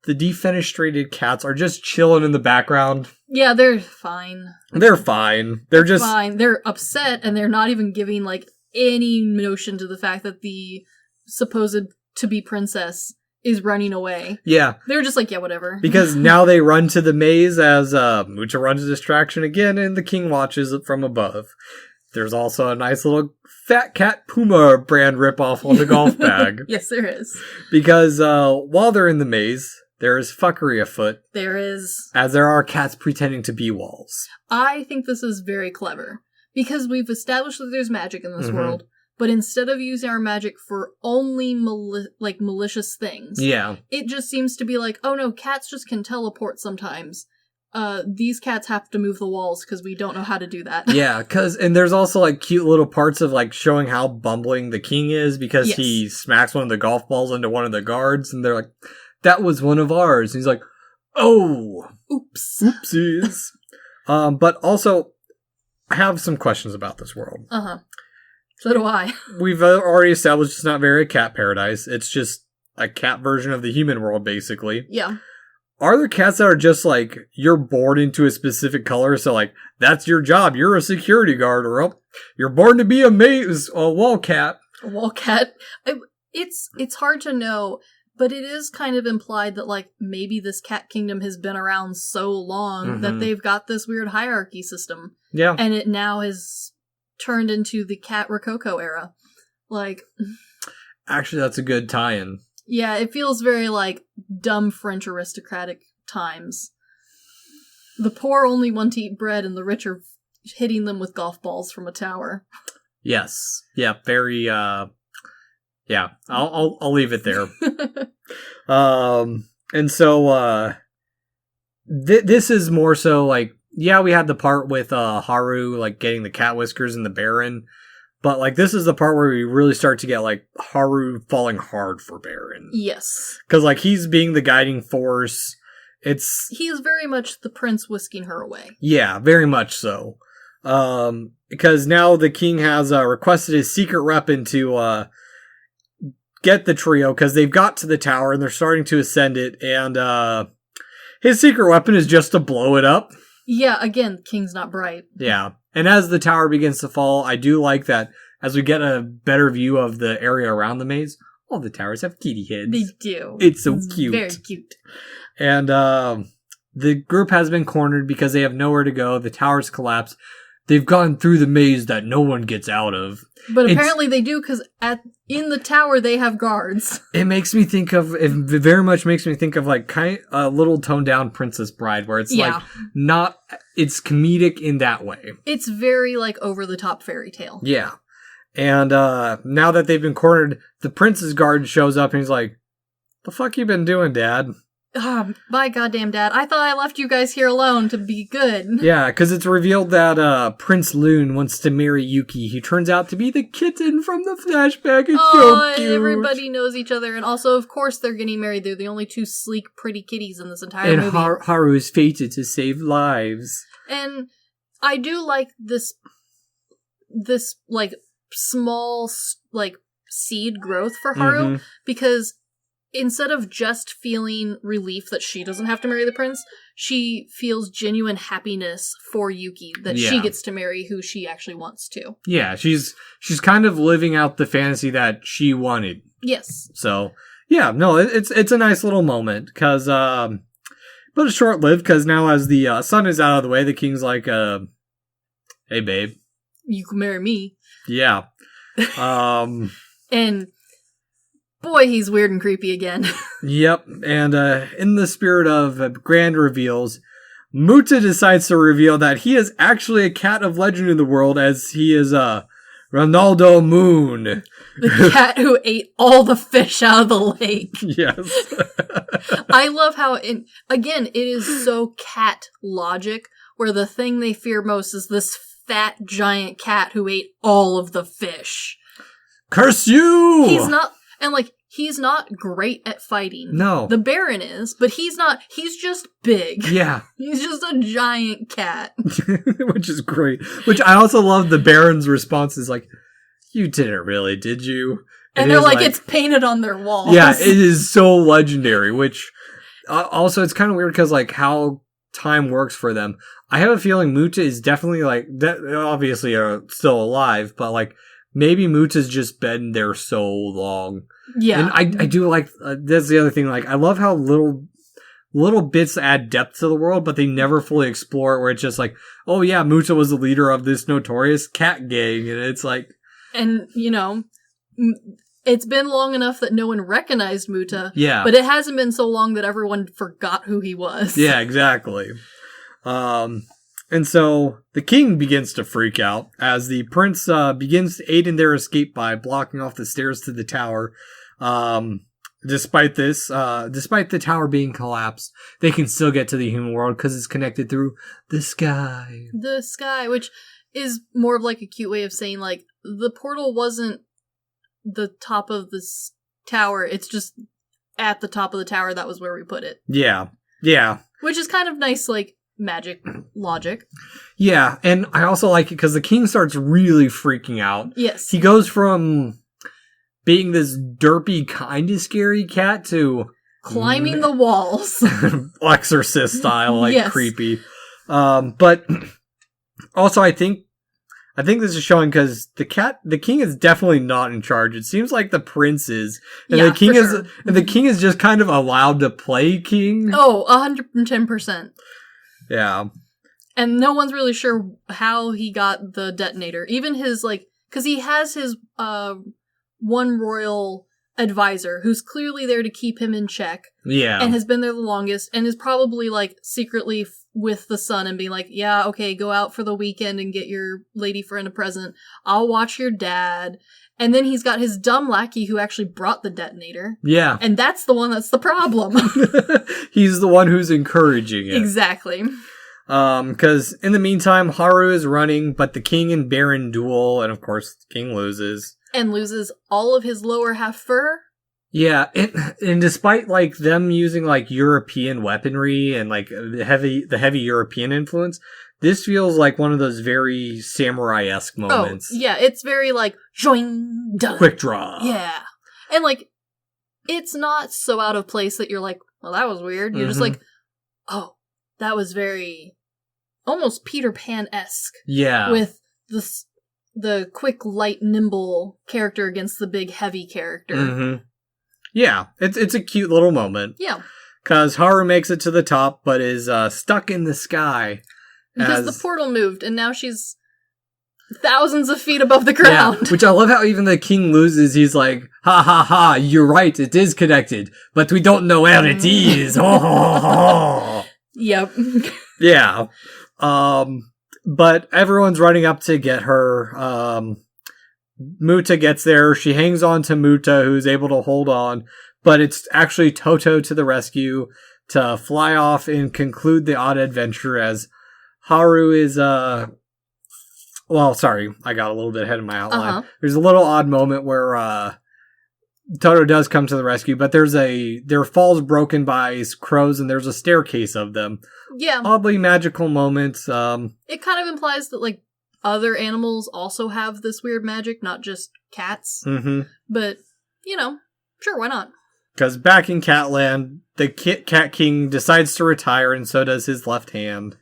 defenestrated cats are just chilling in the background. Yeah, they're fine. They're fine. They're just fine. They're upset, and they're not even giving, like, any notion to the fact that the supposed to-be princess is running away. Yeah. They're just like, yeah, whatever. Because now they run to the maze as Muta runs a distraction again, and the king watches it from above. There's also a nice little Fat Cat Puma brand ripoff on the golf bag. Yes, there is. Because while they're in the maze, there is fuckery afoot. There is. As there are cats pretending to be walls. I think this is very clever. Because we've established that there's magic in this world. But instead of using our magic for only malicious things, it just seems to be like, oh no, cats just can teleport sometimes. These cats have to move the walls because we don't know how to do that. Yeah, and there's also like cute little parts of like showing how bumbling the king is, because he smacks one of the golf balls into one of the guards, and they're like, that was one of ours. And he's like, oh, oops, oopsies. But also, I have some questions about this world. So do I. We've already established it's not very a cat paradise. It's just a cat version of the human world, basically. Yeah. Are there cats that are just like, you're born into a specific color, so like, that's your job, you're a security guard, or you're born to be a wall cat? A wall cat? It's hard to know, but it is kind of implied that like, maybe this cat kingdom has been around so long that they've got this weird hierarchy system. Yeah. And it now has turned into the Cat Rococo era. Like, actually, that's a good tie-in. Yeah, it feels very like dumb French aristocratic times. The poor only want to eat bread, and the rich are hitting them with golf balls from a tower. Yes. Yeah, very, yeah, I'll leave it there. And so, this is more so like, yeah, we had the part with, Haru, like, getting the cat whiskers and the Baron, but, like, this is the part where we really start to get, like, Haru falling hard for Baron. Yes. Because, like, he's being the guiding force. He is very much the prince whisking her away. Yeah, very much so. Because now the king has requested his secret weapon to get the trio, because they've got to the tower and they're starting to ascend it, and his secret weapon is just to blow it up. Yeah, again, king's not bright. Yeah, and as the tower begins to fall, I do like that as we get a better view of the area around the maze, all the towers have kitty heads. They do. It's so cute. Very cute. And the group has been cornered because they have nowhere to go. The towers collapse. They've gone through the maze that no one gets out of. But apparently they do, because in the tower they have guards. It makes me think of, it very much makes me think of like a little toned down Princess Bride, where it's like not, it's comedic in that way. It's very like over the top fairy tale. Yeah. And now that they've been cornered, the prince's guard shows up and he's like, "The fuck you been doing, Dad?" My goddamn dad. I thought I left you guys here alone to be good. Yeah, because it's revealed that Prince Loon wants to marry Yuki. He turns out to be the kitten from the flashback. It's so cute. Everybody knows each other. And also, of course, they're getting married. They're the only two sleek, pretty kitties in this entire movie. And Haru is fated to save lives. And I do like this like, small, like, seed growth for Haru, because instead of just feeling relief that she doesn't have to marry the prince, she feels genuine happiness for Yuki that she gets to marry who she actually wants to. Yeah, she's kind of living out the fantasy that she wanted. Yes. So, yeah, no, it's a nice little moment, because, but it's short-lived, because now as the sun is out of the way, the king's like, "Hey, babe. You can marry me." Yeah. And boy, he's weird and creepy again. Yep, and in the spirit of grand reveals, Muta decides to reveal that he is actually a cat of legend in the world, as he is Ronaldo Moon. The cat who ate all the fish out of the lake. Yes. I love how, it is so cat logic, where the thing they fear most is this fat giant cat who ate all of the fish. Curse you! He's not great at fighting. No. The Baron is, but he's just big. Yeah. He's just a giant cat. Which is great. Which I also love the Baron's response is like, "You didn't really, did you?" And they're like, it's painted on their walls. Yeah, it is so legendary, which also it's kind of weird because like how time works for them. I have a feeling Muta is definitely like, obviously still alive, but like maybe Muta's just been there so long. Yeah. And I do like, that's the other thing, like I love how little bits add depth to the world, but they never fully explore it, where it's just like, oh yeah, Muta was the leader of this notorious cat gang, and it's like... And, it's been long enough that no one recognized Muta. Yeah. But it hasn't been so long that everyone forgot who he was. Yeah, exactly. And so the king begins to freak out as the prince begins to aid in their escape by blocking off the stairs to the tower. Despite the tower being collapsed, they can still get to the human world because it's connected through the sky. The sky, which is more of like a cute way of saying like the portal wasn't the top of this tower, it's just at the top of the tower, that was where we put it. Yeah. Yeah. Which is kind of nice, like, magic logic. Yeah, and I also like it because the king starts really freaking out. Yes. He goes from being this derpy, kind of scary cat to... climbing the walls. Exorcist style, like, yes. Creepy. But also I think this is showing because the king is definitely not in charge. It seems like the prince is, and the king is just kind of allowed to play king. Oh, 110%. Yeah. And no one's really sure how he got the detonator. Even his, like, because he has his one royal advisor who's clearly there to keep him in check. Yeah. And has been there the longest and is probably like secretly with the son and being like, yeah, okay, go out for the weekend and get your lady friend a present. I'll watch your dad. And then he's got his dumb lackey who actually brought the detonator. Yeah. And that's the one that's the problem. He's the one who's encouraging it. Exactly. Because in the meantime, Haru is running, but the king and baron duel, and of course, the king loses. And loses all of his lower half fur. Yeah, and despite like them using like European weaponry and like the heavy European influence, this feels like one of those very samurai-esque moments. Oh, yeah, it's very like joing, done. Quick draw. Yeah. And like it's not so out of place that you're like, well, that was weird. You're just like, oh, that was very almost Peter Pan-esque. Yeah. With the quick, light, nimble character against the big, heavy character. Mm-hmm. Yeah, it's a cute little moment. Yeah. Because Haru makes it to the top, but is stuck in the sky. Because the portal moved, and now she's thousands of feet above the ground. Yeah, which I love how even the king loses. He's like, ha ha ha, you're right, it is connected, but we don't know where it is. Yep. Yeah. But everyone's running up to get her. Muta gets there. She hangs on to Muta, who's able to hold on. But it's actually Toto to the rescue to fly off and conclude the odd adventure as Haru is, well, sorry, I got a little bit ahead of my outline. There's a little odd moment where, Toto does come to the rescue, but there are falls broken by crows and there's a staircase of them. Yeah. Oddly magical moments. It kind of implies that, like, other animals also have this weird magic, not just cats. Mm-hmm. But, you know, sure, why not? Because back in Catland, the Cat King decides to retire, and so does his left hand.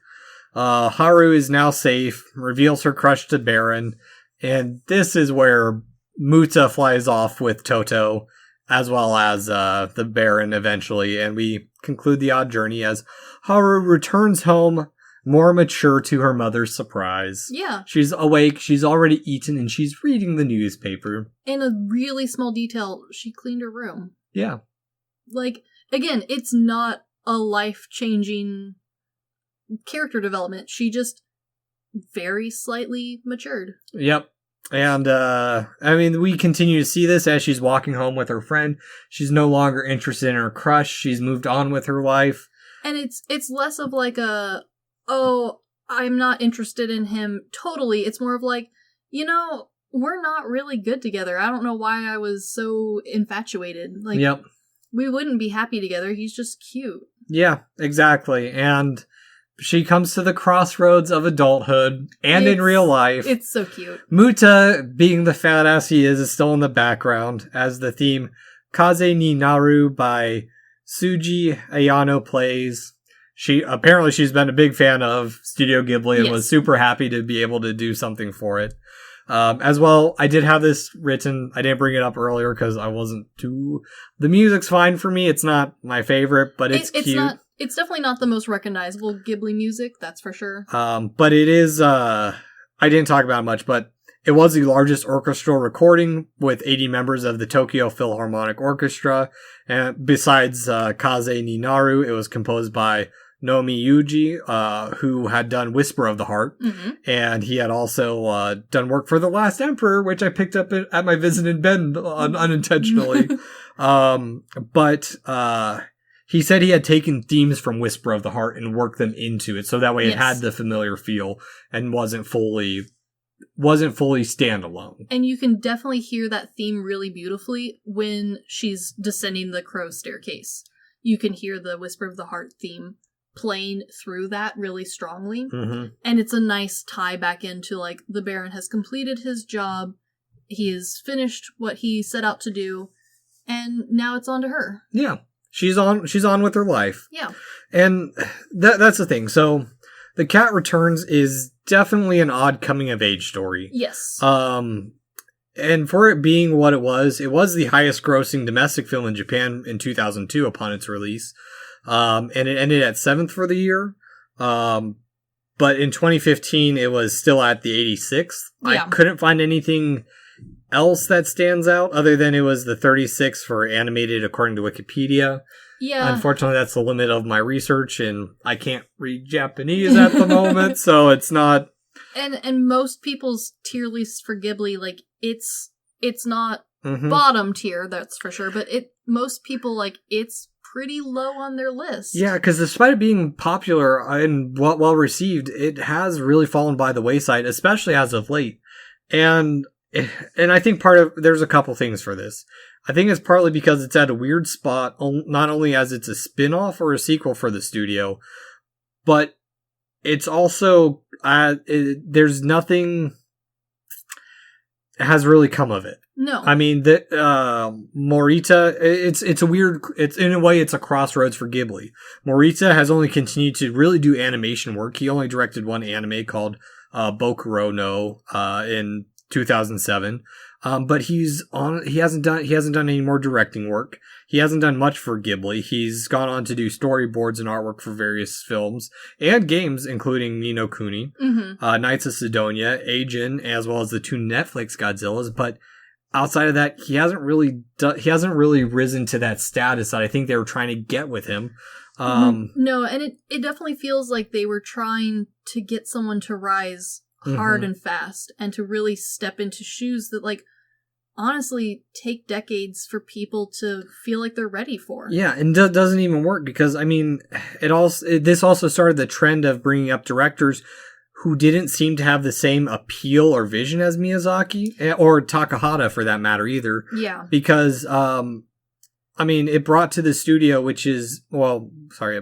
Haru is now safe, reveals her crush to Baron, and this is where Muta flies off with Toto, as well as the Baron eventually, and we conclude the odd journey as Haru returns home more mature to her mother's surprise. Yeah. She's awake, she's already eaten, and she's reading the newspaper. And a really small detail, she cleaned her room. Yeah. Like, again, it's not a life-changing character development. She just very slightly matured. Yep. And, I mean, we continue to see this as she's walking home with her friend. She's no longer interested in her crush. She's moved on with her life. And it's less of like oh, I'm not interested in him totally. It's more of like, you know, we're not really good together. I don't know why I was so infatuated. Like, yep. We wouldn't be happy together. He's just cute. Yeah, exactly. And she comes to the crossroads of adulthood and in real life. It's so cute. Muta, being the fat ass he is still in the background as the theme Kaze ni Naru by Suji Ayano plays. She's been a big fan of Studio Ghibli and was super happy to be able to do something for it. As well, I did have this written. I didn't bring it up earlier because I wasn't too... The music's fine for me. It's not my favorite, but it's cute. It's definitely not the most recognizable Ghibli music, that's for sure. But it is... I didn't talk about it much, but it was the largest orchestral recording with 80 members of the Tokyo Philharmonic Orchestra. And besides Kaze ni Naru, it was composed by Nomi Yuji, who had done Whisper of the Heart, and he had also done work for The Last Emperor, which I picked up at my visit in Bend unintentionally. But he said he had taken themes from Whisper of the Heart and worked them into it, so that way it had the familiar feel and wasn't fully standalone. And you can definitely hear that theme really beautifully when she's descending the crow staircase. You can hear the Whisper of the Heart theme playing through that really strongly. And it's a nice tie back into, like, the Baron has completed his job, he has finished what he set out to do, and now it's on to her. Yeah. She's on with her life. Yeah. And that's the thing. So The Cat Returns is definitely an odd coming of age story. Yes. And for it being what it was the highest grossing domestic film in Japan in 2002 upon its release. And it ended at 7th for the year. But in 2015, it was still at the 86th. Yeah. I couldn't find anything else that stands out other than it was the 36th for animated according to Wikipedia. Yeah. Unfortunately, that's the limit of my research, and I can't read Japanese at the moment, so it's not... And most people's tier lists for Ghibli, like, it's not bottom tier, that's for sure, but most people, like, it's pretty low on their list. Yeah, because despite it being popular and well received, it has really fallen by the wayside, especially as of late. And I think there's a couple things for this. I think it's partly because it's at a weird spot, not only as it's a spin-off or a sequel for the studio, but it's also, there's nothing has really come of it. No. I mean, Morita, it's a weird, in a way, it's a crossroads for Ghibli. Morita has only continued to really do animation work. He only directed one anime called Bokuro no in 2007. But he hasn't done any more directing work. He hasn't done much for Ghibli. He's gone on to do storyboards and artwork for various films and games, including Ni no Kuni, Knights of Sidonia, Ajin, as well as the 2 Netflix Godzillas. But outside of that, he hasn't really risen to that status that I think they were trying to get with him. No, and it definitely feels like they were trying to get someone to rise hard and fast and to really step into shoes that, like, honestly take decades for people to feel like they're ready for. Yeah, and doesn't even work because, I mean, this also started the trend of bringing up directors who didn't seem to have the same appeal or vision as Miyazaki or Takahata for that matter either. Yeah. Because, I mean, it brought to the studio, which is, well, sorry,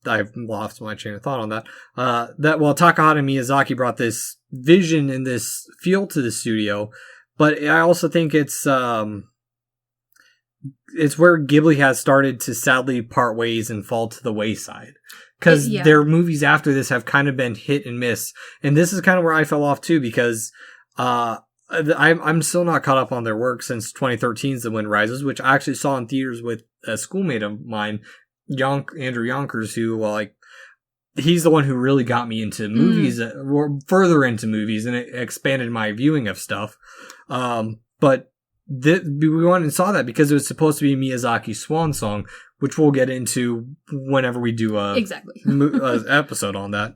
I've lost my chain of thought on that. Takahata and Miyazaki brought this vision and this feel to the studio, but I also think it's where Ghibli has started to sadly part ways and fall to the wayside. Because their movies after this have kind of been hit and miss, and this is kind of where I fell off too. Because I'm still not caught up on their work since 2013's The Wind Rises, which I actually saw in theaters with a schoolmate of mine, Andrew Yonkers, who he's the one who really got me into movies, or further into movies, and it expanded my viewing of stuff. But we went and saw that because it was supposed to be Miyazaki's swan song, which we'll get into whenever we do a episode on that.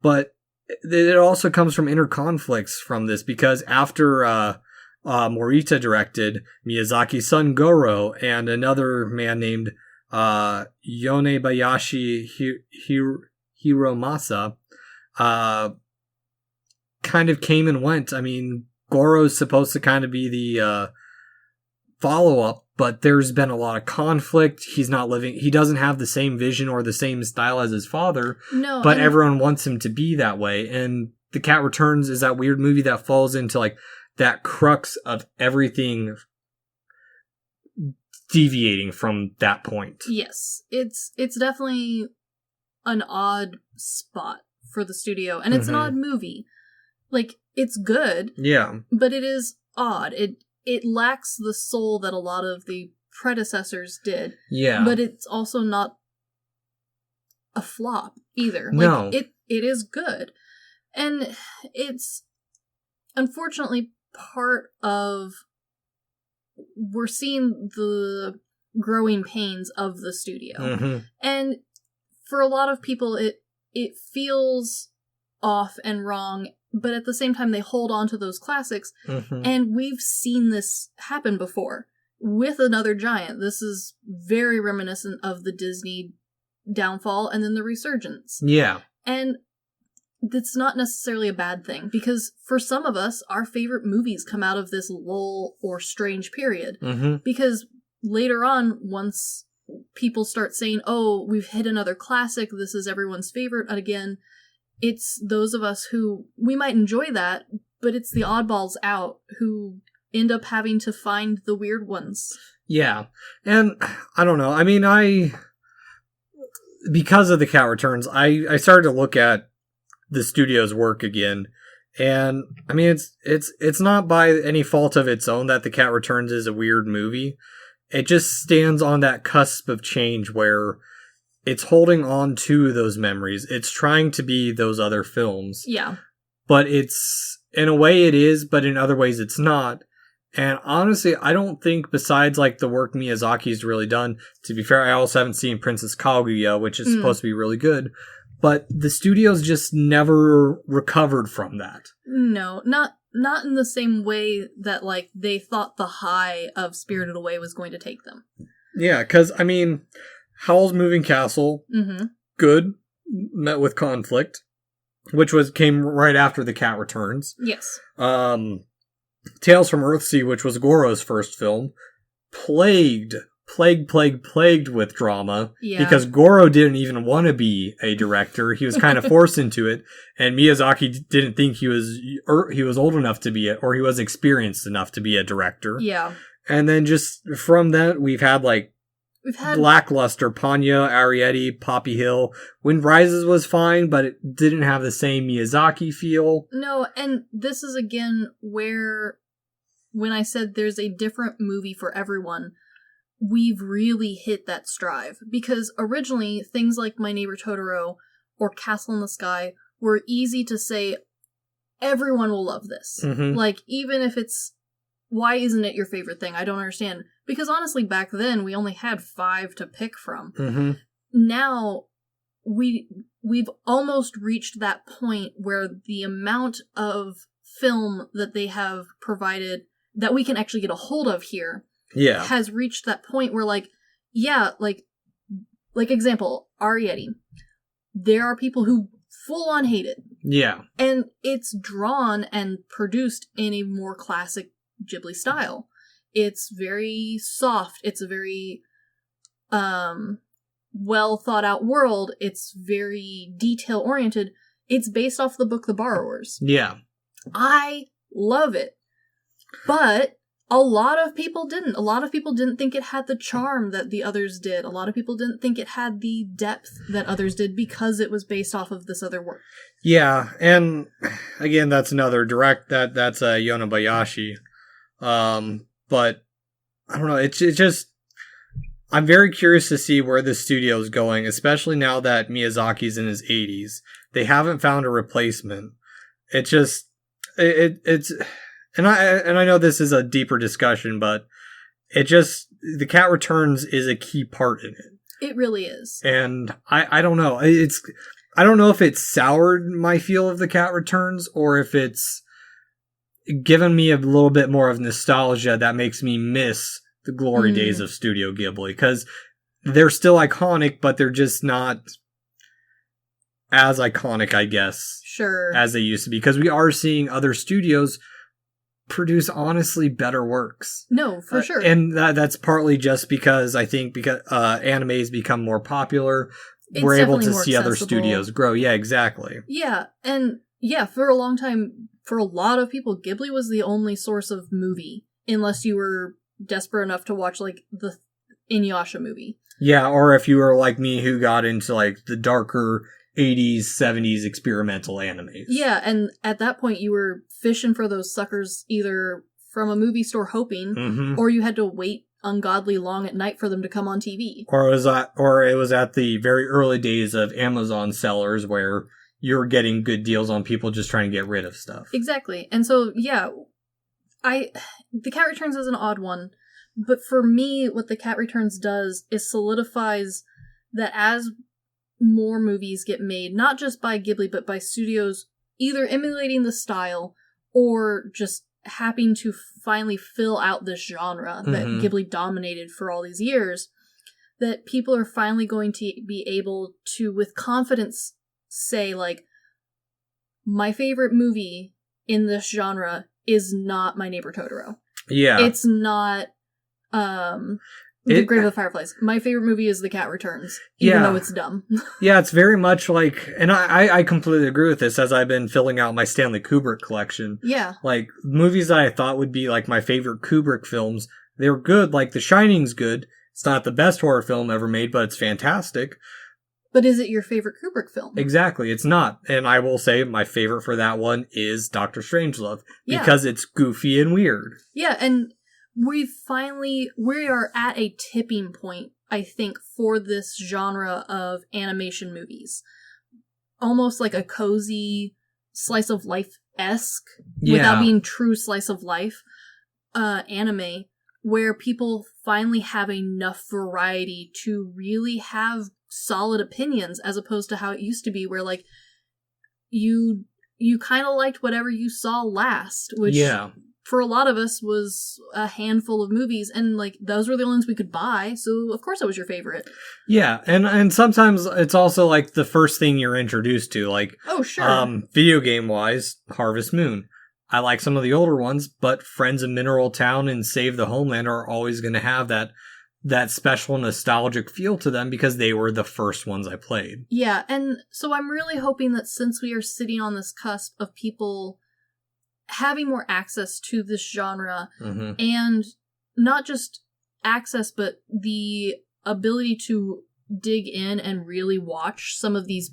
But it also comes from inner conflicts from this, because after Morita directed, Miyazaki's son Goro and another man named Yonebayashi Hiromasa kind of came and went. I mean, Goro's supposed to kind of be the follow-up, but there's been a lot of conflict. He doesn't have the same vision or the same style as his father. No, but everyone wants him to be that way. And The Cat Returns is that weird movie that falls into like that crux of everything deviating from that point. Yes, it's definitely an odd spot for the studio, and it's an odd movie. Like, it's good, yeah, but it is odd. It lacks the soul that a lot of the predecessors did. Yeah, but it's also not a flop either. No, it is good, and it's unfortunately part of, we're seeing the growing pains of the studio. And for a lot of people, it feels off and wrong, but at the same time, they hold on to those classics. And we've seen this happen before with another giant. This is very reminiscent of the Disney downfall and then the resurgence. Yeah. And that's not necessarily a bad thing, because for some of us, our favorite movies come out of this lull or strange period. Because later on, once people start saying, oh, we've hit another classic, this is everyone's favorite again, it's those of us who, we might enjoy that, but it's the oddballs out who end up having to find the weird ones. Yeah. And I don't know. I mean, because of The Cat Returns, I started to look at the studio's work again, and I mean, it's not by any fault of its own that The Cat Returns is a weird movie. It just stands on that cusp of change where it's holding on to those memories. It's trying to be those other films. Yeah. But it's, in a way it is, but in other ways it's not. And honestly, I don't think besides like the work Miyazaki's really done, to be fair, I also haven't seen Princess Kaguya, which is supposed to be really good, but the studio's just never recovered from that. No, not in the same way that like they thought the high of Spirited Away was going to take them. Yeah, because I mean, Howl's Moving Castle, good, met with conflict, which came right after The Cat Returns. Yes. Tales from Earthsea, which was Goro's first film, plagued with drama, because Goro didn't even want to be a director. He was kind of forced into it, and Miyazaki didn't think he was old enough to be or he was experienced enough to be a director. Yeah. And then just from that, we've had lackluster Ponyo, Arrietty, Poppy Hill. Wind Rises was fine, but it didn't have the same Miyazaki feel. No, and this is again where, when I said there's a different movie for everyone, we've really hit that strive. Because originally, things like My Neighbor Totoro or Castle in the Sky were easy to say, everyone will love this. Like, even if it's, why isn't it your favorite thing? I don't understand. Because honestly, back then, we only had 5 to pick from. Now, we've almost reached that point where the amount of film that they have provided that we can actually get a hold of here has reached that point where, like example, Arrietty. There are people who full on hate it. Yeah. And it's drawn and produced in a more classic Ghibli style. It's very soft. It's a very well thought out world. It's very detail oriented. It's based off the book The Borrowers. Yeah. I love it. But a lot of people didn't. A lot of people didn't think it had the charm that the others did. A lot of people didn't think it had the depth that others did because it was based off of this other work. Yeah, and again, that's another direct, that's Yonebayashi. But I don't know, it's just, I'm very curious to see where the studio is going, especially now that Miyazaki's in his 80s. They haven't found a replacement. It just, it's, and I know this is a deeper discussion, but it just, The Cat Returns is a key part in it. It really is. And I don't know. I don't know if it's soured my feel of The Cat Returns or if it's given me a little bit more of nostalgia that makes me miss the glory days of Studio Ghibli. Because they're still iconic, but they're just not as iconic, I guess. Sure. As they used to be. Because we are seeing other studios produce honestly better works. No, for sure. And that's partly just because I think because anime's become more popular, we're able to see other studios grow. Yeah, exactly. Yeah, and yeah, for a long time, for a lot of people, Ghibli was the only source of movie, unless you were desperate enough to watch like the Inuyasha movie. Yeah, or if you were like me who got into like the darker 80s, 70s experimental animes. Yeah, and at that point you were fishing for those suckers either from a movie store hoping, or you had to wait ungodly long at night for them to come on TV. Or it was at the very early days of Amazon sellers where you're getting good deals on people just trying to get rid of stuff. Exactly. And so, yeah, The Cat Returns is an odd one, but for me, what The Cat Returns does is solidifies that as more movies get made, not just by Ghibli, but by studios either emulating the style or just happening to finally fill out this genre that Ghibli dominated for all these years, that people are finally going to be able to, with confidence, say, like, my favorite movie in this genre is not My Neighbor Totoro. Yeah. It's not, The Grave of the Fireflies. My favorite movie is The Cat Returns, even though it's dumb. Yeah, it's very much like, and I completely agree with this as I've been filling out my Stanley Kubrick collection. Yeah. Like, movies that I thought would be like my favorite Kubrick films, they're good, like The Shining's good. It's not the best horror film ever made, but it's fantastic. But is it your favorite Kubrick film? Exactly, it's not. And I will say my favorite for that one is Dr. Strangelove, because it's goofy and weird. Yeah, and we are at a tipping point, I think, for this genre of animation movies. Almost like a cozy slice of life-esque, without being true slice of life. anime where people finally have enough variety to really have solid opinions, as opposed to how it used to be, where like you kind of liked whatever you saw last, which for a lot of us was a handful of movies, and like those were the only ones we could buy, so of course it was your favorite. Yeah, and sometimes it's also like the first thing you're introduced to, like video game wise, Harvest Moon. I like some of the older ones, but Friends of Mineral Town and Save the Homeland are always going to have that special nostalgic feel to them because they were the first ones I played. Yeah, and so I'm really hoping that since we are sitting on this cusp of people having more access to this genre, and not just access, but the ability to dig in and really watch some of these,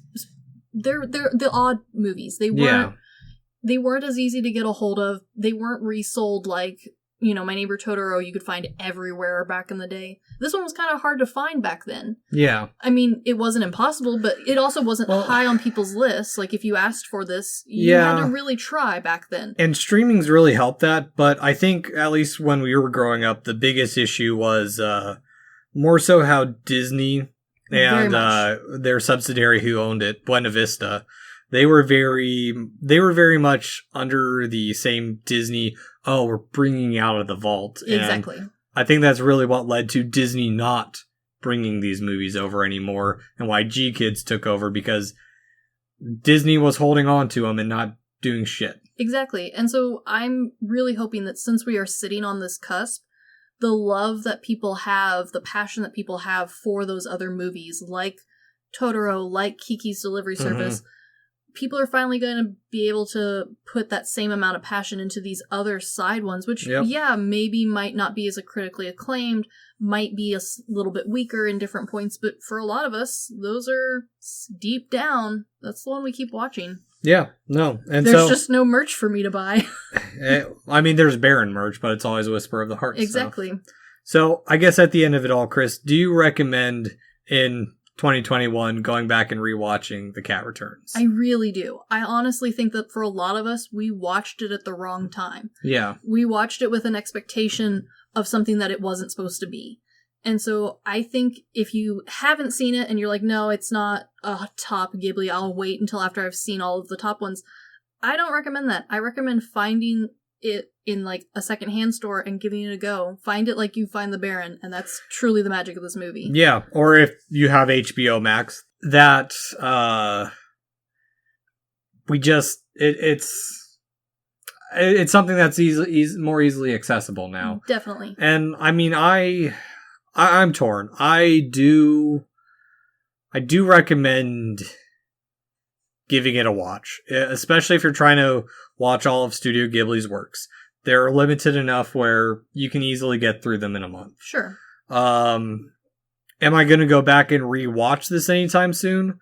they're the odd movies. They weren't as easy to get a hold of. They weren't resold like, My Neighbor Totoro you could find everywhere back in the day. This one was kind of hard to find back then. Yeah. I mean, it wasn't impossible, but it also wasn't high on people's lists. Like, if you asked for this, you had to really try back then. And streaming's really helped that, but I think, at least when we were growing up, the biggest issue was more so how Disney and their subsidiary who owned it, Buena Vista, they were very much under the same Disney, we're bringing out of the vault. Exactly. And I think that's really what led to Disney not bringing these movies over anymore, and why G-Kids took over, because Disney was holding on to them and not doing shit. Exactly. And so I'm really hoping that since we are sitting on this cusp, the love that people have, the passion that people have for those other movies, like Totoro, like Kiki's Delivery Service, people are finally going to be able to put that same amount of passion into these other side ones, which, maybe might not be as critically acclaimed, might be a little bit weaker in different points, but for a lot of us, those are deep down. That's the one we keep watching. Yeah, no. And there's just no merch for me to buy. I mean, there's Baron merch, but it's always Whisper of the Heart. Exactly. So I guess at the end of it all, Chris, do you recommend in 2021 going back and rewatching The Cat Returns? I really do. I honestly think that for a lot of us, we watched it at the wrong time. Yeah. We watched it with an expectation of something that it wasn't supposed to be. And so I think if you haven't seen it and you're like, no, it's not a top Ghibli, I'll wait until after I've seen all of the top ones, I don't recommend that. I recommend finding it in like a secondhand store and giving it a go. Find it like you find the Baron, and that's truly the magic of this movie. Yeah, or if you have HBO Max, that it's something that's more easily accessible now. Definitely. And I mean, I'm torn. I do recommend giving it a watch, especially if you're trying to watch all of Studio Ghibli's works. They're limited enough where you can easily get through them in a month. Sure. Am I going to go back and rewatch this anytime soon?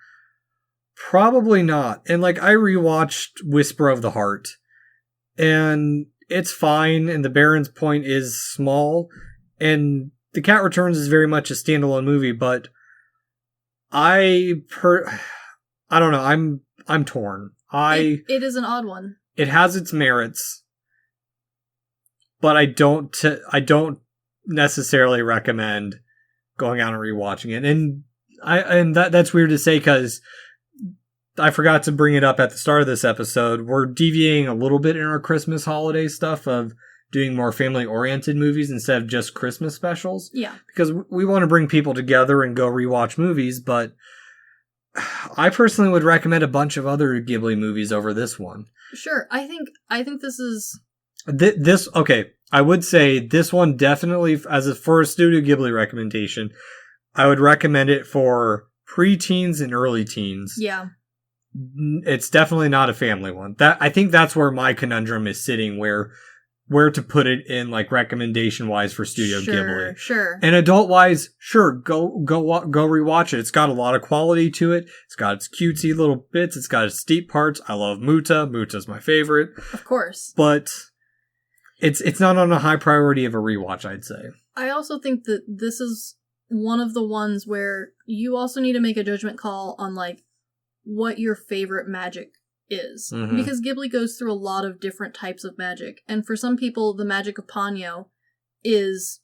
Probably not. And like, I rewatched Whisper of the Heart, and it's fine, and the Baron's point is small, and The Cat Returns is very much a standalone movie, but I don't know. I'm torn. It is an odd one. It has its merits, but I don't necessarily recommend going out and rewatching it. And that's weird to say, because I forgot to bring it up at the start of this episode. We're deviating a little bit in our Christmas holiday stuff of doing more family-oriented movies instead of just Christmas specials. Yeah. Because we want to bring people together and go rewatch movies, but I personally would recommend a bunch of other Ghibli movies over this one. Sure. I think this is... Okay, I would say this one definitely, for a Studio Ghibli recommendation, I would recommend it for preteens and early teens. Yeah. It's definitely not a family one. I think that's where my conundrum is sitting, where to put it in, like, recommendation wise for Studio Ghibli. Sure. And adult wise, sure, go rewatch it. It's got a lot of quality to it. It's got its cutesy little bits. It's got its deep parts. I love Muta. Muta's my favorite. Of course. But it's not on a high priority of a rewatch, I'd say. I also think that this is one of the ones where you also need to make a judgment call on, like, what your favorite magic is. Mhm. Because Ghibli goes through a lot of different types of magic. And for some people, the magic of Ponyo is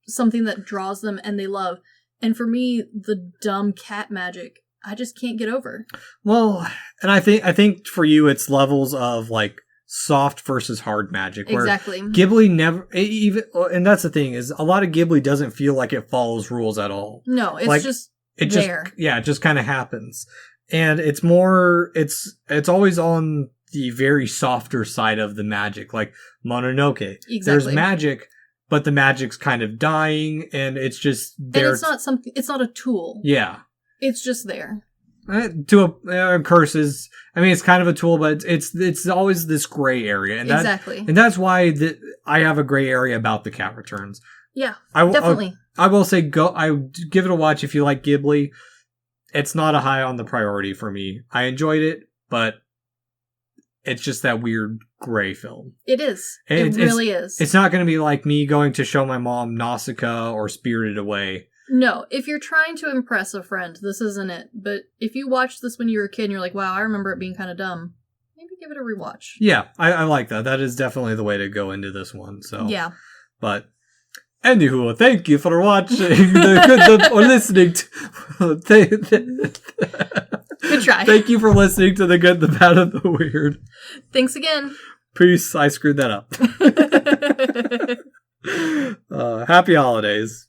something that draws them and they love. And for me, the dumb cat magic, I just can't get over. Well, and I think for you, it's levels of like soft versus hard magic. Where Exactly. Ghibli never even, and that's the thing is a lot of Ghibli doesn't feel like it follows rules at all. No, it's like, just it there. It just kind of happens, and it's more it's always on the very softer side of the magic, like Mononoke. Exactly. There's magic, but the magic's kind of dying, and it's just there. And it's not something. It's not a tool. Yeah. It's just there. Curses. I mean, it's kind of a tool, but it's always this gray area, and Exactly. and that's why I have a gray area about the Cat Returns. Yeah, definitely. I will say I give it a watch if you like Ghibli. It's not a high on the priority for me. I enjoyed it, but it's just that weird gray film. It is. It really is. It's not going to be like me going to show my mom Nausicaa or Spirited Away. No, if you're trying to impress a friend, this isn't it. But if you watched this when you were a kid and you're like, wow, I remember it being kind of dumb, maybe give it a rewatch. Yeah, I like that. That is definitely the way to go into this one. So yeah. But anywho, thank you for watching or listening to. Good try. Thank you for listening to The Good, the Bad, and the Weird. Thanks again. Peace. I screwed that up. Happy holidays.